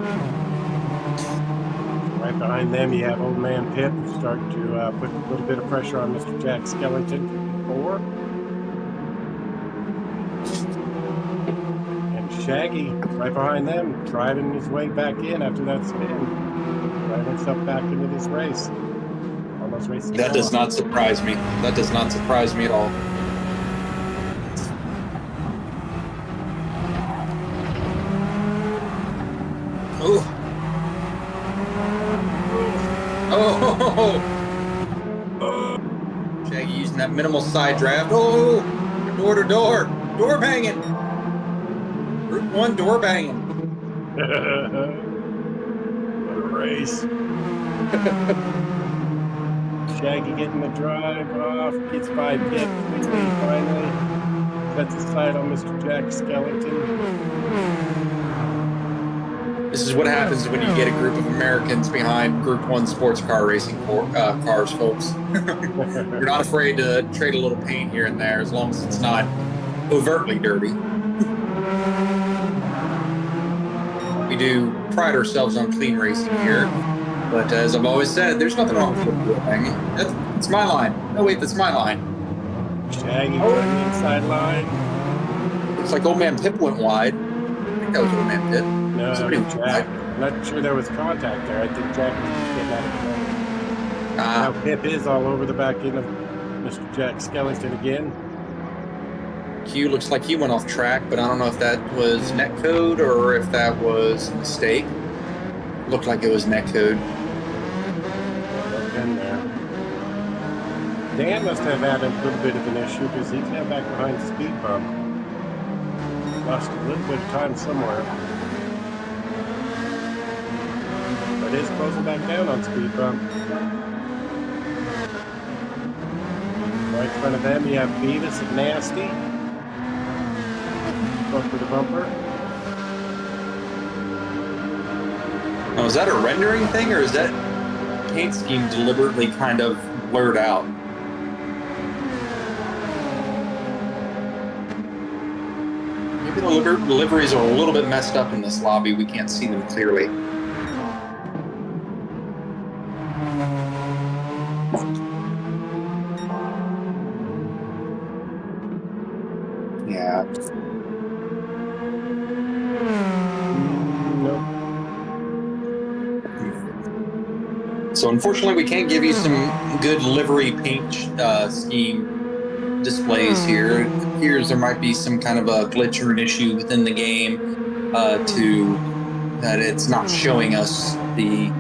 Right behind them, you have Old Man Pip starting to put a little bit of pressure on Mr. Jack Skellington for 4. And Shaggy, right behind them, driving his way back in after that spin. Driving himself back into this race. Almost racing. That does not surprise me. That does not surprise me at all. Oh. Oh. Shaggy using that minimal side draft. Oh, door to door. Door banging. Group 1 door banging. What a race. Shaggy getting the drive off, gets by Pip quickly finally. Sets aside on Mr. Jack Skellington. This is what happens when you get a group of Americans behind Group 1 sports car racing cars, folks. You're not afraid to trade a little paint here and there as long as it's not overtly dirty. We do pride ourselves on clean racing here, but as I've always said, there's nothing wrong with it. That's my line. No, wait, that's my line. Shaggy on the inside line. Looks like Old Man Pip went wide. I think that was Old Man Pip. No, Somebody went Jack. wide. I'm not sure there was contact there. I think Jack was just getting out of the way. Now Pip is all over the back end of Mr. Jack Skellington again. Q looks like he went off track, but I don't know if that was netcode or if that was a mistake. Looked like it was netcode. In there. Dan must have had a little bit of an issue because he's now back behind the speed bump. Lost a little bit of time somewhere. But is closing back down on speed bump. Right in front of them, you have Beavis and Nasty. Go for the bumper. Now, is that a rendering thing, or is that paint scheme deliberately kind of blurred out? Maybe the liveries are a little bit messed up in this lobby. We can't see them clearly. Yeah. So unfortunately, we can't give you some good livery paint scheme displays here. It appears there might be some kind of a glitch or an issue within the game that it's not showing us the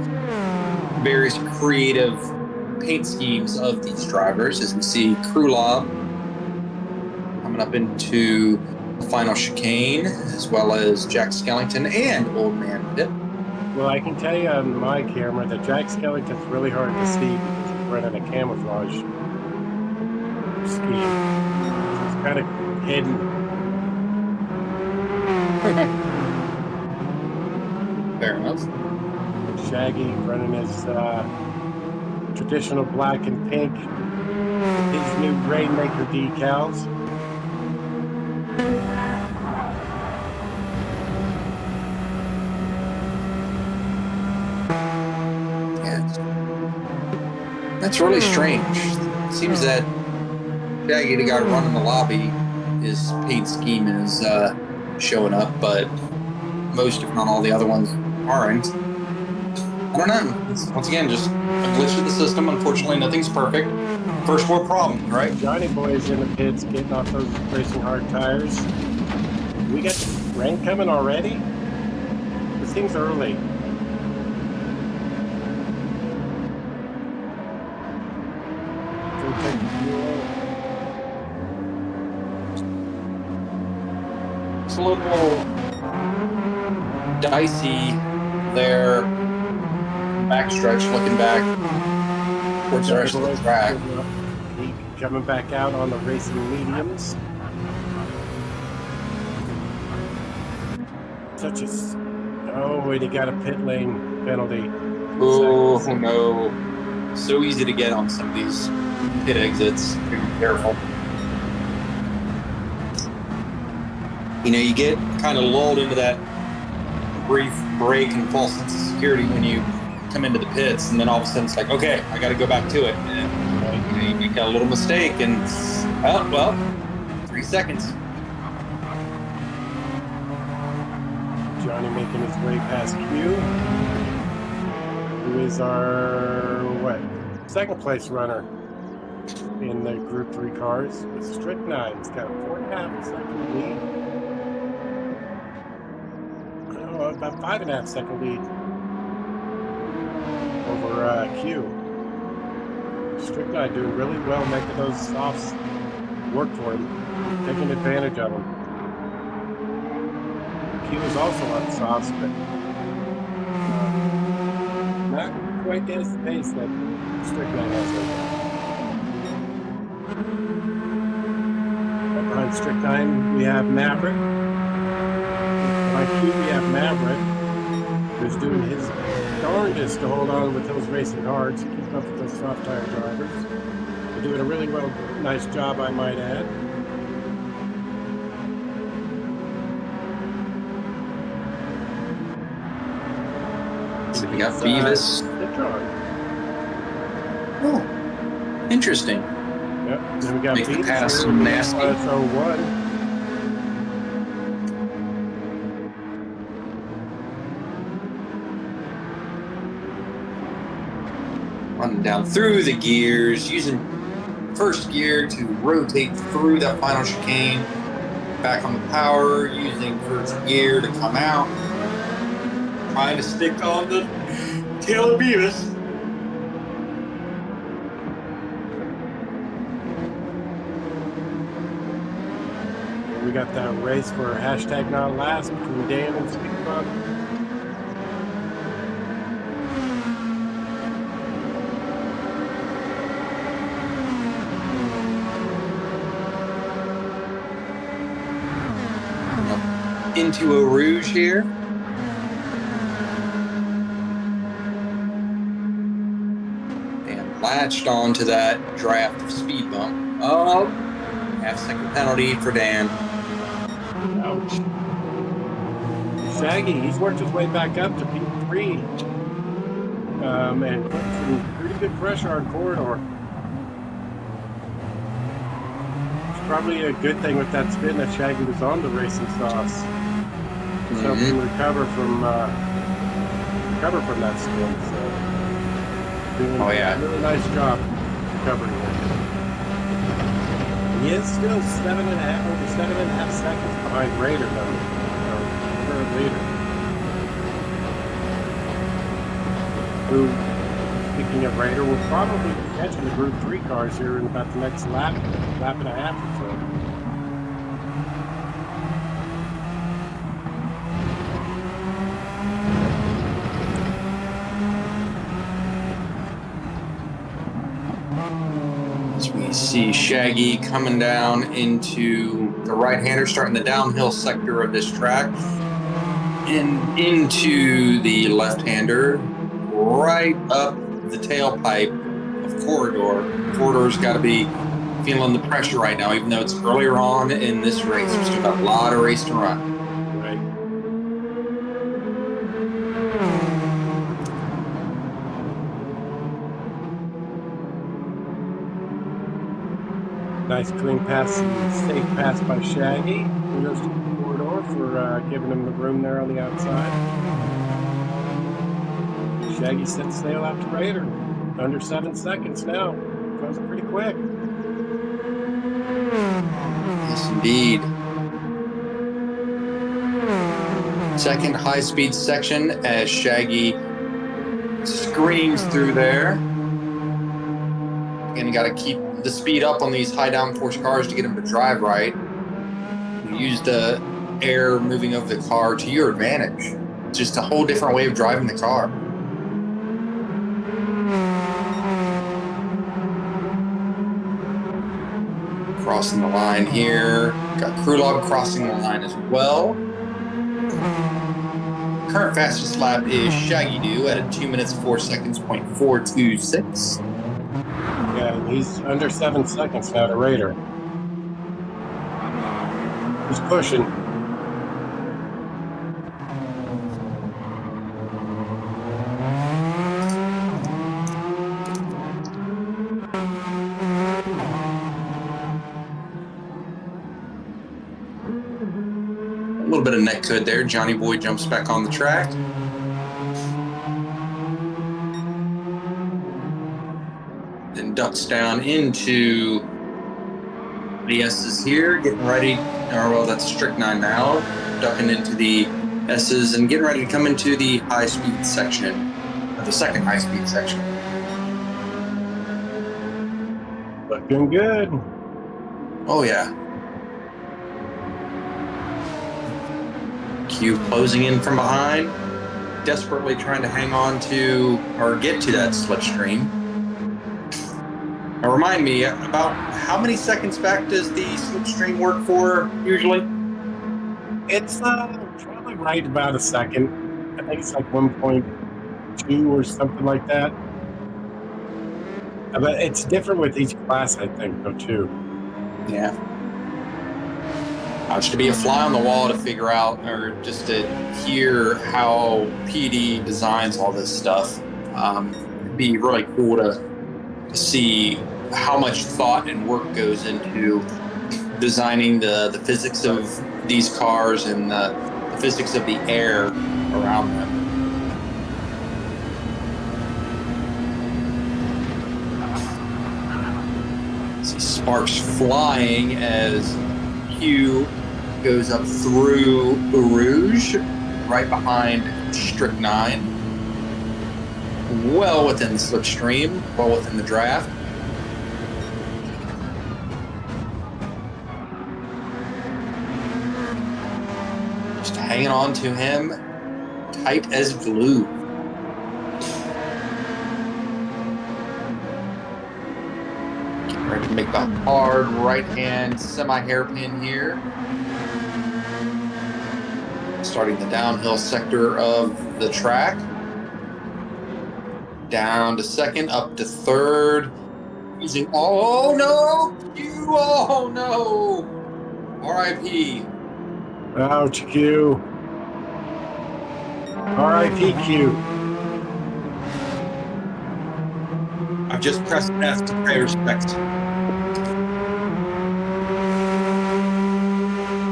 various creative paint schemes of these drivers. As we see Crew Lob coming up into the final chicane, as well as Jack Skellington and Old Man Pip. Well, I can tell you on my camera that Jack Skellington's really hard to see because he's running a camouflage scheme. It's kind of hidden. Fair enough. Shaggy running his traditional black and pink, his new Rainmaker decals. That's really strange. It seems that Shaggy, the guy running the lobby, his paint scheme is showing up, but most, if not all, the other ones aren't. I don't know. It's, once again, just a glitch of the system. Unfortunately, nothing's perfect. First world problem, right? Johnny Boy is in the pits getting off those racing hard tires. We got rain coming already? This seems early. It's a little dicey there. Backstretch, looking back. towards the rest of the track. He coming back out on the racing mediums. Oh, and he got a pit lane penalty. Oh no. So easy to get on some of these pit exits. Be careful. You know, you get kind of lulled into that brief break and false sense of security when you come into the pits, and then all of a sudden it's like, okay, I got to go back to it. And you know, you make a little mistake, and well, 3 seconds. Johnny making his way past Q, who is our second place runner in the Group 3 cars with Strychnine. He's got a 4.5 second lead. About 5.5 second lead over Q. Strychnine doing really well, making those softs work for him, taking advantage of them. Q is also on softs, but not quite as the pace that Strychnine has right now. Behind Strychnine, we have Maverick. Behind Q, we have Maverick, who's doing his darndest to hold on with those racing cards, keep up with those soft tire drivers. They're doing a really nice job, I might add. So we got Beavis. Oh, interesting. Yep. Then we got Make the Beavis pass here, some nasty. RS01. Running down through the gears, using first gear to rotate through that final chicane. Back on the power, using first gear to come out. Trying to stick on the tail of Beavis. We got that race for hashtag not last between Dan and Speedbug. Into a Rouge here. And latched onto that draft of speed bump. Oh, half-second penalty for Dan. Ouch. Shaggy, he's worked his way back up to P3. And put some pretty good pressure on corridor. It's probably a good thing with that spin that Shaggy was on the racing sauce. Just help him recover from that spin. So doing a really nice job recovering it. He is still over 7.5 seconds behind Raider, though, our third leader. Who, speaking of Raider, will probably be catching the Group 3 cars here in about the next lap and a half or so. We see Shaggy coming down into the right-hander, starting the downhill sector of this track, and into the left-hander, right up the tailpipe of Corridor. Corridor's got to be feeling the pressure right now, even though it's earlier on in this race. We've still got a lot of race to run. Nice clean pass and safe pass by Shaggy. Kudos to Corridor for giving him the room there on the outside. Shaggy sets sail out to Raider. Under 7 seconds now. Goes pretty quick. Yes, indeed. Second high-speed section as Shaggy screams through there. Again, you got to keep the speed up on these high downforce cars to get them to drive right. You use the air moving over the car to your advantage. It's just a whole different way of driving the car. Crossing the line here. Got Krulov crossing the line as well. Current fastest lap is Shaggy Doo at a 2 minutes 4 seconds, .426. Yeah, he's under 7 seconds now to Raider. He's pushing. A little bit of neck code there. Johnny Boy jumps back on the track. Then ducks down into the S's here, getting ready. Or, well, that's Strychnine now. Ducking into the S's and getting ready to come into the high-speed section, or the second high-speed section. Looking good. Oh, yeah. Q closing in from behind, desperately trying to hang on to or get to that slipstream. Now remind me, about how many seconds back does the slipstream work for usually? It's probably right about a second. I think it's like 1.2 or something like that. But it's different with each class, I think, though, too. Yeah. To be a fly on the wall to figure out, or just to hear how PD designs all this stuff. It'd be really cool to see how much thought and work goes into designing the physics of these cars and the physics of the air around them. See sparks flying as Q goes up through Rouge, right behind Strychnine. Well within the slipstream, well within the draft. Just hanging on to him, tight as glue. Getting ready to make the hard right-hand semi-hairpin here. Starting the downhill sector of the track. Down to second, up to third. Using, oh no! Q, oh no! RIP. Ouch, Q. RIP, Q. I've just pressed F to pay respect.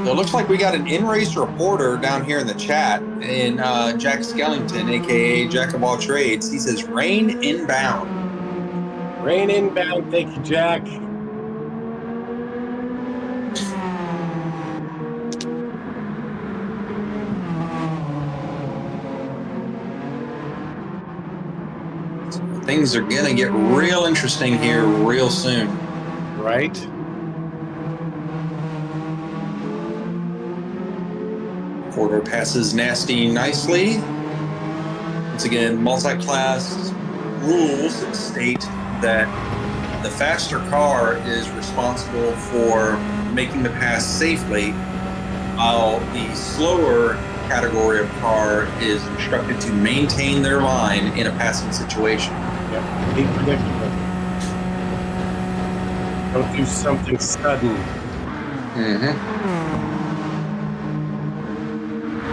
So it looks like we got an in-race reporter down here in the chat, and Jack Skellington, aka Jack of all trades. He says rain inbound. Rain inbound, thank you, Jack. Things are gonna get real interesting here real soon. Right? Porter passes Nasty nicely. Once again, multi-class rules state that the faster car is responsible for making the pass safely, while the slower category of car is instructed to maintain their line in a passing situation. Yep, be predictable. Don't do something sudden.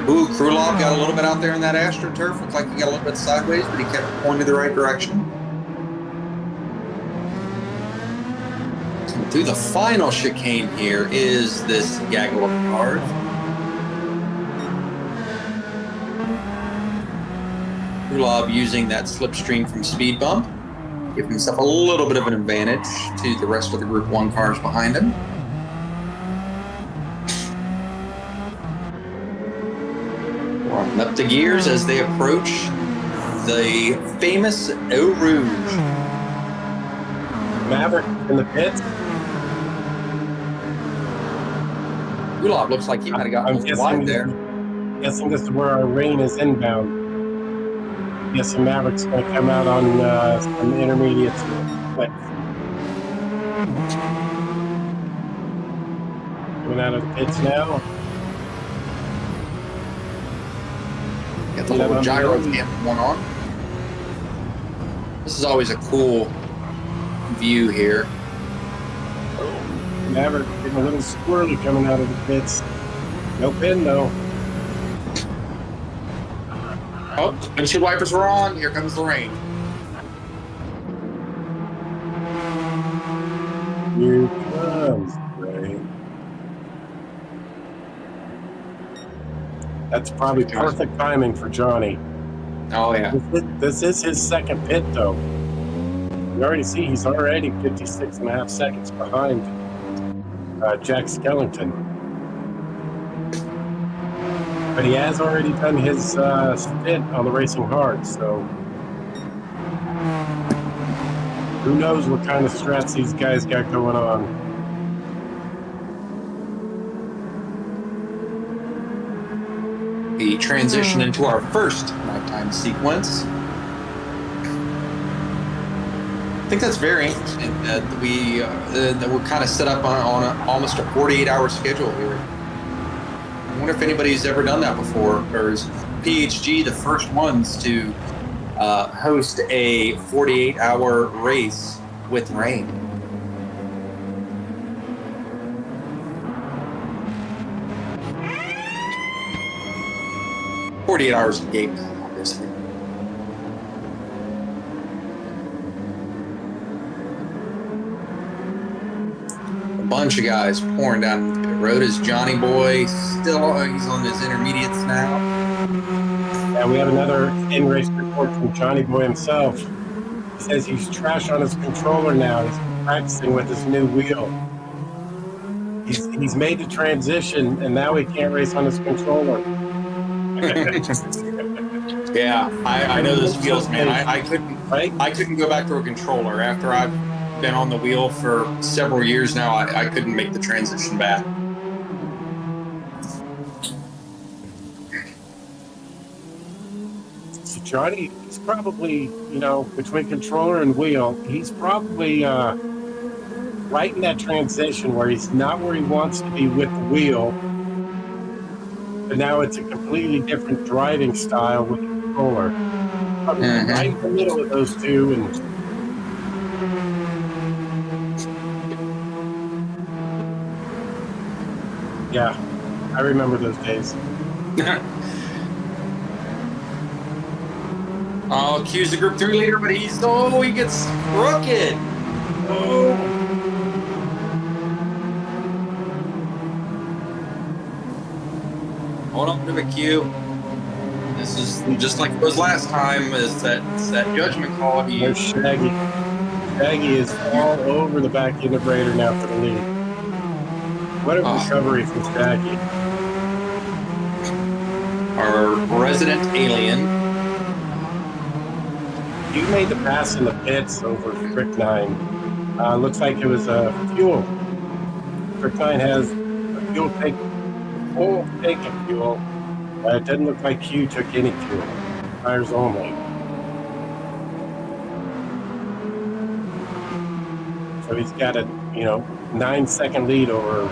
Ooh, Krulov got a little bit out there in that AstroTurf. Looked like he got a little bit sideways, but he kept pointing the right direction. Through the final chicane here is this gaggle of cars. Krulov using that slipstream from speed bump, giving himself a little bit of an advantage to the rest of the Group 1 cars behind him. Warming up the gears as they approach the famous Eau Rouge. Maverick in the pits. Krulov looks like he might have gotten a little wide there. Guessing this is where our rain is inbound. Guessing Maverick's going to come out on some intermediate splits. coming out of the pits now. Got the little gyro cam going on. This is always a cool view here. Maverick getting a little squirrely coming out of the pits. No pin though. Oh, windshield wipers were on. Here comes the rain. Here comes rain. That's probably perfect timing for Johnny. Oh, yeah. This is his second pit though. You already see he's already 56.5 seconds behind Jack Skellington. But he has already done his stint on the Racing Hard, so who knows what kind of strats these guys got going on. We transition into our first nighttime sequence. I think that's very interesting that we're kind of set up on almost a 48-hour schedule here. I wonder if anybody's ever done that before, or is PHG the first ones to host a 48-hour race with rain? "48 hours of game time," obviously. A bunch of guys pouring down the road. Is Johnny Boy still? He's on his intermediates now. Yeah, we have another in-race report from Johnny Boy himself. He says he's trash on his controller now. He's practicing with his new wheel. He's made the transition, and now he can't race on his controller. Yeah, I know those feels, man. I Right? couldn't go back to a controller after I've been on the wheel for several years now. I couldn't make the transition back. So Johnny, he's probably, between controller and wheel, he's probably right in that transition where he's not where he wants to be with the wheel, but now it's a completely different driving style with the controller. Probably right in the middle of those two, and yeah, I remember those days. Oh, Q's the Group 3 leader, but he gets crooked. Oh. Hold on to the Q. This is just like it was last time. Is that judgment call? There's Shaggy. Shaggy is all over the back end of Raider now for the lead. What a recovery from Shaggy. Our resident alien. You made the pass in the pits over Stricknine. Looks like it was fuel. Stricknine has a fuel tank, full tank of fuel. It doesn't look like Q took any fuel. Tires only. So he's got a 9-second lead over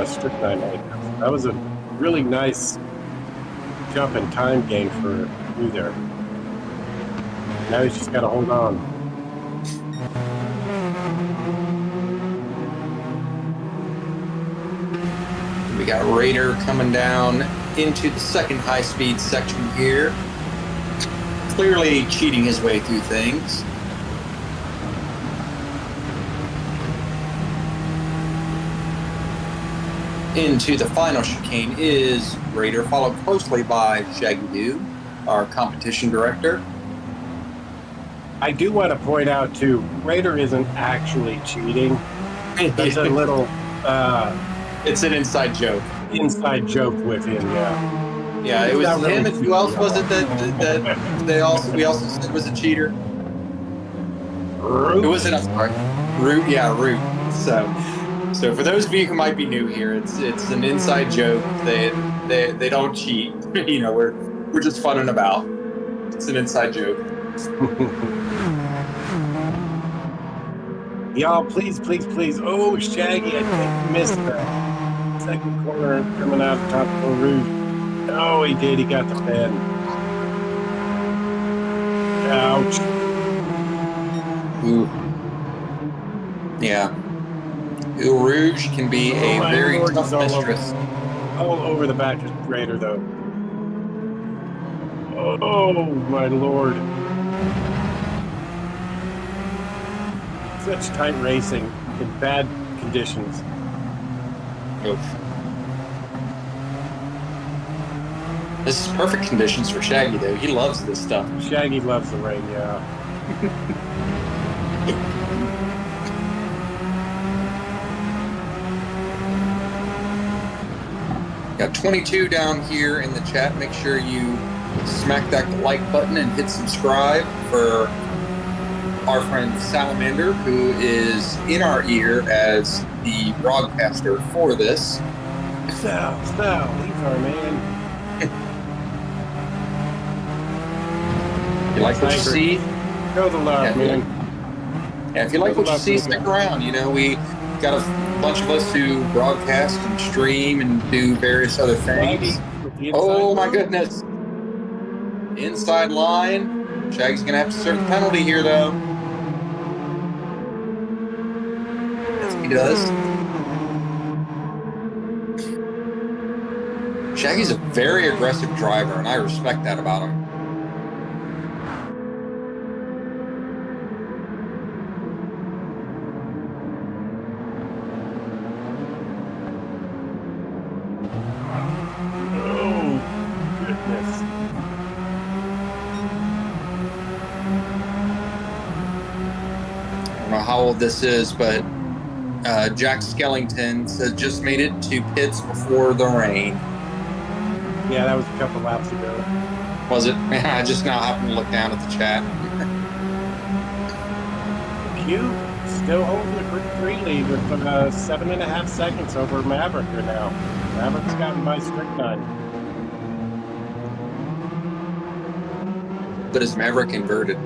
Stricknine. That was a really nice jump in time gain for Q there. Now he's just got to hold on. We got Raider coming down into the second high-speed section here. Clearly cheating his way through things. Into the final chicane is Raider, followed closely by Shaggy Doo, our competition director. I do want to point out too, Raider isn't actually cheating. That's a little it's an inside joke. Inside joke with him, yeah. Yeah, it was him, and who else was it that we also said was a cheater? Root. Who was it? I'm sorry. Root, yeah, Root. So for those of you who might be new here, it's an inside joke. They don't cheat. We're just funning about. It's an inside joke. Y'all, please. Oh, Shaggy, I think you missed that. second corner coming out of top of the roof. Oh, he did. He got the pin. Ouch. Ooh. Yeah. Eau Rouge can be a my very Lord, tough he's all mistress. All over the back of the grader, though. Oh, my Lord. Such tight racing in bad conditions. Oof. This is perfect conditions for Shaggy, though. He loves this stuff. Shaggy loves the rain, yeah. Got 22 down here in the chat. Make sure you smack that like button and hit subscribe for our friend Salamander, who is in our ear as the broadcaster for this. Sal, he's our man. You like what you see? Go the love, Yeah. man. Yeah, if you like what you see, stick around. You know, we got a bunch of us who broadcast and stream and do various other things. Oh my goodness. Inside line. Shaggy's going to have to serve the penalty here, though. Yes, he does. Shaggy's a very aggressive driver, and I respect that about him. How old this is, but Jack Skellington says just made it to pits before the rain. Yeah, that was a couple laps ago. Was it? I just now happened to look down at the chat. Q still holding the Group 3 lead with 7.5 seconds over Maverick here now. Maverick's gotten by Strychnine. But is Maverick inverted?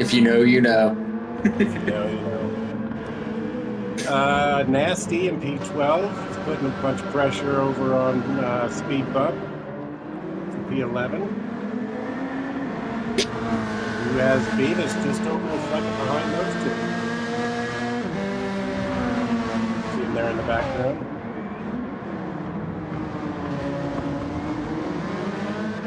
If you know, you know. If you know, you know. Nasty in P12 is putting a bunch of pressure over on Speed Bump for P11. Who has beat is just over a second behind those two. See him there in the background.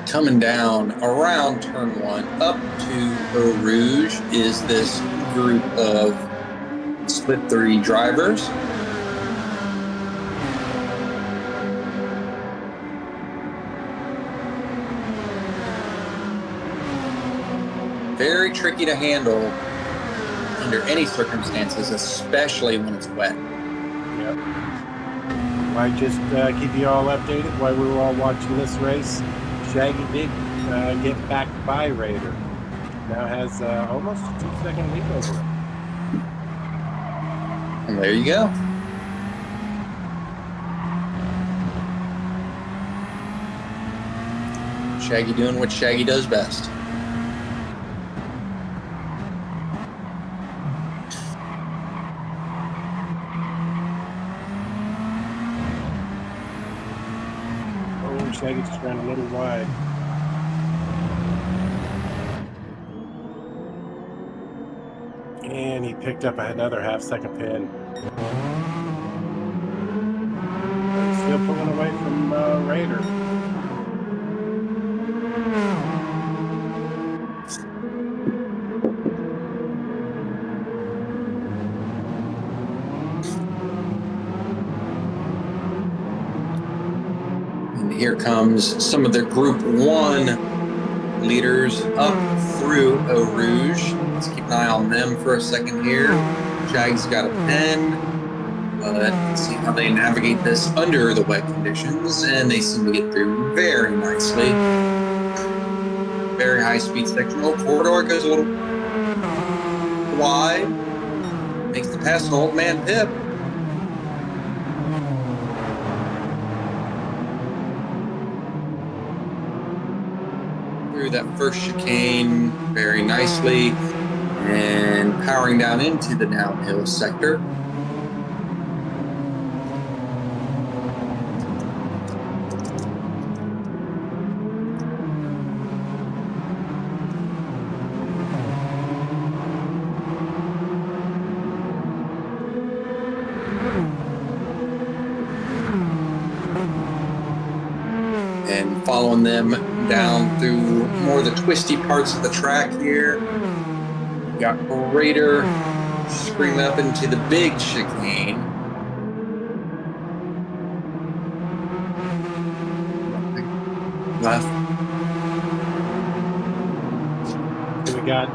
Coming down around turn 1 up to Eau Rouge is this group of split 3 drivers. Very tricky to handle under any circumstances, especially when it's wet. Yep. Might just keep you all updated while we were all watching this race. Shaggy did get back by Raider. Now has almost a 2-second lead over him. And there you go. Shaggy doing what Shaggy does best. Shaggy just ran a little wide. And he picked up another half-second pin. Still pulling away from Raider. Here comes some of the Group 1 leaders up through Eau Rouge. Let's keep an eye on them for a second here. Shaggy's got a pen, but let's see how they navigate this under the wet conditions, and they seem to get through very nicely. Very high-speed sectional. Corridor goes a little wide. Makes the pass an old man Pip. That first chicane very nicely and powering down into the downhill sector. and following them down through more of the twisty parts of the track here. We got Raider screaming up into the big chicane. Left. So we got,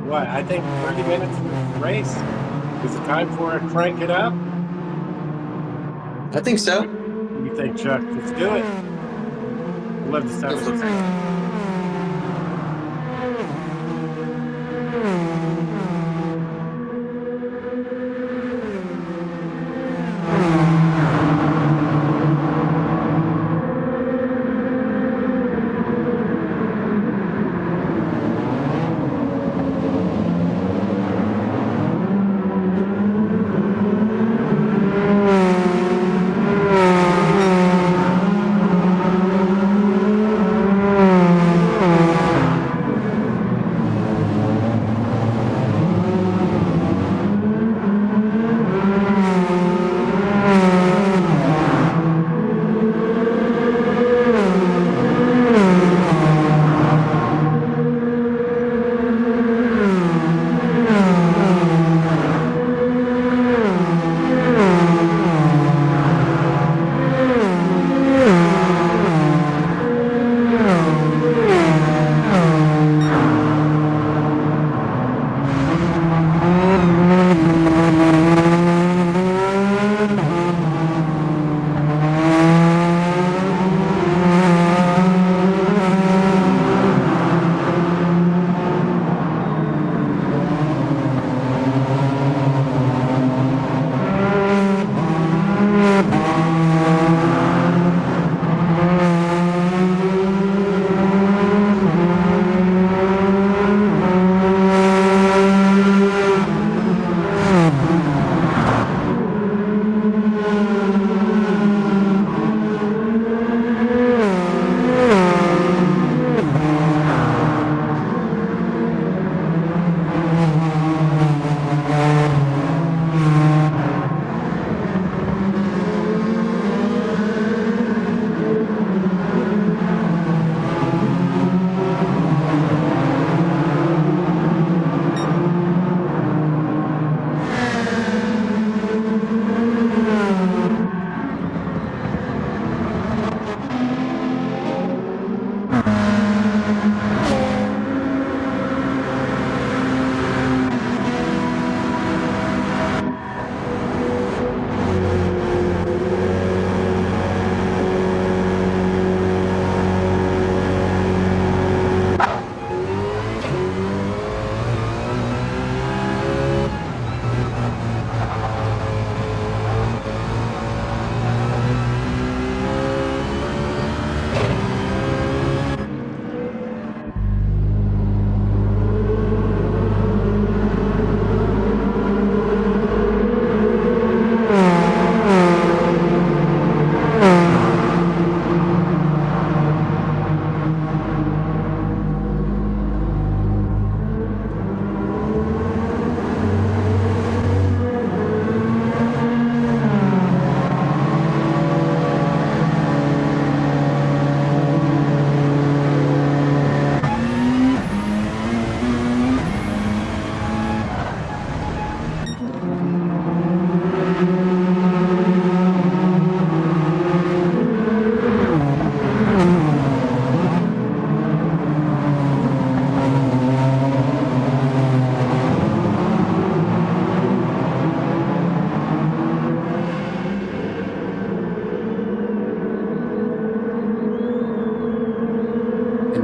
what, I think 30 minutes of race. Is it time for it? Crank it up? I think so. What do you think, Chuck? Let's do it. I'd love to start with this.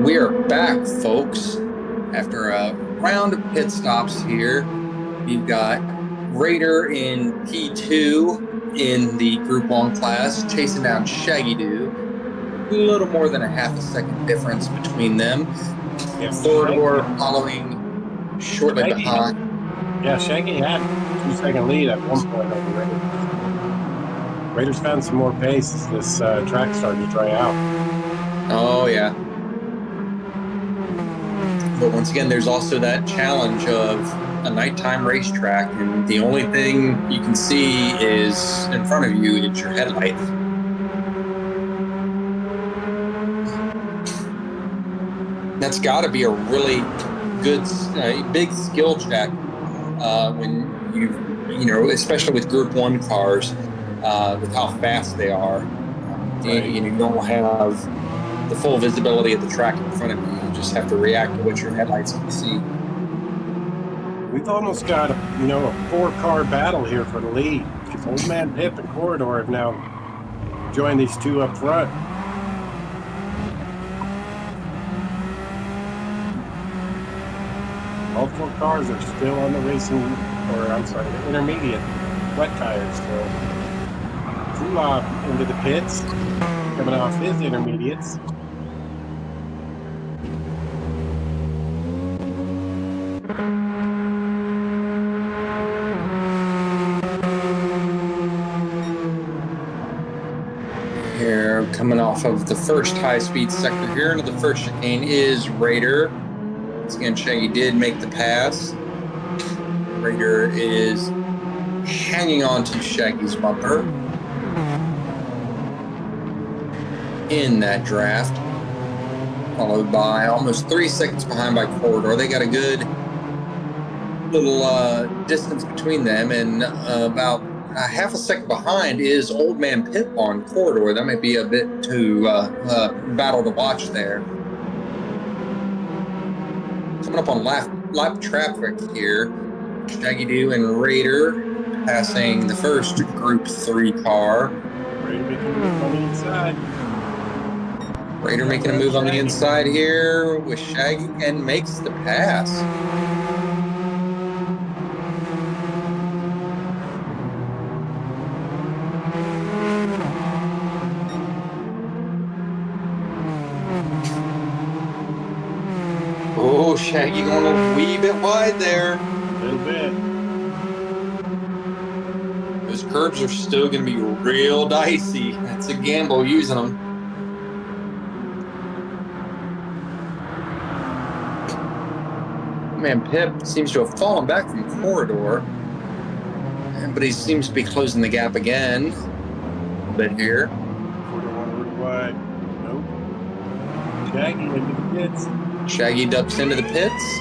We are back, folks. After a round of pit stops here, you've got Raider in P2 in the Group 1 class, chasing down Shaggy Doo. A little more than a half a second difference between them. Thor following shortly Shaggy, behind. Yeah, Shaggy had a 2-second lead at one point over Raiders. Raiders found some more pace as this track started to dry out. Oh, yeah. But once again, there's also that challenge of a nighttime racetrack, and the only thing you can see is in front of you is your headlights. That's got to be a really good, big skill check when you know, especially with Group 1 cars, with how fast they are. Right. You don't have the full visibility of the track in front of you. You just have to react to what your headlights can see. We've almost got a 4-car battle here for the lead. Because Old Man Pip and Corridor have now joined these two up front. All 4 cars are still on the the intermediate wet tires. So Kulop into the pits, coming off his intermediates. Here, coming off of the first high-speed sector here into the first chicane is Raider. Once again, Shaggy did make the pass. Raider is hanging on to Shaggy's bumper in that draft, followed by almost 3 seconds behind by Corridor. They got a good little distance between them, and about a half a second behind is Old Man Pip on Corridor. That might be a bit too battle to watch there. Coming up on lap traffic here, Shaggy Doo and Raider passing the first Group 3 car. Raider making a move on the inside. Raider making a move on the inside here with Shaggy and makes the pass. Oh, Shaggy going a wee bit wide there. A little bit. Those curbs are still going to be real dicey. That's a gamble using them. Man, Pip seems to have fallen back from Corridor, but he seems to be closing the gap again a little bit here. Corridor one wide. Nope. Shaggy into the pits. Shaggy ducks into the pits.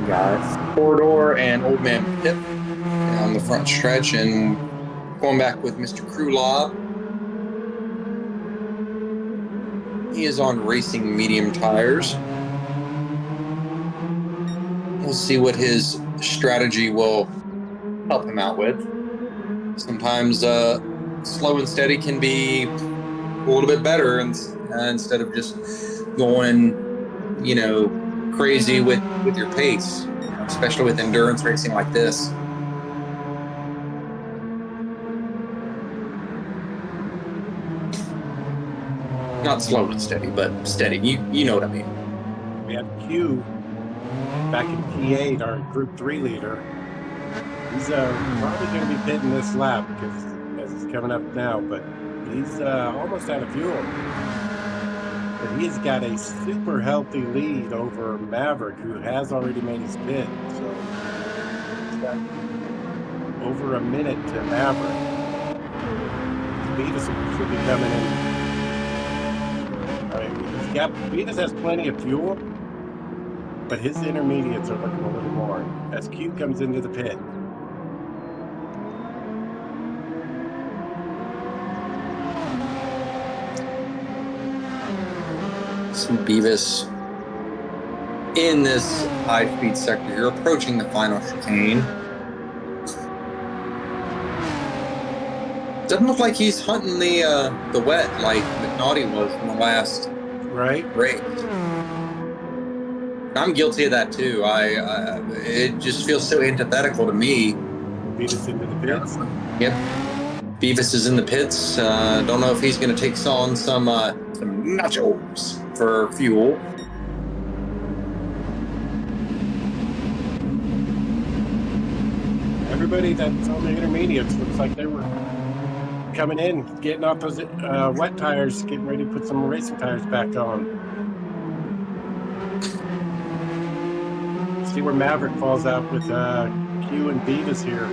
Got Corridor and Old Man Pip on the front stretch, and going back with Mr. Krulov. He is on racing medium tires. We'll see what his strategy will help him out with. Sometimes slow and steady can be a little bit better, and instead of just going, crazy with your pace, especially with endurance racing like this. Not slow and steady, but steady. You know what I mean. We have Q back in P8, our Group 3 leader. He's probably going to be pitting this lap because as it's coming up now, but he's almost out of fuel. But he's got a super healthy lead over Maverick, who has already made his pit. So he's got over a minute to Maverick. Beavis should be coming in. All right, Beavis has plenty of fuel, but his intermediates are looking a little more as Q comes into the pit. Some Beavis in this high-speed sector. You're approaching the final chicane. Doesn't look like he's hunting the wet like McNaughty was in the last race. I'm guilty of that too. It just feels so antithetical to me. Beavis into the pits. Yep. Beavis is in the pits. Don't know if he's going to take on some nachos for fuel. Everybody that's on the intermediates looks like they were coming in, getting off those wet tires, getting ready to put some racing tires back on. see where Maverick falls out with Q and Beavis here.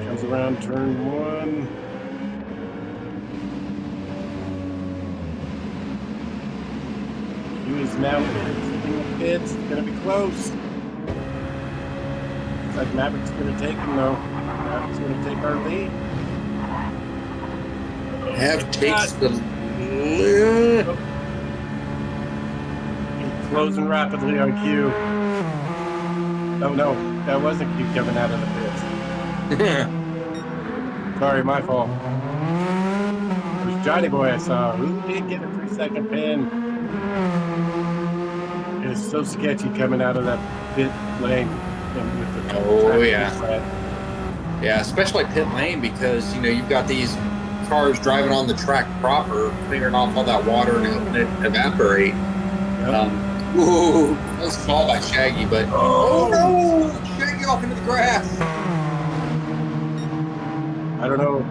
Comes around turn 1. Q is now in the pits. It's going to be close. Looks like Maverick's going to take him, though. Maverick's going to take our lead. Have takes the. He's closing rapidly on Q. Oh no, that wasn't Q coming out of the pits. Sorry, my fault. It was Johnny Boy I saw, who did get a 3-second pin. It is so sketchy coming out of that pit lane. With the Oh yeah. Yeah, especially pit lane because you've got these cars driving on the track proper, clearing off all that water and letting it evaporate. Yep. Ooh, that was a call by Shaggy, but oh no, Shaggy off into the grass. I don't know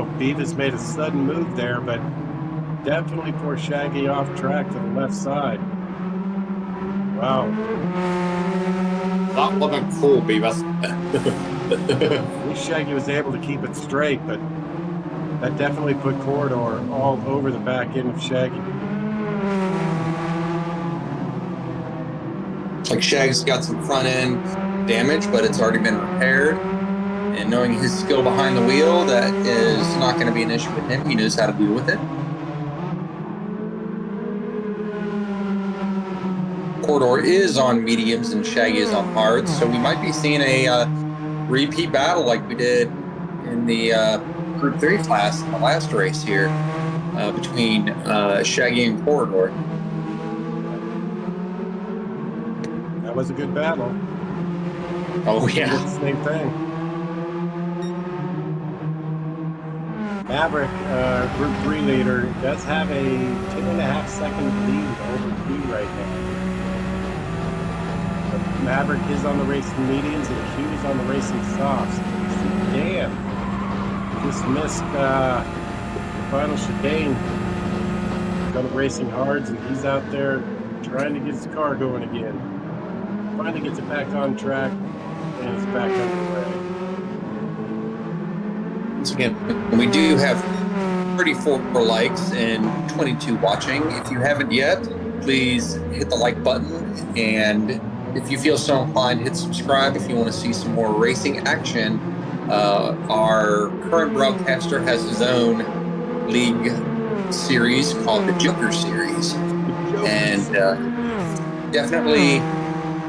if Beavis made a sudden move there, but definitely for Shaggy off track to the left side. Wow. That wasn't cool, Beavis. At least Shaggy was able to keep it straight, but that definitely put Corridor all over the back end of Shaggy. Like Shag's got some front end damage, but it's already been repaired. And knowing his skill behind the wheel, that is not going to be an issue with him. He knows how to deal with it. Corridor is on mediums and Shaggy is on hards, so we might be seeing a repeat battle like we did in the Group 3 class in the last race here between Shaggy and Corridor. That was a good battle. Oh yeah. It's the same thing. Maverick, Group 3 leader, does have a 10.5 second lead over Q right now. But Maverick is on the racing mediums and Q is on the racing softs. Damn. Just missed the final chicane. Got the racing hards and he's out there trying to get his car going again. Finally gets it back on track and it's back underway. Once again, we do have 34 likes and 22 watching. If you haven't yet, please hit the like button. And if you feel so inclined, hit subscribe if you want to see some more racing action. Our current broadcaster has his own league series called the Joker Series. And definitely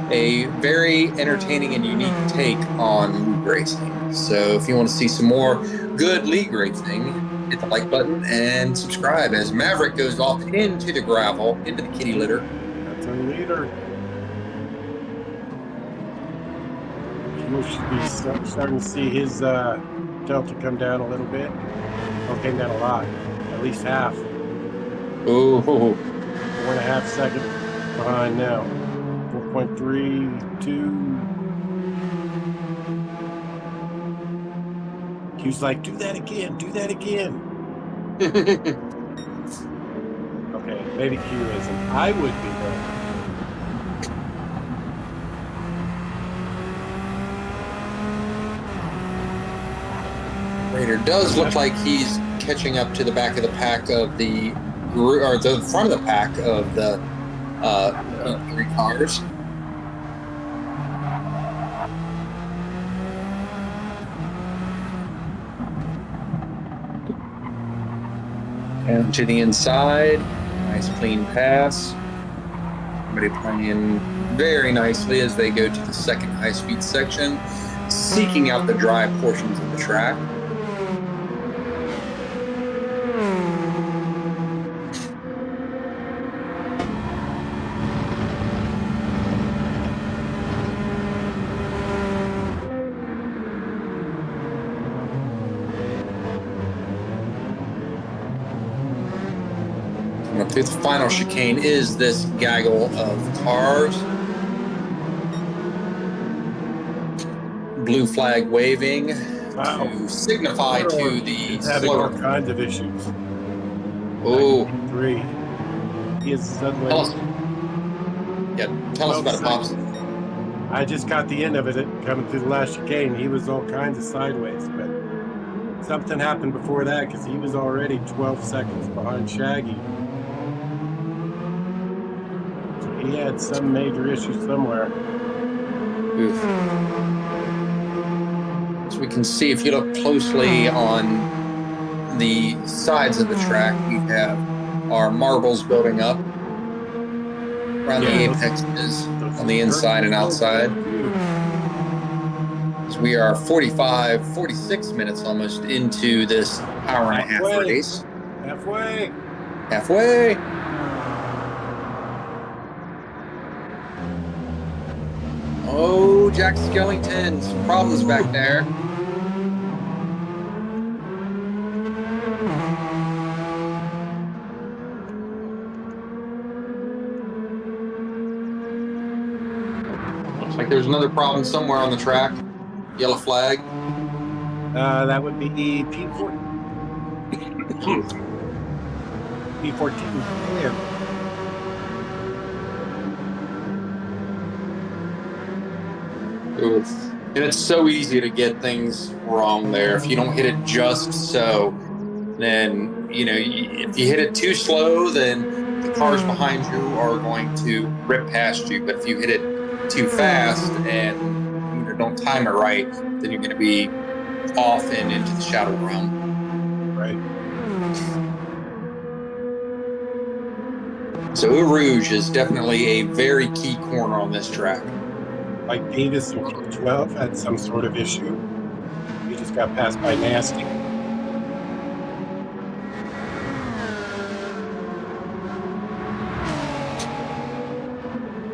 a very entertaining and unique take on league racing. So if you want to see some more good league racing, hit the like button and subscribe as Maverick goes off into the gravel, into the kitty litter. That's our leader. We should be starting to see his delta come down a little bit. Well, it came down a lot, at least half. Ooh. 4.5 seconds behind now. 4.32. Q's like, do that again, do that again. Okay, maybe Q isn't. I would be though. Raider does look like he's catching up to the back of the pack of the or the front of the pack of the three cars. And to the inside, nice clean pass. Somebody playing very nicely as they go to the second high-speed section, seeking out the dry portions of the track. Through the final chicane is this gaggle of cars. Blue flag waving Wow. to signify to the He's having all slower. kinds of issues. Oh, 3. He is suddenly. tell us. Yeah, tell us about it, Pops. I just caught the end of it coming through the last chicane. He was all kinds of sideways, but something happened before that because he was already 12 seconds behind Shaggy. So he had some major issue somewhere. Oof. So we can see if you look closely on the sides of the track, we have our marbles building up around the apexes on the inside and outside. So we are 46 minutes almost into this hour and a half race. Halfway. Oh, Jack Skellington, some problems back there. Looks like there's another problem somewhere on the track. Yellow flag. That would be P14. P14. Yeah. Oof. And it's so easy to get things wrong there. If you don't hit it just so, then, you know, if you hit it too slow, then the cars behind you are going to rip past you. But if you hit it too fast and you don't time it right, then you're going to be off and into the shadow realm. Right. So Eau Rouge is definitely a very key corner on this track. Like Davis in 12 had some sort of issue. He just got passed by Nasty.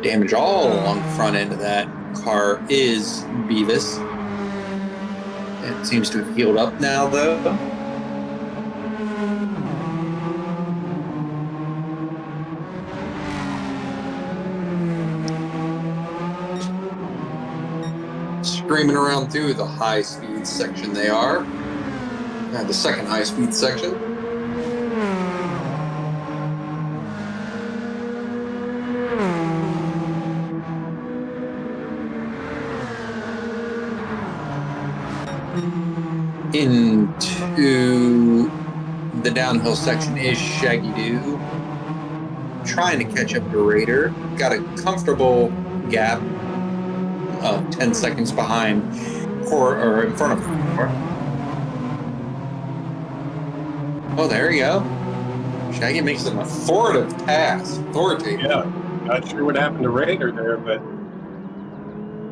Damage all along the front end of that car is Beavis. It seems to have healed up now, though. Screaming around through the high-speed section they are. The second high-speed section. Into the downhill section is Shaggy Doo. Trying to catch up to Raider. Got a comfortable gap of 10 seconds behind or in front of Core. Oh, there you go. Shaggy makes an authoritative pass. Authoritative. Yeah. Not sure what happened to Raider there, but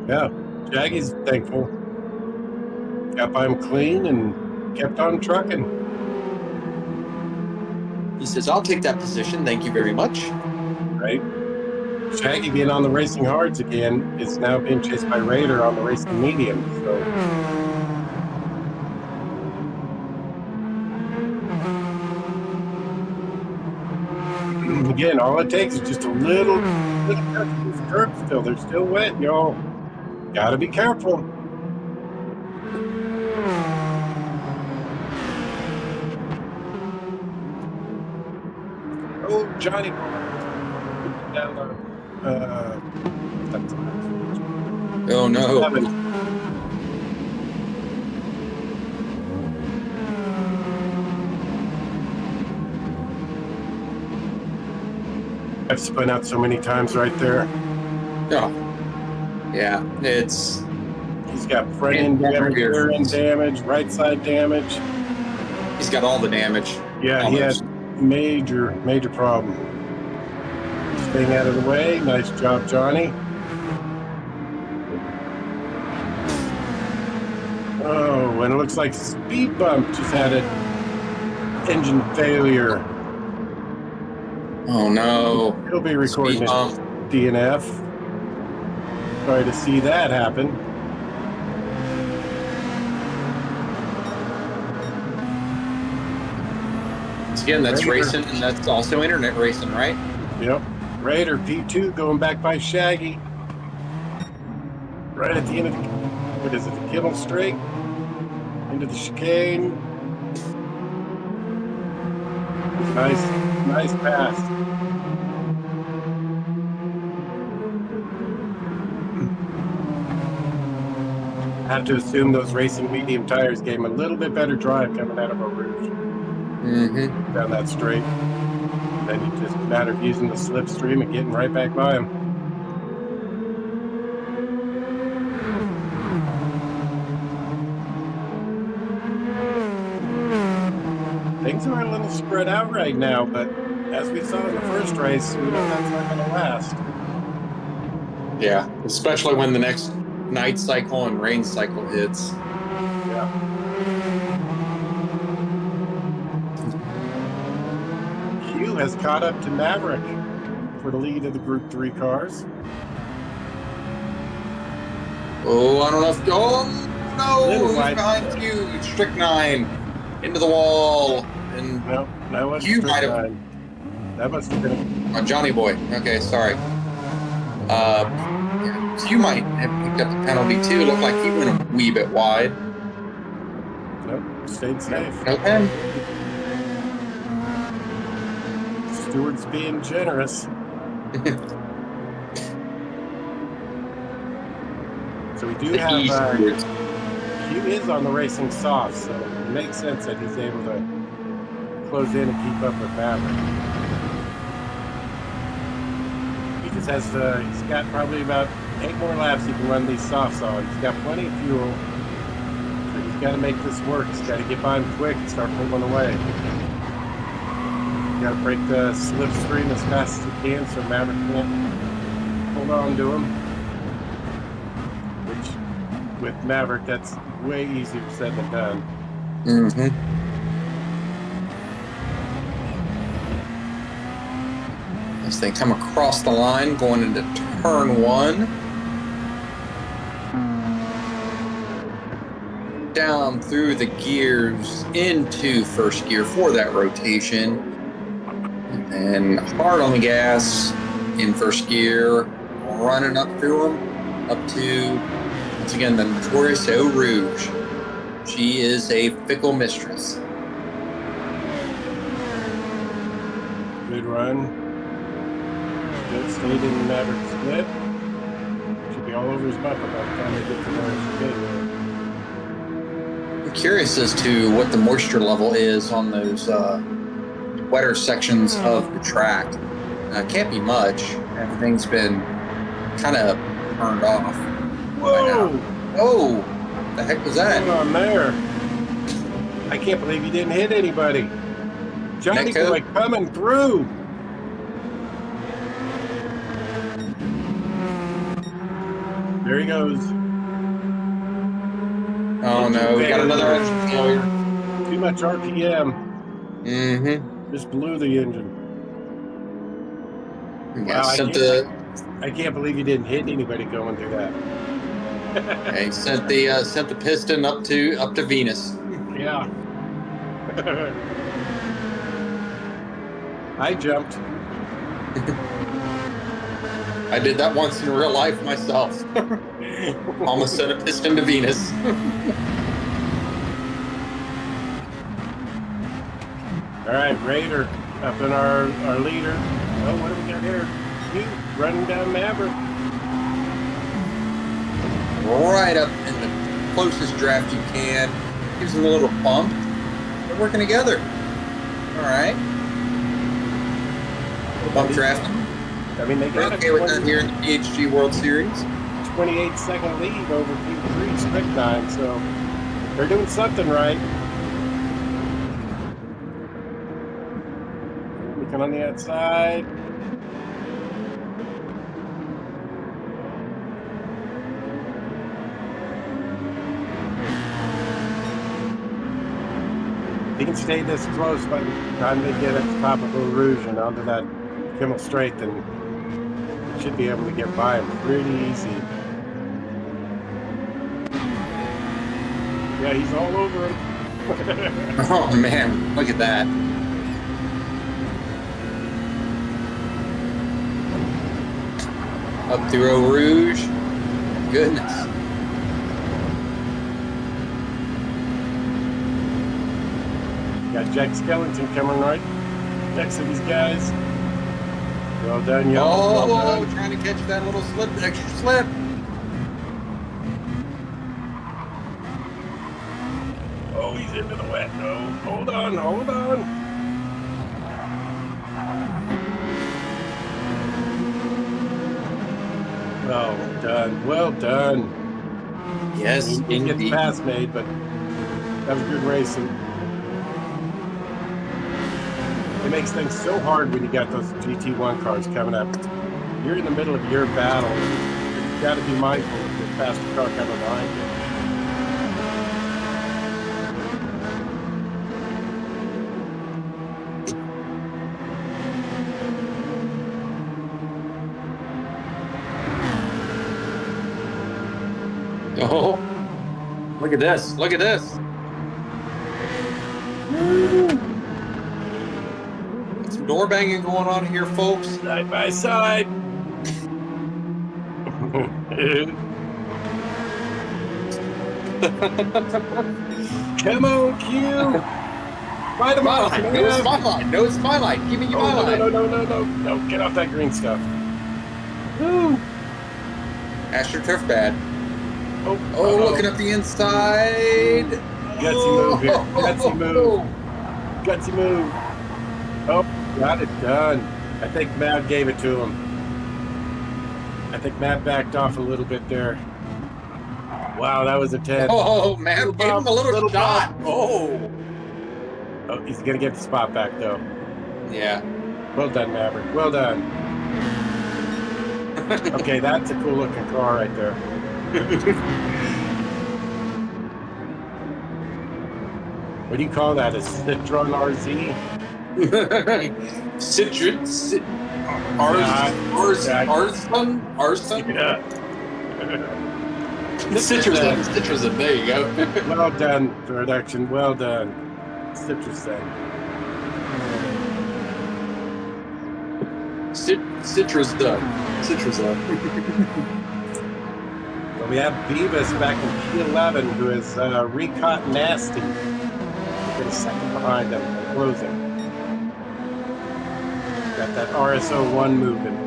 yeah, Shaggy's thankful. Got by him clean and kept on trucking. He says, I'll take that position. Thank you very much. Right? Shaggy being on the racing hards again is now being chased by Raider on the racing medium. So again, all it takes is just a little touch of these curbs still. They're still wet, y'all. Gotta be careful. Oh, Johnny. Down the Oh, no. I've spun out so many times right there. Oh. Yeah, it's... He's got front end damage, rear end damage, right side damage. He's got all the damage. Yeah, almost. He has major problem. Staying out of the way. Nice job, Johnny. Oh, and it looks like Speed Bump just had an engine failure. Oh, no. He'll be recording his DNF. Sorry to see that happen. Again, that's racing, and that's also internet racing, right? Yep. Raider P2 going back by Shaggy. Right at the end of the, what is it, the Kittle Straight? Into the chicane. Nice pass. I have to assume those racing medium tires gave him a little bit better drive coming out of Eau Rouge. Down that straight. Then you just matter of using the slipstream and getting right back by him. Things are a little spread out right now, but as we saw in the first race, we know that's not going to last. Yeah, especially when the next night cycle and rain cycle hits. Yeah. Q has caught up to Maverick for the lead of the Group 3 cars. Oh, I don't know if... Oh, no! Little He's wide. behind you. Strychnine. Into the wall. And No, that wasn't You might have- Strychnine. That must have been Johnny Boy. Okay, sorry. So you might have picked up the penalty too. Looked like he went a wee bit wide. nope, stayed safe. No pen. Stewart's being generous. So we do have Q is on the racing soft, so it makes sense that he's able to close in and keep up with Maverick. He just has to, he's got probably about 8 more laps he can run these softs on. He's got plenty of fuel. So he's got to make this work. He's got to get by him quick and start pulling away. You got to break the slipstream as fast as you can so Maverick can't hold on to him. Which, with Maverick, that's way easier said than done. As they come across the line, going into turn 1. Down through the gears into first gear for that rotation. And hard on the gas in first gear, running up through them, up to, once again, the notorious Eau Rouge. She is a fickle mistress. Good run. Good stayed in Maverick's split. Should be all over his bumper by the time they get to the I'm curious as to what the moisture level is on those wetter sections of the track. Can't be much. Everything's been kind of turned off. Whoa! Oh, the heck was that? What's going on there? I can't believe he didn't hit anybody. Johnny Netco? Boy coming through. There he goes. Oh no, we got another engine failure. Too much RPM. Mm-hmm. Just blew the engine. Yeah, Wow, I I can't believe he didn't hit anybody going through that. sent the piston up to Venus. Yeah. I jumped. I did that once in real life myself. Almost sent a piston to Venus. All right, Raider up in our leader. Oh, what do we got here? You running down Maverick. Right up in the closest draft you can. Gives them a little bump. They're working together. All right. Bump drafting. I mean, they We're got okay with that here in the PHG World Series. 28-second lead over P3 Strychnine, so they're doing something right. Looking on the outside. If he can stay this close by the time they get at the top of Eau Rouge and onto that Kimmel Straight, then should be able to get by him pretty easy. Yeah, he's all over him. Oh man, look at that. Up through Eau Rouge. Goodness. Got Jack Skellington coming right next to these guys. Well done, y'all. Oh, Well done. trying to catch that little slip, extra slip. Oh, he's into the wet. No, hold on, hold on. Oh, well done, well done. Yes, He gets indeed. pass made, but that was good racing. It makes things so hard when you got those GT1 cars coming up. You're in the middle of your battle. You've got to be mindful of the faster car coming behind you. Oh, look at this. Look at this. Some door banging going on here, folks. Side by side. Come on, Q. By the My miles line. an No, it's hour. my line. No, it's my line. Give me my Oh, line. no. Get off that green stuff. Woo. AstroTurf bad. Oh, Looking up the inside. Gutsy move here. Gutsy move. Gutsy move. Oh, got it done. I think Matt gave it to him. I think Matt backed off a little bit there. Wow, that was intense. Oh, man. Gave him a little shot. bump. Oh. Oh, he's going to get the spot back, though. Yeah. Well done, Maverick. Well done. Okay, that's a cool-looking car right there. What do you call that? A Citroen RZ? Citrus. Arson? Yeah. Citrus. There you go. Well done, production. Well done. Citrus thing. Citrus. So we have Beavis back in P11, who is recaught nasty. We're a second behind them, closing. Got that RSO1 moving.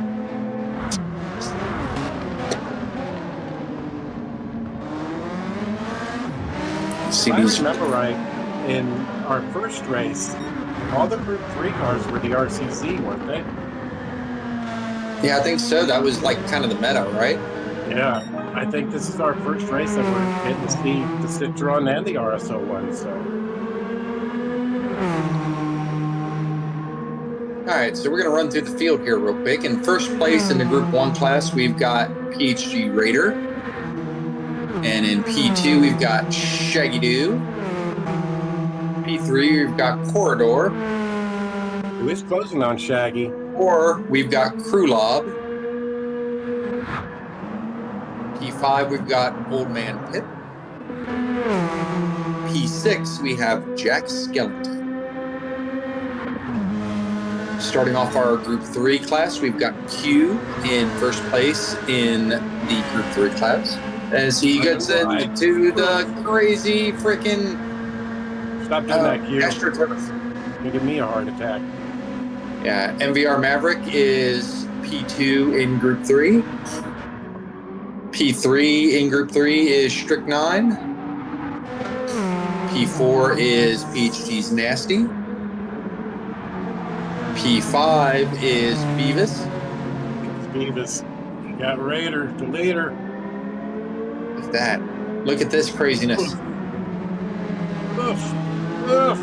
If I remember right, in our first race, all the Group 3 cars were the RCZ, weren't they? Yeah, I think so. That was like kind of the meta, right? Yeah, I think this is our first race that we're getting to see the Citroen and the RSO1, so. All right, so we're going to run through the field here real quick. In first place in the Group 1 class, we've got PHG Raider. And in P2, we've got Shaggy Doo. P3, we've got Corridor. Who is closing on Shaggy? Or we've got Crew Lob. P5, we've got Old Man Pip. P6, we have Jack Skellington. Starting off our Group 3 class, we've got Q in first place in the Group 3 class. As he gets into the crazy freaking Stop doing that, Q. AstroTurf. You give me a heart attack. Yeah, MVR Maverick is P2 in Group 3. P3 in Group 3 is Strychnine. P4 is PHG's Nasty. P5 is Beavis. Beavis. You got Raider, the leader. Look at that. Look at this craziness. Oof. Oof.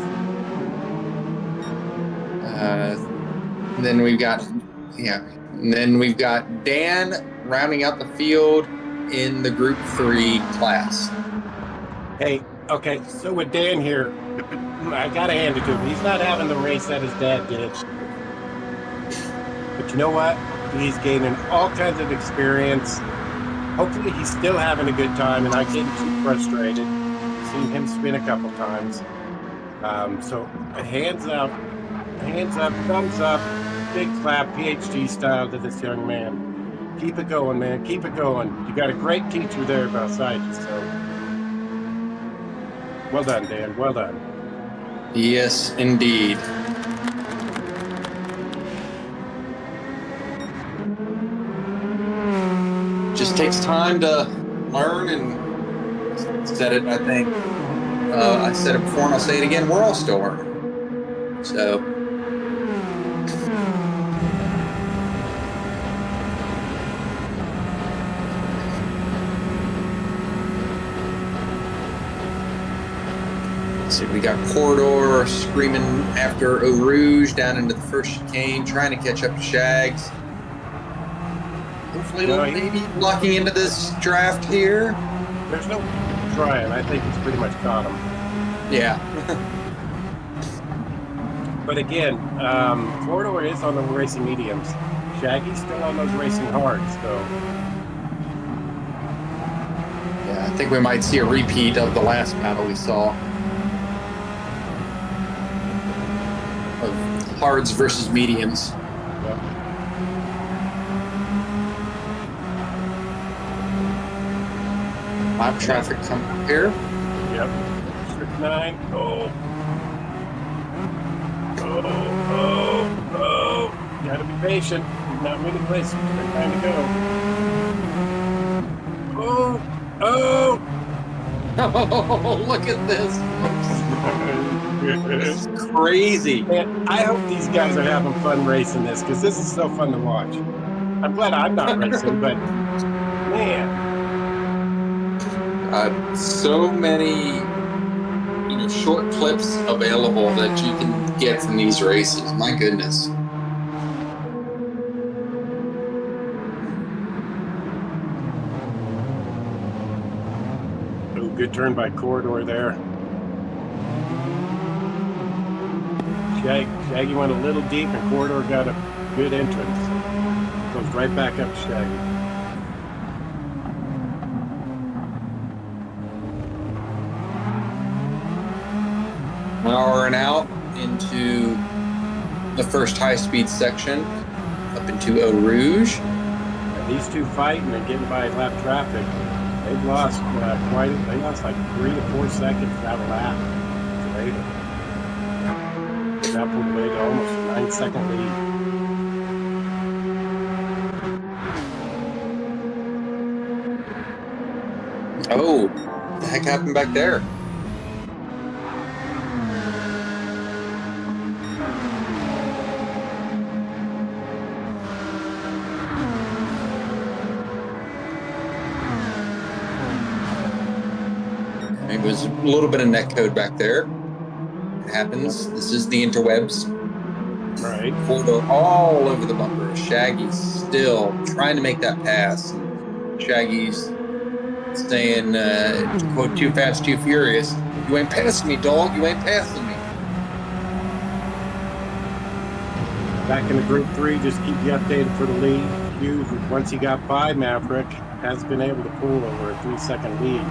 Then we've got, and then we've got Dan rounding out the field in the Group 3 class. Hey, okay, so with Dan here, I gotta hand it to him. He's not having the race that his dad did. But you know what? He's gaining all kinds of experience. Hopefully he's still having a good time and not getting too frustrated. I've seen him spin a couple times. So hands up, thumbs up, big clap, PhD style to this young man. Keep it going, man. Keep it going. You got a great teacher there beside you, so well done, Dan. Well done. Yes, indeed. Just takes time to learn and said it, I think. I said it before and I'll say it again. We're all still learning. So. See, we got Corridor screaming after Eau Rouge down into the first chicane, trying to catch up to Shags. Hopefully, little baby blocking into this draft here. There's no trying. I think he's pretty much caught him. Yeah. But again, Corridor is on the racing mediums. Shaggy's still on those racing hards, so. Yeah, I think we might see a repeat of the last battle we saw. Of hards versus mediums. Yep. Lap traffic coming here. Yep. Strip 9. Oh. Oh. Gotta be patient. Not many places for time to go. Oh. Oh, look at this. This is crazy. Man, I hope these guys are having fun racing this, because this is so fun to watch. I'm glad I'm not racing, but man. So many short clips available that you can get from these races. My goodness. Oh, good turn by Corridor there. Shaggy went a little deep, and Corridor got a good entrance. Goes right back up to Shaggy. Powering out into the first high-speed section, up into Eau Rouge. And these two fighting and getting by lap traffic. They've lost they lost like 3 to 4 seconds that lap. Later. That pulled away to almost a 9-second lead. Oh, what the heck happened back there? Maybe it was a little bit of netcode back there. It happens. This is the interwebs. Right. Corridor all over the bumper. Shaggy's still trying to make that pass. Shaggy's saying, to quote Too Fast, Too Furious, "You ain't passing me, dog. You ain't passing me." Back in the Group 3, just keep you updated for the lead. Hughes, once he got by Maverick, has been able to pull over a 3-second lead.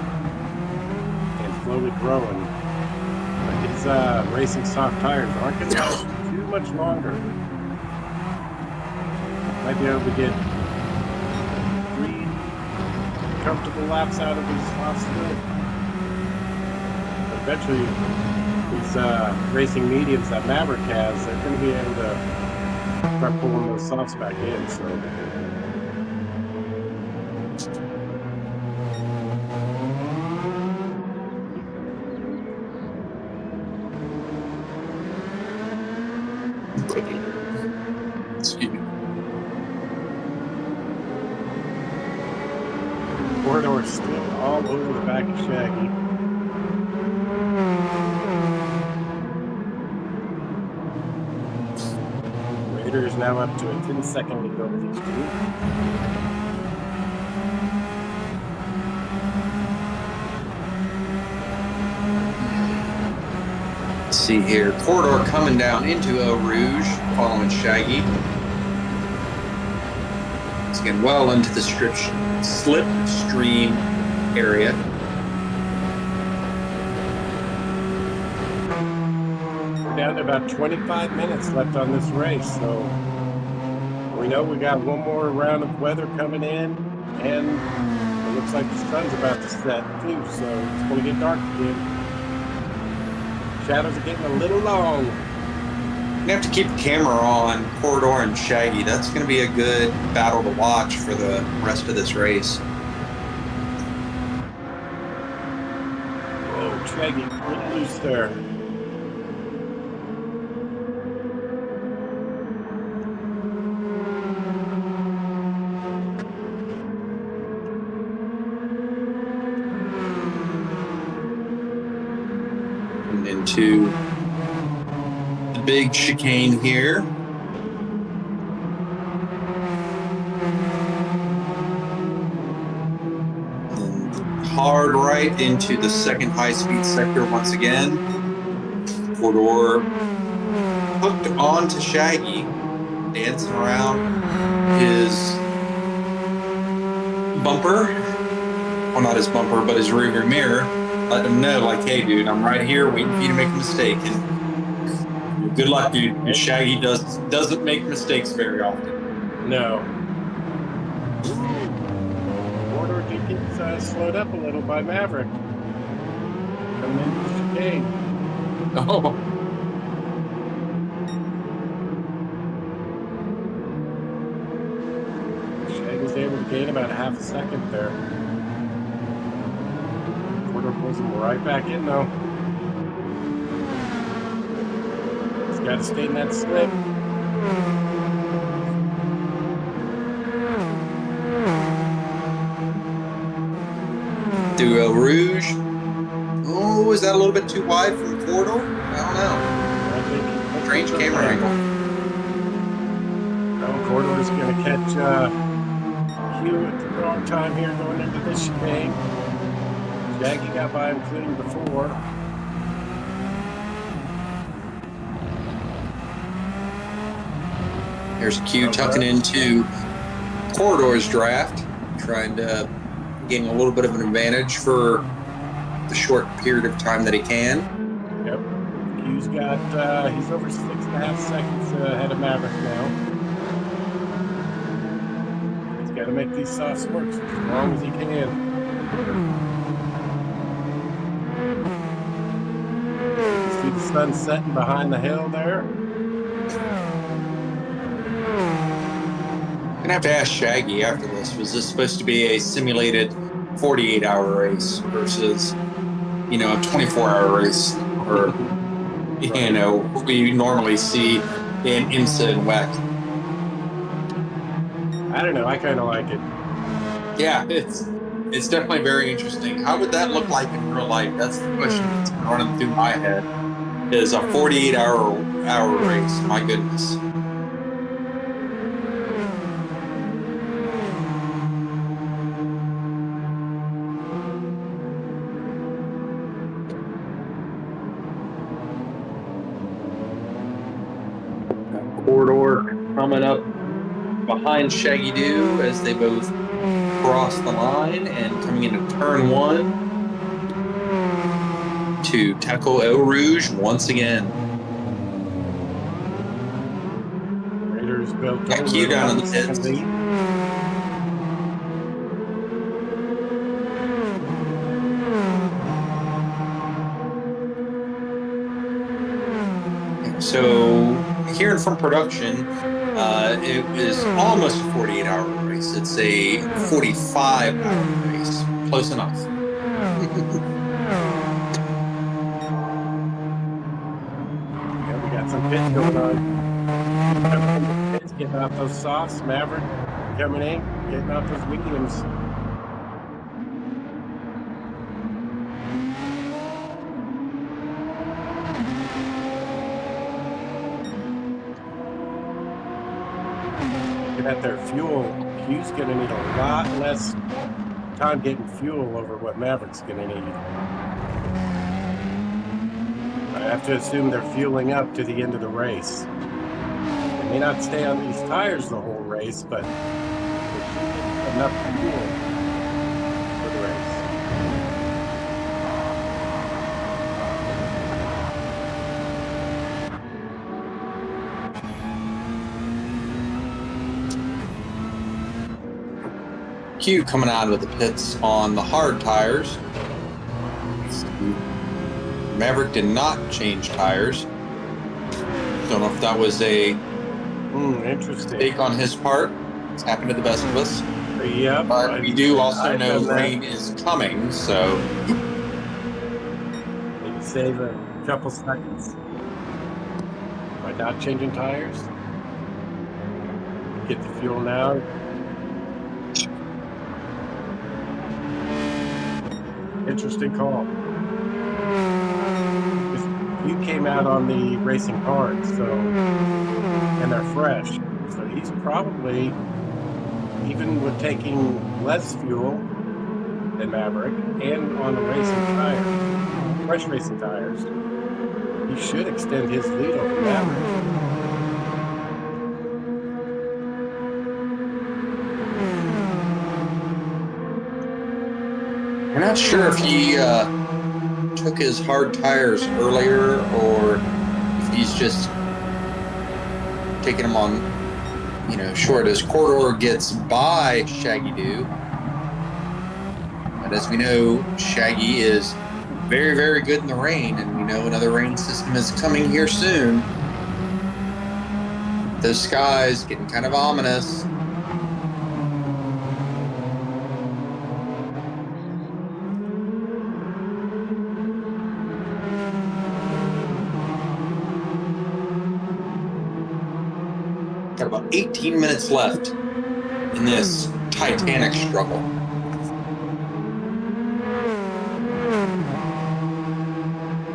And slowly growing. But his racing soft tires aren't going to last too much longer. Might be able to get 3 comfortable laps out of his soft still. But eventually, these racing mediums that Maverick has, they're going to be able to start pulling those softs back in. So. Excuse me. Corridor still all over the back of Shaggy. Raider is now up to a 10-second lead over these two. Let's see here. Corridor coming down into Eau Rouge, following Shaggy. It's getting well into the slipstream area. We're down to about 25 minutes left on this race, so we know we got one more round of weather coming in, and it looks like the sun's about to set too, so it's going to get dark again. Shadows are getting a little long. You have to keep the camera on Corridor and Shaggy. That's going to be a good battle to watch for the rest of this race. Oh, Shaggy, get loose there. And into the big chicane here. Hard right into the second high-speed sector once again. Corridor hooked onto Shaggy, dancing around his bumper. Well, not his bumper, but his rearview mirror. Let him know, like, hey, dude, I'm right here waiting for you to make a mistake. And good luck, dude, because Shaggy doesn't make mistakes very often. No. Gets slowed up a little by Maverick. Coming into the chicane. Oh, Shaggy was able to gain about half a second there. Porter pulls him right back in though. He's got to stay in that slip. Through El Rouge. Oh, is that a little bit too wide from Corridor? I don't know. Strange camera angle. Oh, Corridor's going to catch Hugh at the wrong time here going into this chicane. Shaggy got by him clean before. Here's Q tucking into Corridor's draft, trying to gain a little bit of an advantage for the short period of time that he can. Yep. Q's got, he's over 6.5 seconds ahead of Maverick now. He's got to make these softs work as long as he can. You see the sun setting behind the hill there? I'm gonna have to ask Shaggy after this. Was this supposed to be a simulated 48-hour race versus, you know, a 24-hour race, or you know, what we normally see in IMSA and WEC? I don't know. I kind of like it. Yeah, it's definitely very interesting. How would that look like in real life? That's the question that's been running through my head. Is a 48-hour race? My goodness. Corridor coming up behind Shaggy Doo as they both cross the line and coming into turn one to tackle El Rouge once again. Raiders built Got Q down in the pits. So, hearing from production, it is almost a 48-hour race. It's a 45-hour race. Close enough. Yeah, we got some pits going on. Pits getting off those softs. Maverick coming in, getting off those mediums. At their fuel, Q's going to need a lot less time getting fuel over what Maverick's going to need. I have to assume they're fueling up to the end of the race. They may not stay on these tires the whole race, but they should get enough fuel for the race. Q coming out of the pits on the hard tires. Maverick did not change tires. Don't know if that was a Interesting. mistake on his part. It's happened to the best of us. Yep. But we do also I've know done that. rain is coming, so Maybe save a couple seconds by not changing tires. Get the fuel now. Interesting call. You came out on the racing parts, so, and they're fresh. So he's probably, even with taking less fuel than Maverick and on the racing tire, fresh racing tires, he should extend his lead over Maverick. we're not sure if he took his hard tires earlier or if he's just taking them on, short. As Corridor gets by Shaggy Doo. But as we know, Shaggy is very, very good in the rain, and we know another rain system is coming here soon. Those skies getting kind of ominous. Got about 18 minutes left in this titanic struggle.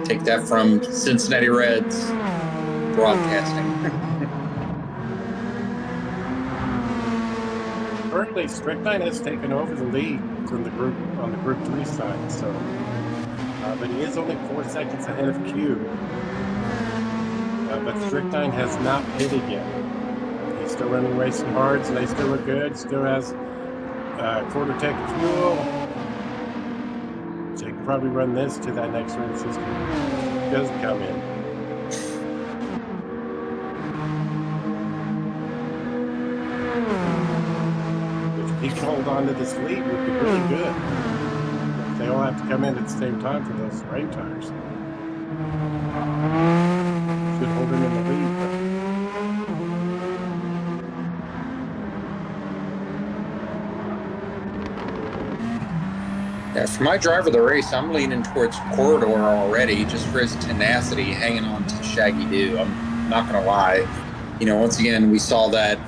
Take that from Cincinnati Reds broadcasting. Currently, Strychnine has taken over the lead from the group on the Group 3 side, so but he is only 4 seconds ahead of Q. But Strychnine has not pitted yet. He's still running racing hards, and they still look good. Still has quarter tank of fuel. So he can probably run this to that next race system. It does come in. If he can hold on to this lead, would be really good. They all have to come in at the same time for those rain tires. Should hold him in the lead. Yeah, for my driver of the race, I'm leaning towards Corridor already, just for his tenacity hanging on to Shaggy Doo. I'm not going to lie. Once again, we saw that,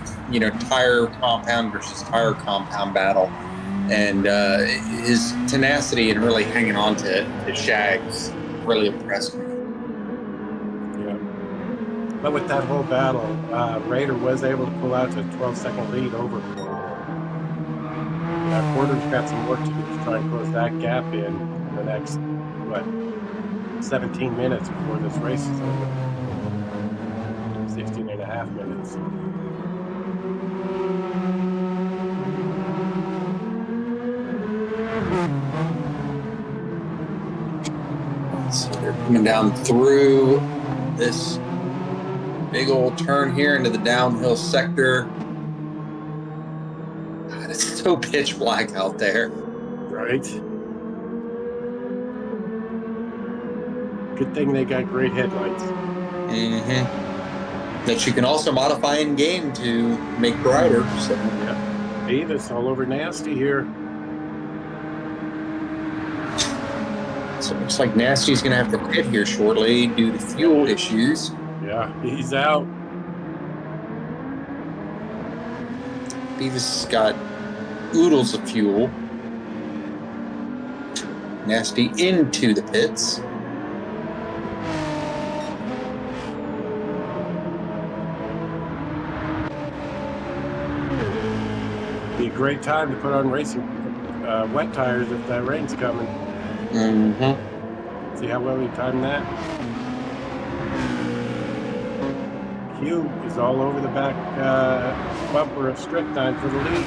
tire compound versus tire compound battle. And his tenacity and really hanging on to Shags really impressed me. Yeah. But with that whole battle, Raider was able to pull out to a 12-second lead over Corridor. Corridor's got some work to do to try and close that gap in the next, 17 minutes before this race is over. 16 and a half minutes. So they're coming down through this big old turn here into the downhill sector. God, it's so pitch black out there. Right. Good thing they got great headlights. Mm-hmm. That you can also modify in game to make brighter. So. Yeah. Davis all over nasty here. So it looks like Nasty's going to have to pit here shortly due to fuel issues. Yeah, he's out. Beavis has got oodles of fuel. Nasty into the pits. Be a great time to put on racing wet tires if that rain's coming. Mm-hmm. See how well he timed that? Q is all over the back bumper of Strychnine for the lead.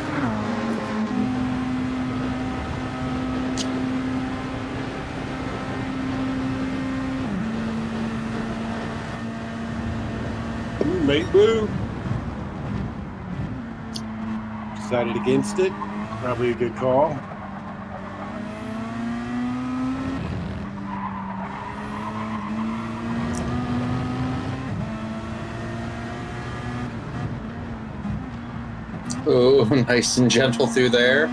Ooh, mate, boo. Decided against it. Probably a good call. Oh, nice and gentle through there.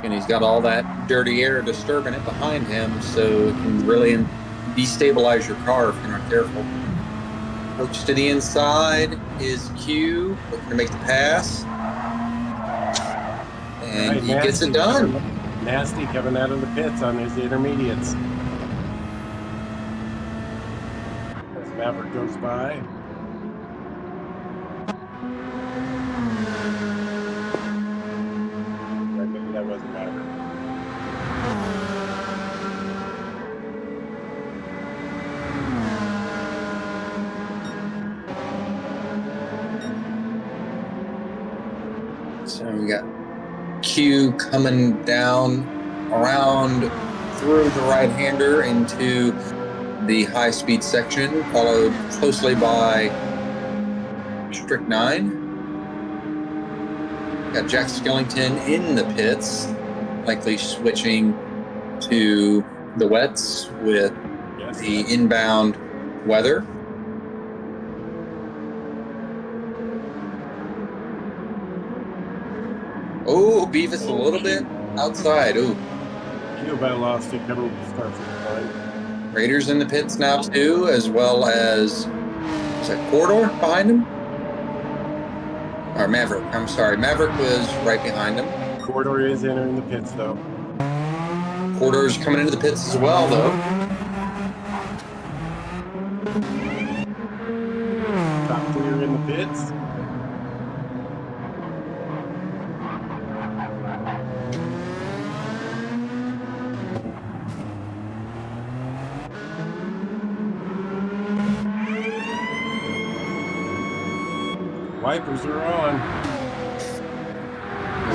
And he's got all that dirty air disturbing it behind him, so it can really destabilize your car if you're not careful. Approach to the inside is Q, looking to make the pass. And he gets it done. Nasty coming out of the pits on his intermediates. As Maverick goes by. Or maybe that wasn't Maverick. So we got Q coming down around through the right-hander into the high-speed section, followed closely by Strict 9. Got Jack Skellington in the pits, likely switching to the wets with the inbound weather. Oh, Beavis a little bit outside. Ooh. You about lost it coming to start from behind. Raiders in the pits now too, as well as is that Corridor behind him? Or Maverick, I'm sorry. Maverick was right behind him. Corridor is entering the pits though. Corridor's coming into the pits as well though. Top clear in the pits. Wipers are on.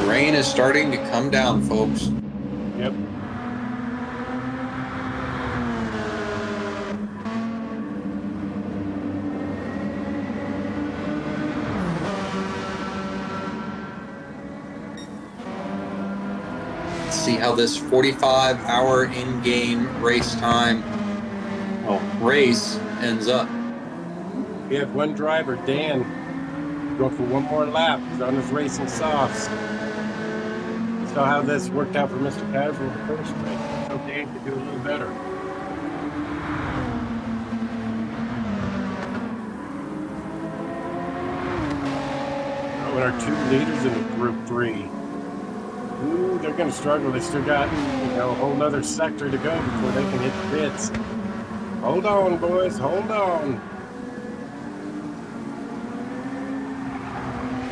The rain is starting to come down, folks. Yep. Let's see how this 45-hour in-game race time race ends up. We have one driver, Dan, going for one more lap. He's on his racing softs. You saw how this worked out for Mr. Casual the first race. So Dan could do a little better. Oh, and our two leaders in the Group 3. Ooh, they're going to struggle. They still got, a whole nother sector to go before they can hit the pits. Hold on, boys. Hold on.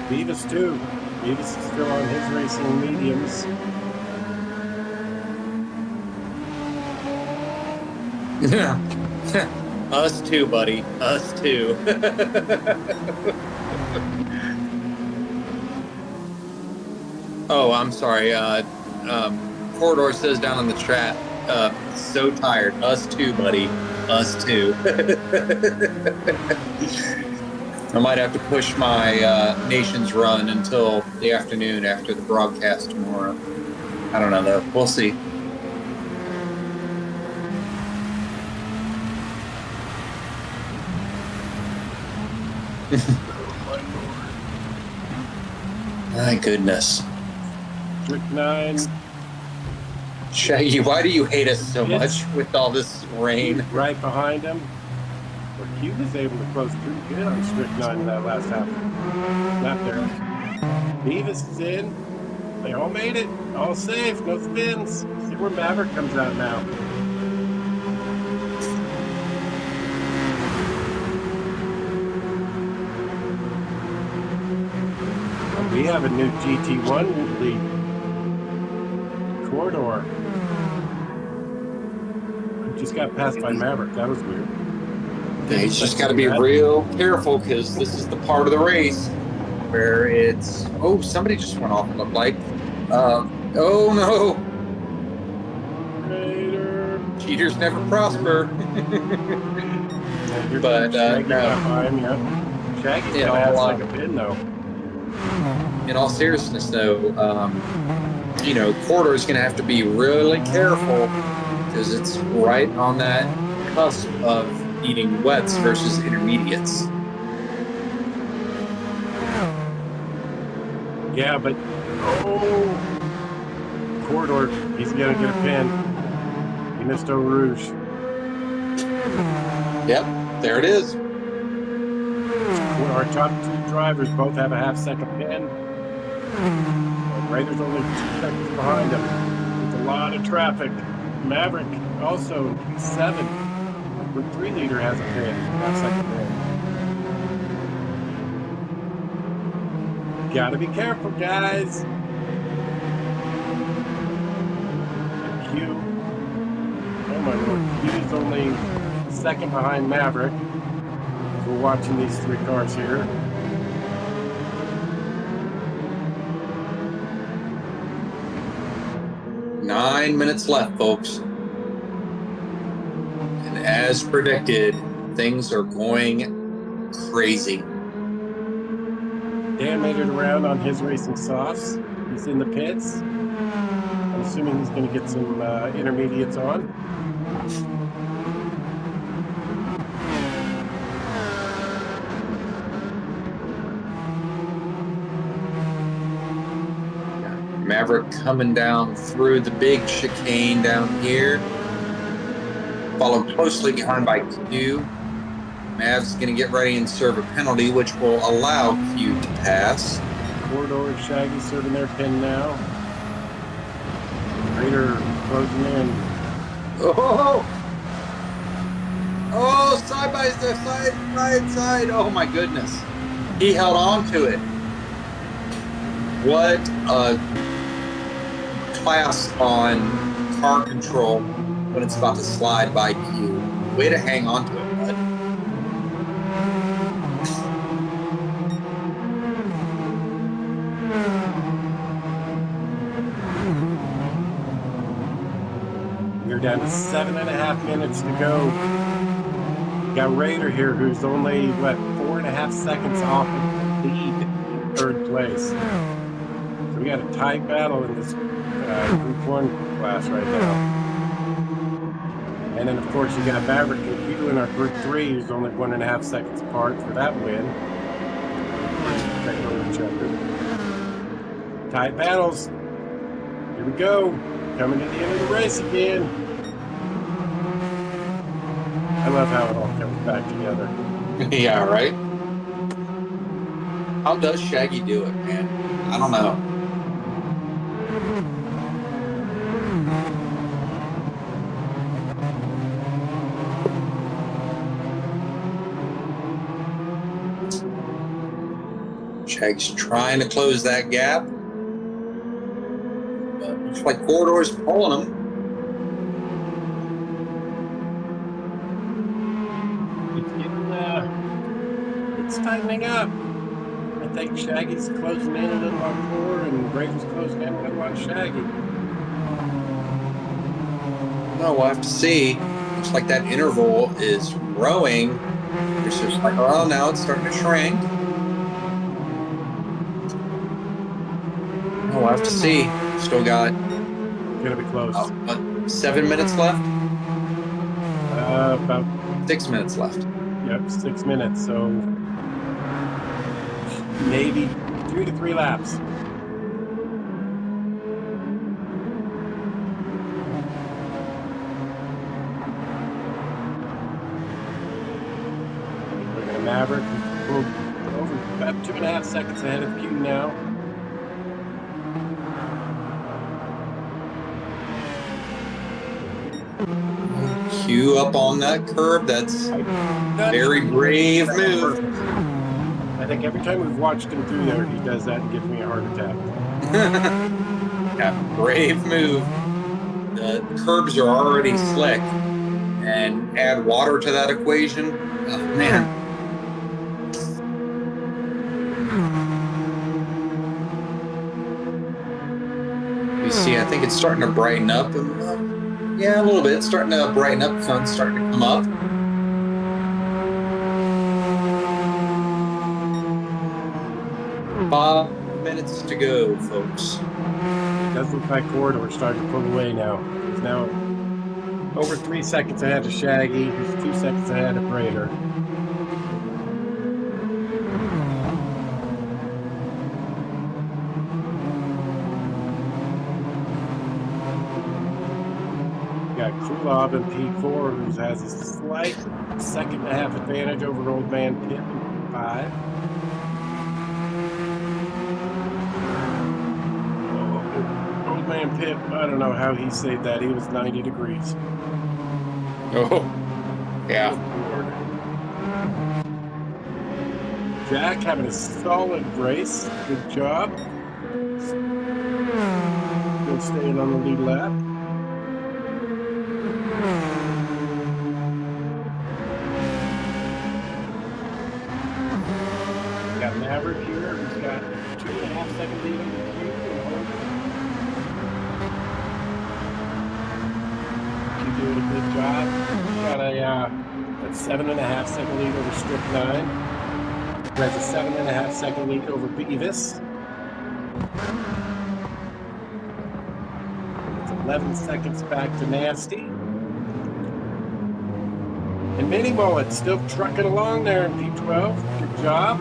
Beavis too. Beavis is still on his racing mediums. Yeah. Us too, buddy. Us too. Oh, I'm sorry. Corridor says down in the chat, so tired. Us too, buddy. Us too. I might have to push my Nations run until the afternoon after the broadcast tomorrow. I don't know, though. We'll see. My goodness. Trick 9. Shaggy, why do you hate us so much with all this rain? Right behind him. But Q was able to close pretty good on Strict 9 in that last half. Not there. Beavis is in. They all made it. All safe. No spins. See where Maverick comes out now. And we have a new GT1 lead. Corridor. Just got passed by Maverick. That was weird. Yeah, he's just got to be real careful because this is the part of the race where it's... Oh, somebody just went off, it looked like. Oh, no. Raider. Cheaters never prosper. But, no. Shaggy's Yeah, gonna have all, like a pin, though. In all seriousness, though, Corridor is going to have to be really careful because it's right on that cusp of eating wets versus intermediates. Yeah, but corridor, he's gonna get a pin. He missed Eau Rouge. Yep, there it is. Our top two drivers both have a half-second pin. Raider's only 2 seconds behind him. There's a lot of traffic. Maverick also in P7. Group 3 leader has a pin, half-second pin. Gotta be careful, guys. Q. Oh my lord. Q is only second behind Maverick. We're watching these 3 cars here. Nine minutes left, folks. And as predicted, things are going crazy. Dan made it around on his racing softs. He's in the pits. I'm assuming he's going to get some intermediates on. Maverick coming down through the big chicane down here. Followed closely behind by Q. Mav's going to get ready and serve a penalty, which will allow Q to pass. Corridor and Shaggy serving their pin now. Raider closing in. Oh! Oh, side by side. Oh my goodness. He held on to it. What a class on car control when it's about to slide by Q. Way to hang on to it, bud. We're down to 7.5 minutes to go. We got Raider here, who's only, 4.5 seconds off of the lead in 3rd place. So we got a tight battle in this Group 1 class right now. And then, of course, you got Maverick and Q in our Group 3, who's only 1.5 seconds apart for that win. Tight battles. Here we go. Coming to the end of the race again. I love how it all comes back together. Yeah, right? How does Shaggy do it, man? I don't know. Shaggy's trying to close that gap. But looks like Corridor's pulling him. It's tightening up. I think Shaggy's closing in a little on Core and Raider's closing in a little on Shaggy. No, we'll have to see. Looks like that interval is growing. It's just like, oh, now it's starting to shrink. No, we'll have to see. Still got Gonna be close. 7 minutes left? About 6 minutes left. 6 minutes, so maybe 2 to 3 laps. Look at Maverick, over about 2.5 seconds ahead of Q now. Q up on that curb. That's a very brave move. I think every time we've watched him through there, he does that and gives me a heart attack. Yeah, brave move. The curbs are already slick, and add water to that equation. Oh, man. You see, I think it's starting to brighten up. Yeah, a little bit. It's starting to brighten up. The sun's starting to come up. Five minutes to go, folks. It does look like Corridor starting to pull away now. He's now Over 3 seconds ahead of Shaggy. He's 2 seconds ahead of Raider. Got Krulov in P4, who has a slight 1.5 advantage over Old Man Pip in P5. Old Man Pip, I don't know how he saved that. He was 90 degrees. Oh, yeah. Jack having a solid race. Good job. Still staying on the lead lap. Got Maverick here, who's got 2.5 second lead on the queue. She's doing a good job. Got a 7.5 second lead over Strip 9. Has a 7.5 second lead over Beavis. It's 11 seconds back to Nasty. And Mini Mullet still trucking along there in P12. Good job.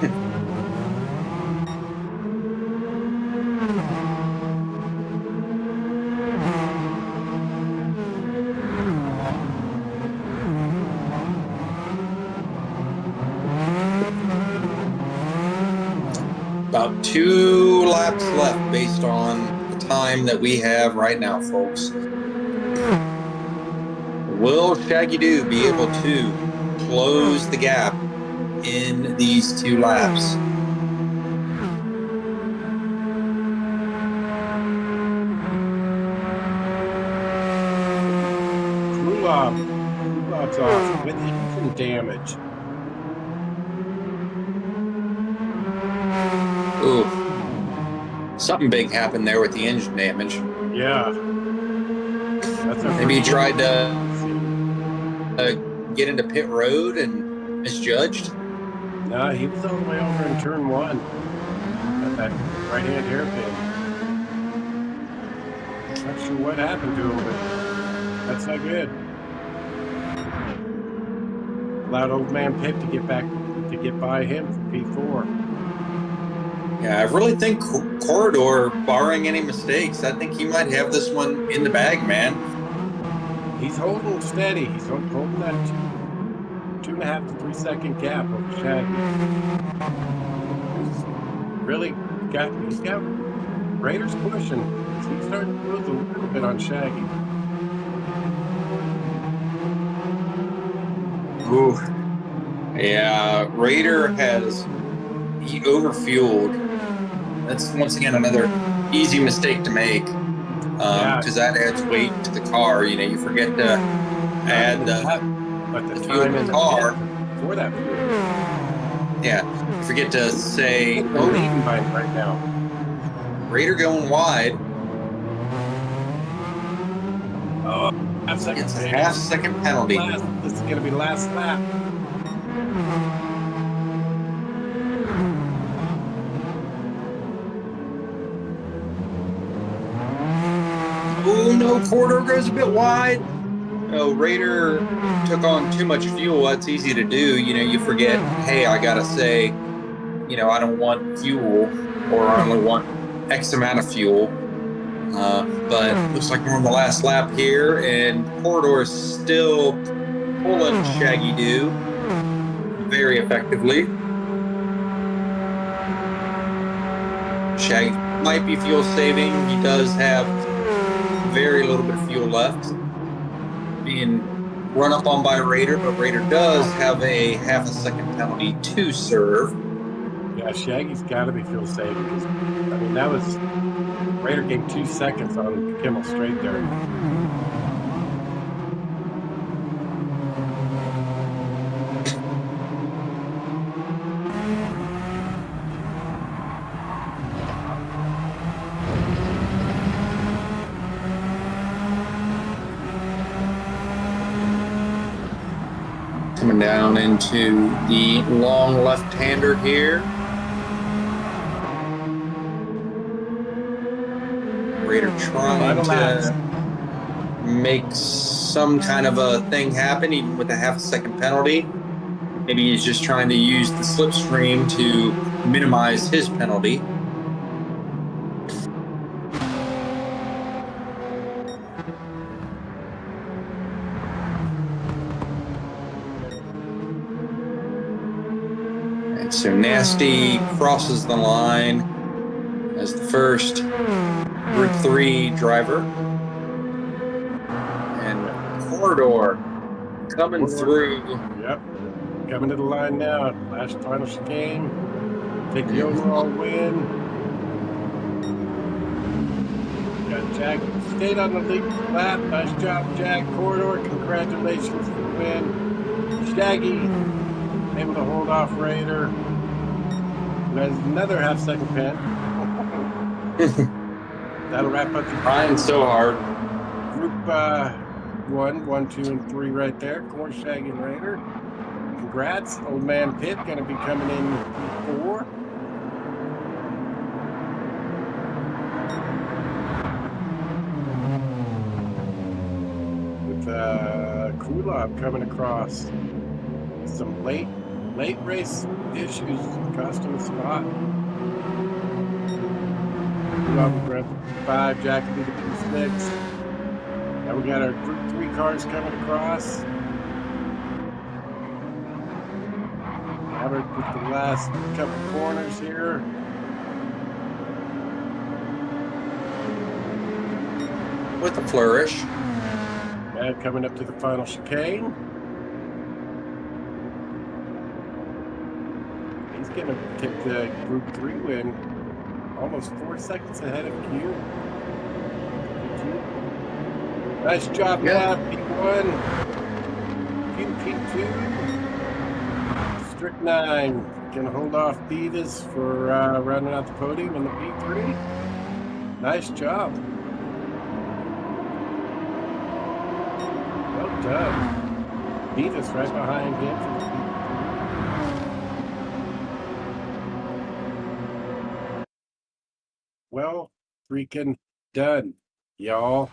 About 2 laps left based on the time that we have right now, folks. Will Shaggy Doo be able to close the gap in these 2 laps? Krulob's off with engine damage. Ooh. Something big happened there with the engine damage. Yeah. That's Maybe he tried to get into pit road and misjudged. No, he was all the way over in turn 1 at that right-hand hairpin. Not sure what happened to him, but that's not good. Allowed Old Man Pip to get by him for P4. Yeah, I really think Corridor, barring any mistakes, I think he might have this one in the bag, man. He's holding steady. He's holding that 2.5 to 3 second gap over Shaggy. He's got Raiders pushing. He's starting to lose a little bit on Shaggy. Ooh. Yeah, Raider he overfueled. That's once again another easy mistake to make, because that adds weight to the car. You know, you forget to add the fuel in the car for that fuel. Yeah, you forget to say, "Oh, leading by right now." Raider going wide. Oh, it's a half-second penalty. This is going to be last lap. Oh no, Corridor goes a bit wide. Oh, Raider took on too much fuel. That's easy to do. You know, you forget, hey, I gotta say, you know, I don't want fuel, or I only want X amount of fuel. But looks like we're on the last lap here, and Corridor is still pulling Shaggy Doo very effectively. Shaggy might be fuel saving. He does have very little bit of fuel left. Being run up on by Raider, but Raider does have a half a second penalty to serve. Yeah, Shaggy's got to be fuel saving because, I mean, that was Raider gained 2 seconds on Kimmel straight there. Coming down into the long left-hander here. Raider trying to make some kind of a thing happen, even with a half-second penalty. Maybe he's just trying to use the slipstream to minimize his penalty. And so Nasty crosses the line as the first Group 3 driver. And Corridor coming through. Yep. Coming to the line now. Last final chicane. Take the overall win. Got Jack. Stayed on the lead lap. Nice job, Jack. Corridor. Congratulations for the win. Shaggy able to hold off Raider. There's another half-second pen. That'll wrap up the Trying so hard. Group 1, 2, and 3 right there. Corn, Shaggy, and Raider. Congrats. Old Man Pitt going to be coming in 4. With Kulov coming across. Some late race issues cost him a spot. Kulov 5, Jacoby to P6. Now we got our Group 3 cars coming across. With the last couple corners here. With a flourish. And coming up to the final chicane. He's going to take the Group 3 win. Almost 4 seconds ahead of Q. Nice job, Matt. P1. P2. Strict 9 can hold off Beavis for rounding out the podium in the P3. Nice job. Well done. Beavis right behind him for the P3. Well freaking done, y'all.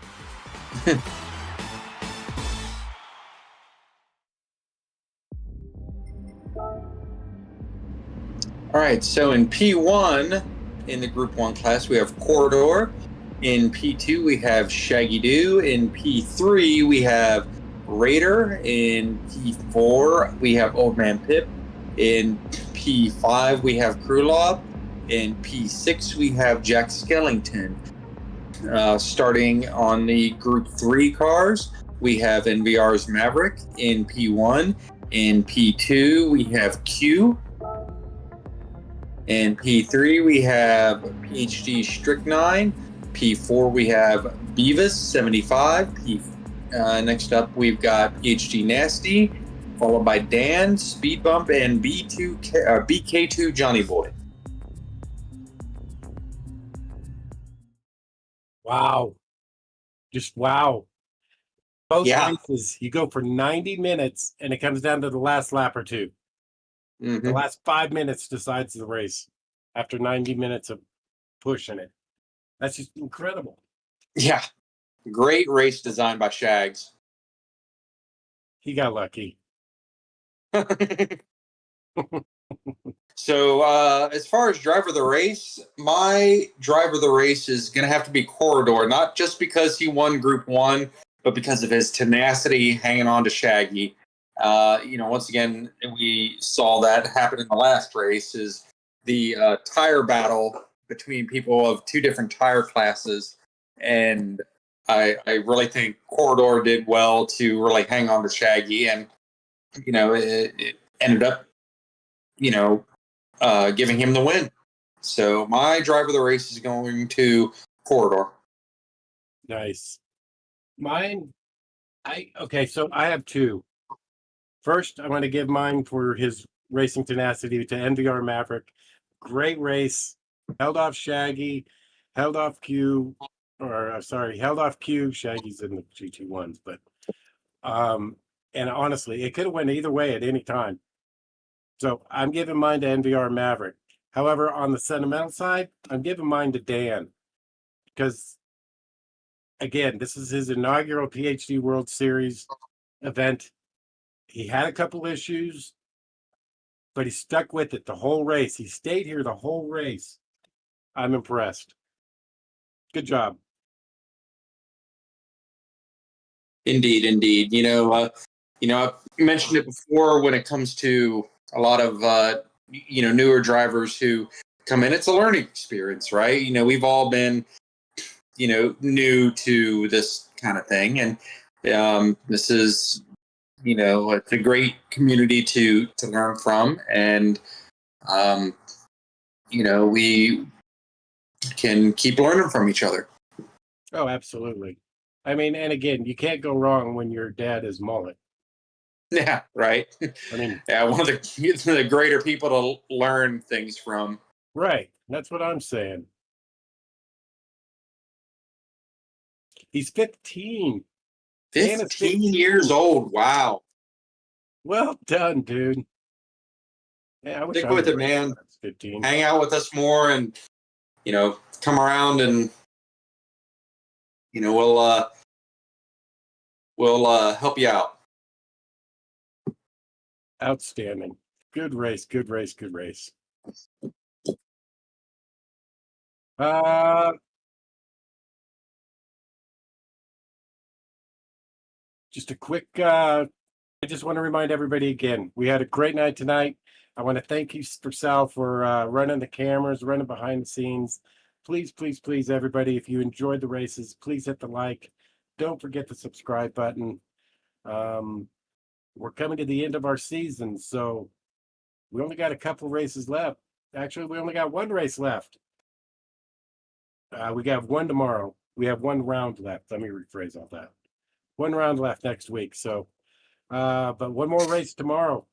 All right, so in P1, in the Group 1 class, we have Corridor. In P2, we have Shaggy Doo. In P3, we have Raider. In P4, we have Old Man Pip. In P5, we have Krulov. In P6, we have Jack Skellington. Starting on the Group 3 cars, we have NVR's Maverick in P1. In P2, we have Q. In P3, we have PhD Strychnine. P4, we have Beavis 75. Next up, we've got PhD Nasty, followed by Dan, Speed Bump, and BK2 Johnny Boy. Wow. Just wow. Both Yeah. races, you go for 90 minutes, and it comes down to the last lap or two. Mm-hmm. The last 5 minutes decides the race after 90 minutes of pushing it. That's just incredible. Yeah. Great race design by Shags. He got lucky. So as far as driver of the race, my driver of the race is going to have to be Corridor, not just because he won Group 1, but because of his tenacity hanging on to Shaggy. Once again, we saw that happen in the last race, is the tire battle between people of 2 different tire classes. And I really think Corridor did well to really hang on to Shaggy. And, it ended up, giving him the win. So my driver of the race is going to Corridor. Nice. Mine, so I have 2. First, I'm going to give mine for his racing tenacity to NVR Maverick. Great race. Held off Shaggy. Held off Q. Shaggy's in the GT1s, but and honestly, it could have went either way at any time. So I'm giving mine to NVR Maverick. However, on the sentimental side, I'm giving mine to Dan, because again, this is his inaugural PhD World Series event. He had a couple issues, but he stuck with it the whole race. He stayed here the whole race. I'm impressed. Good job. Indeed, indeed. I've mentioned it before when it comes to a lot of newer drivers who come in. It's a learning experience, right? We've all been new to this kind of thing, and this is it's a great community to learn from, and we can keep learning from each other. Oh, absolutely. I mean, and again, you can't go wrong when your dad is mullet. Yeah, right. I mean, yeah, one of the greater people to learn things from. right. That's what I'm saying. He's 15. 15 years old. Wow. Well done, dude. Yeah, I wish Stick I with was it, man. 15. Hang out with us more, and come around, and we'll help you out. Outstanding. Good race. Good race. Good race. Just a quick, I just want to remind everybody again, we had a great night tonight. I want to thank you for Sal for running the cameras, running behind the scenes. Please, please, please, everybody, if you enjoyed the races, please hit the like. Don't forget the subscribe button. We're coming to the end of our season, so we only got a couple races left. Actually, we only got one race left. We got one tomorrow. We have one round left. Let me rephrase all that. One round left next week. So, but one more race tomorrow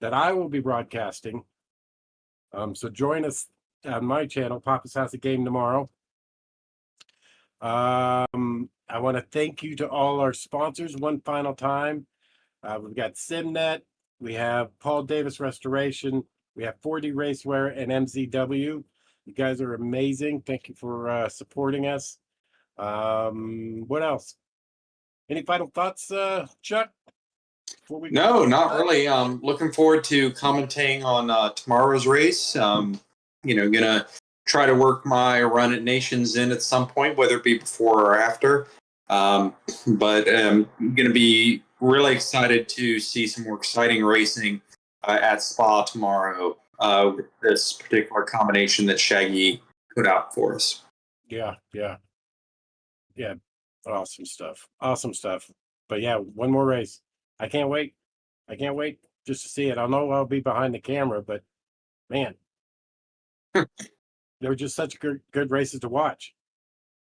that I will be broadcasting. So join us on my channel, Papa's House of Game, tomorrow. I want to thank you to all our sponsors one final time. We've got SimNet, we have Paul Davis Restoration, we have 4D Racewear and MZW. You guys are amazing. Thank you for supporting us. What else? Any final thoughts, Chuck? No, not really. Looking forward to commenting on tomorrow's race. Gonna try to work my run at Nations in at some point, whether it be before or after. But I'm gonna be really excited to see some more exciting racing at Spa tomorrow with this particular combination that Shaggy put out for us. Yeah. Awesome stuff. But yeah, one more race. I can't wait just to see it. I know I'll be behind the camera, but man, they were just such good races to watch.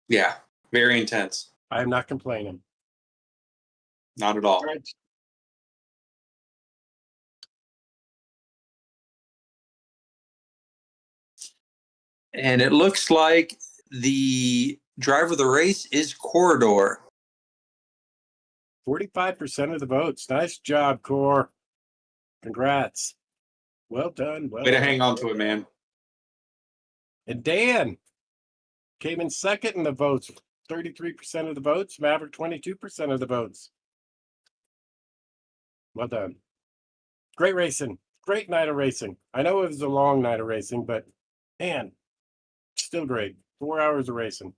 Yeah, very intense. I am not complaining. Not at all. All right. And it looks like the driver of the race is Corridor. 45% of the votes. Nice job, Core. Congrats. Well done. Way to hang on to it, man. And Dan came in second in the votes. 33% of the votes. Maverick, 22% of the votes. Well done. Great racing. Great night of racing. I know it was a long night of racing, but man, still great. 4 hours of racing.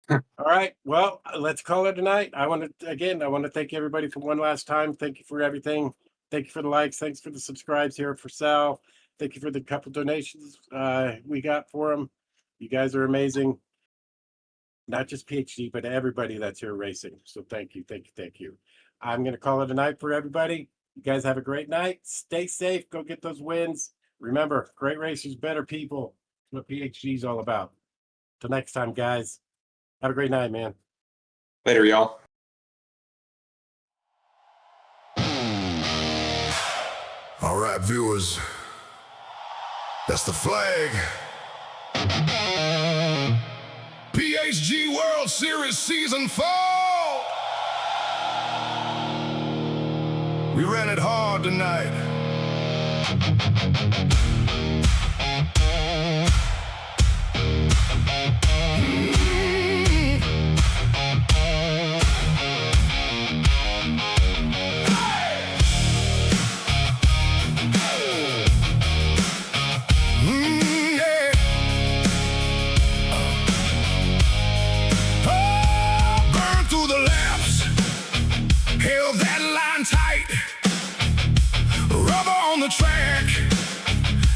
All right. Well, let's call it a night. I want to thank everybody for one last time. Thank you for everything. Thank you for the likes. Thanks for the subscribes here for Sal. Thank you for the couple donations we got for him. You guys are amazing. Not just PhD, but everybody that's here racing. So thank you. I'm going to call it a night for everybody. You guys have a great night. Stay safe. Go get those wins. Remember, great racers, better people. That's what PhD is all about. Till next time, guys. Have a great night, man. Later, y'all. All right, viewers. That's the flag. PHG World Series Season 4. We ran it hard tonight.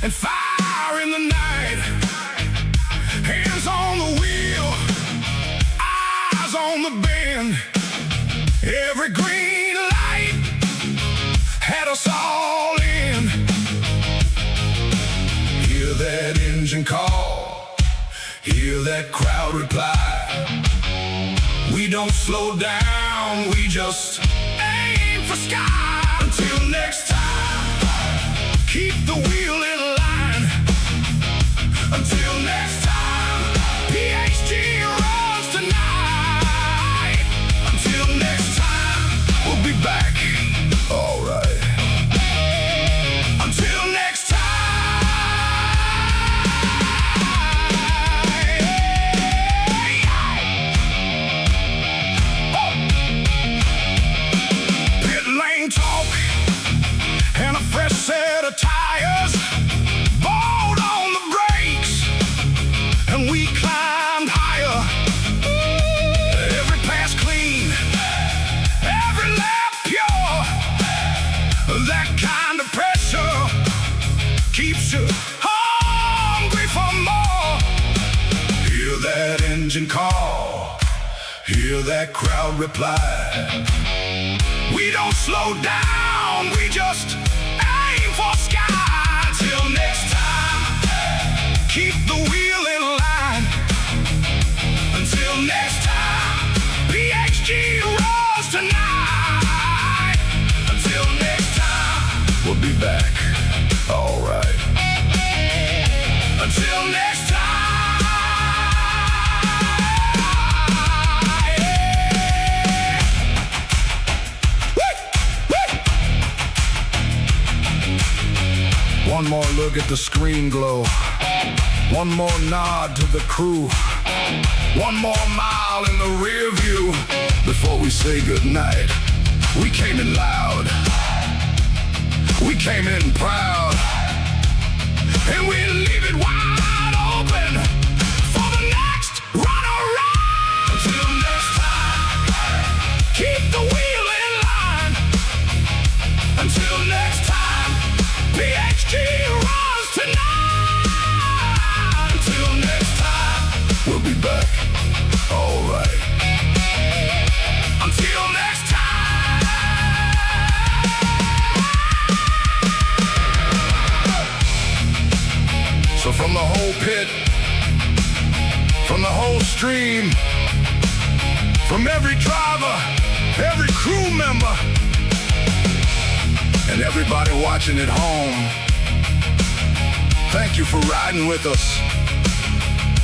And fire in the night. Hands on the wheel, eyes on the bend. Every green light had us all in. Hear that engine call, hear that crowd reply. We don't slow down, we just aim for sky. Until next time, keep the wheel in line. Until next time, PHG runs tonight. Until next time, we'll be back. All right. Until next time. Pit lane talk and a fresh set of tires. Balled on the brakes, and we climbed higher. Every pass clean, every lap pure. That kind of pressure keeps you hungry for more. Hear that engine call, hear that crowd reply. We don't slow down, we just aim for sky. Till next time, keep the wheel in line. Until next time, PHG runs tonight. Until next time, we'll be back. All right. Until next time. One more look at the screen glow. One more nod to the crew. One more mile in the rear view. Before we say goodnight, we came in loud. We came in proud. And we leave it wide open for the next run around. Until next time, keep the wheel in line. Until next time, PHG runs tonight. Until next time, we'll be back. All right. Until next time. So from the whole pit, from the whole stream, from every driver, every crew member, and everybody watching at home, thank you for riding with us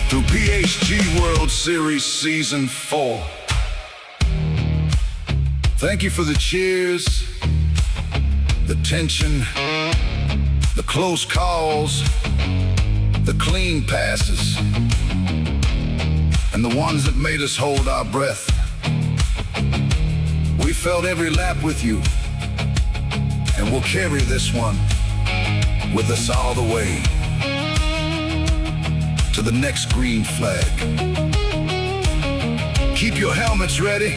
through PHG World Series Season 4. Thank you for the cheers, the tension, the close calls, the clean passes, and the ones that made us hold our breath. We felt every lap with you, and we'll carry this one with us all the way to the next green flag. Keep your helmets ready,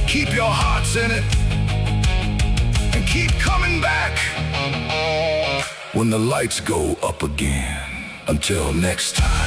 keep your hearts in it, and keep coming back when the lights go up again. Until next time.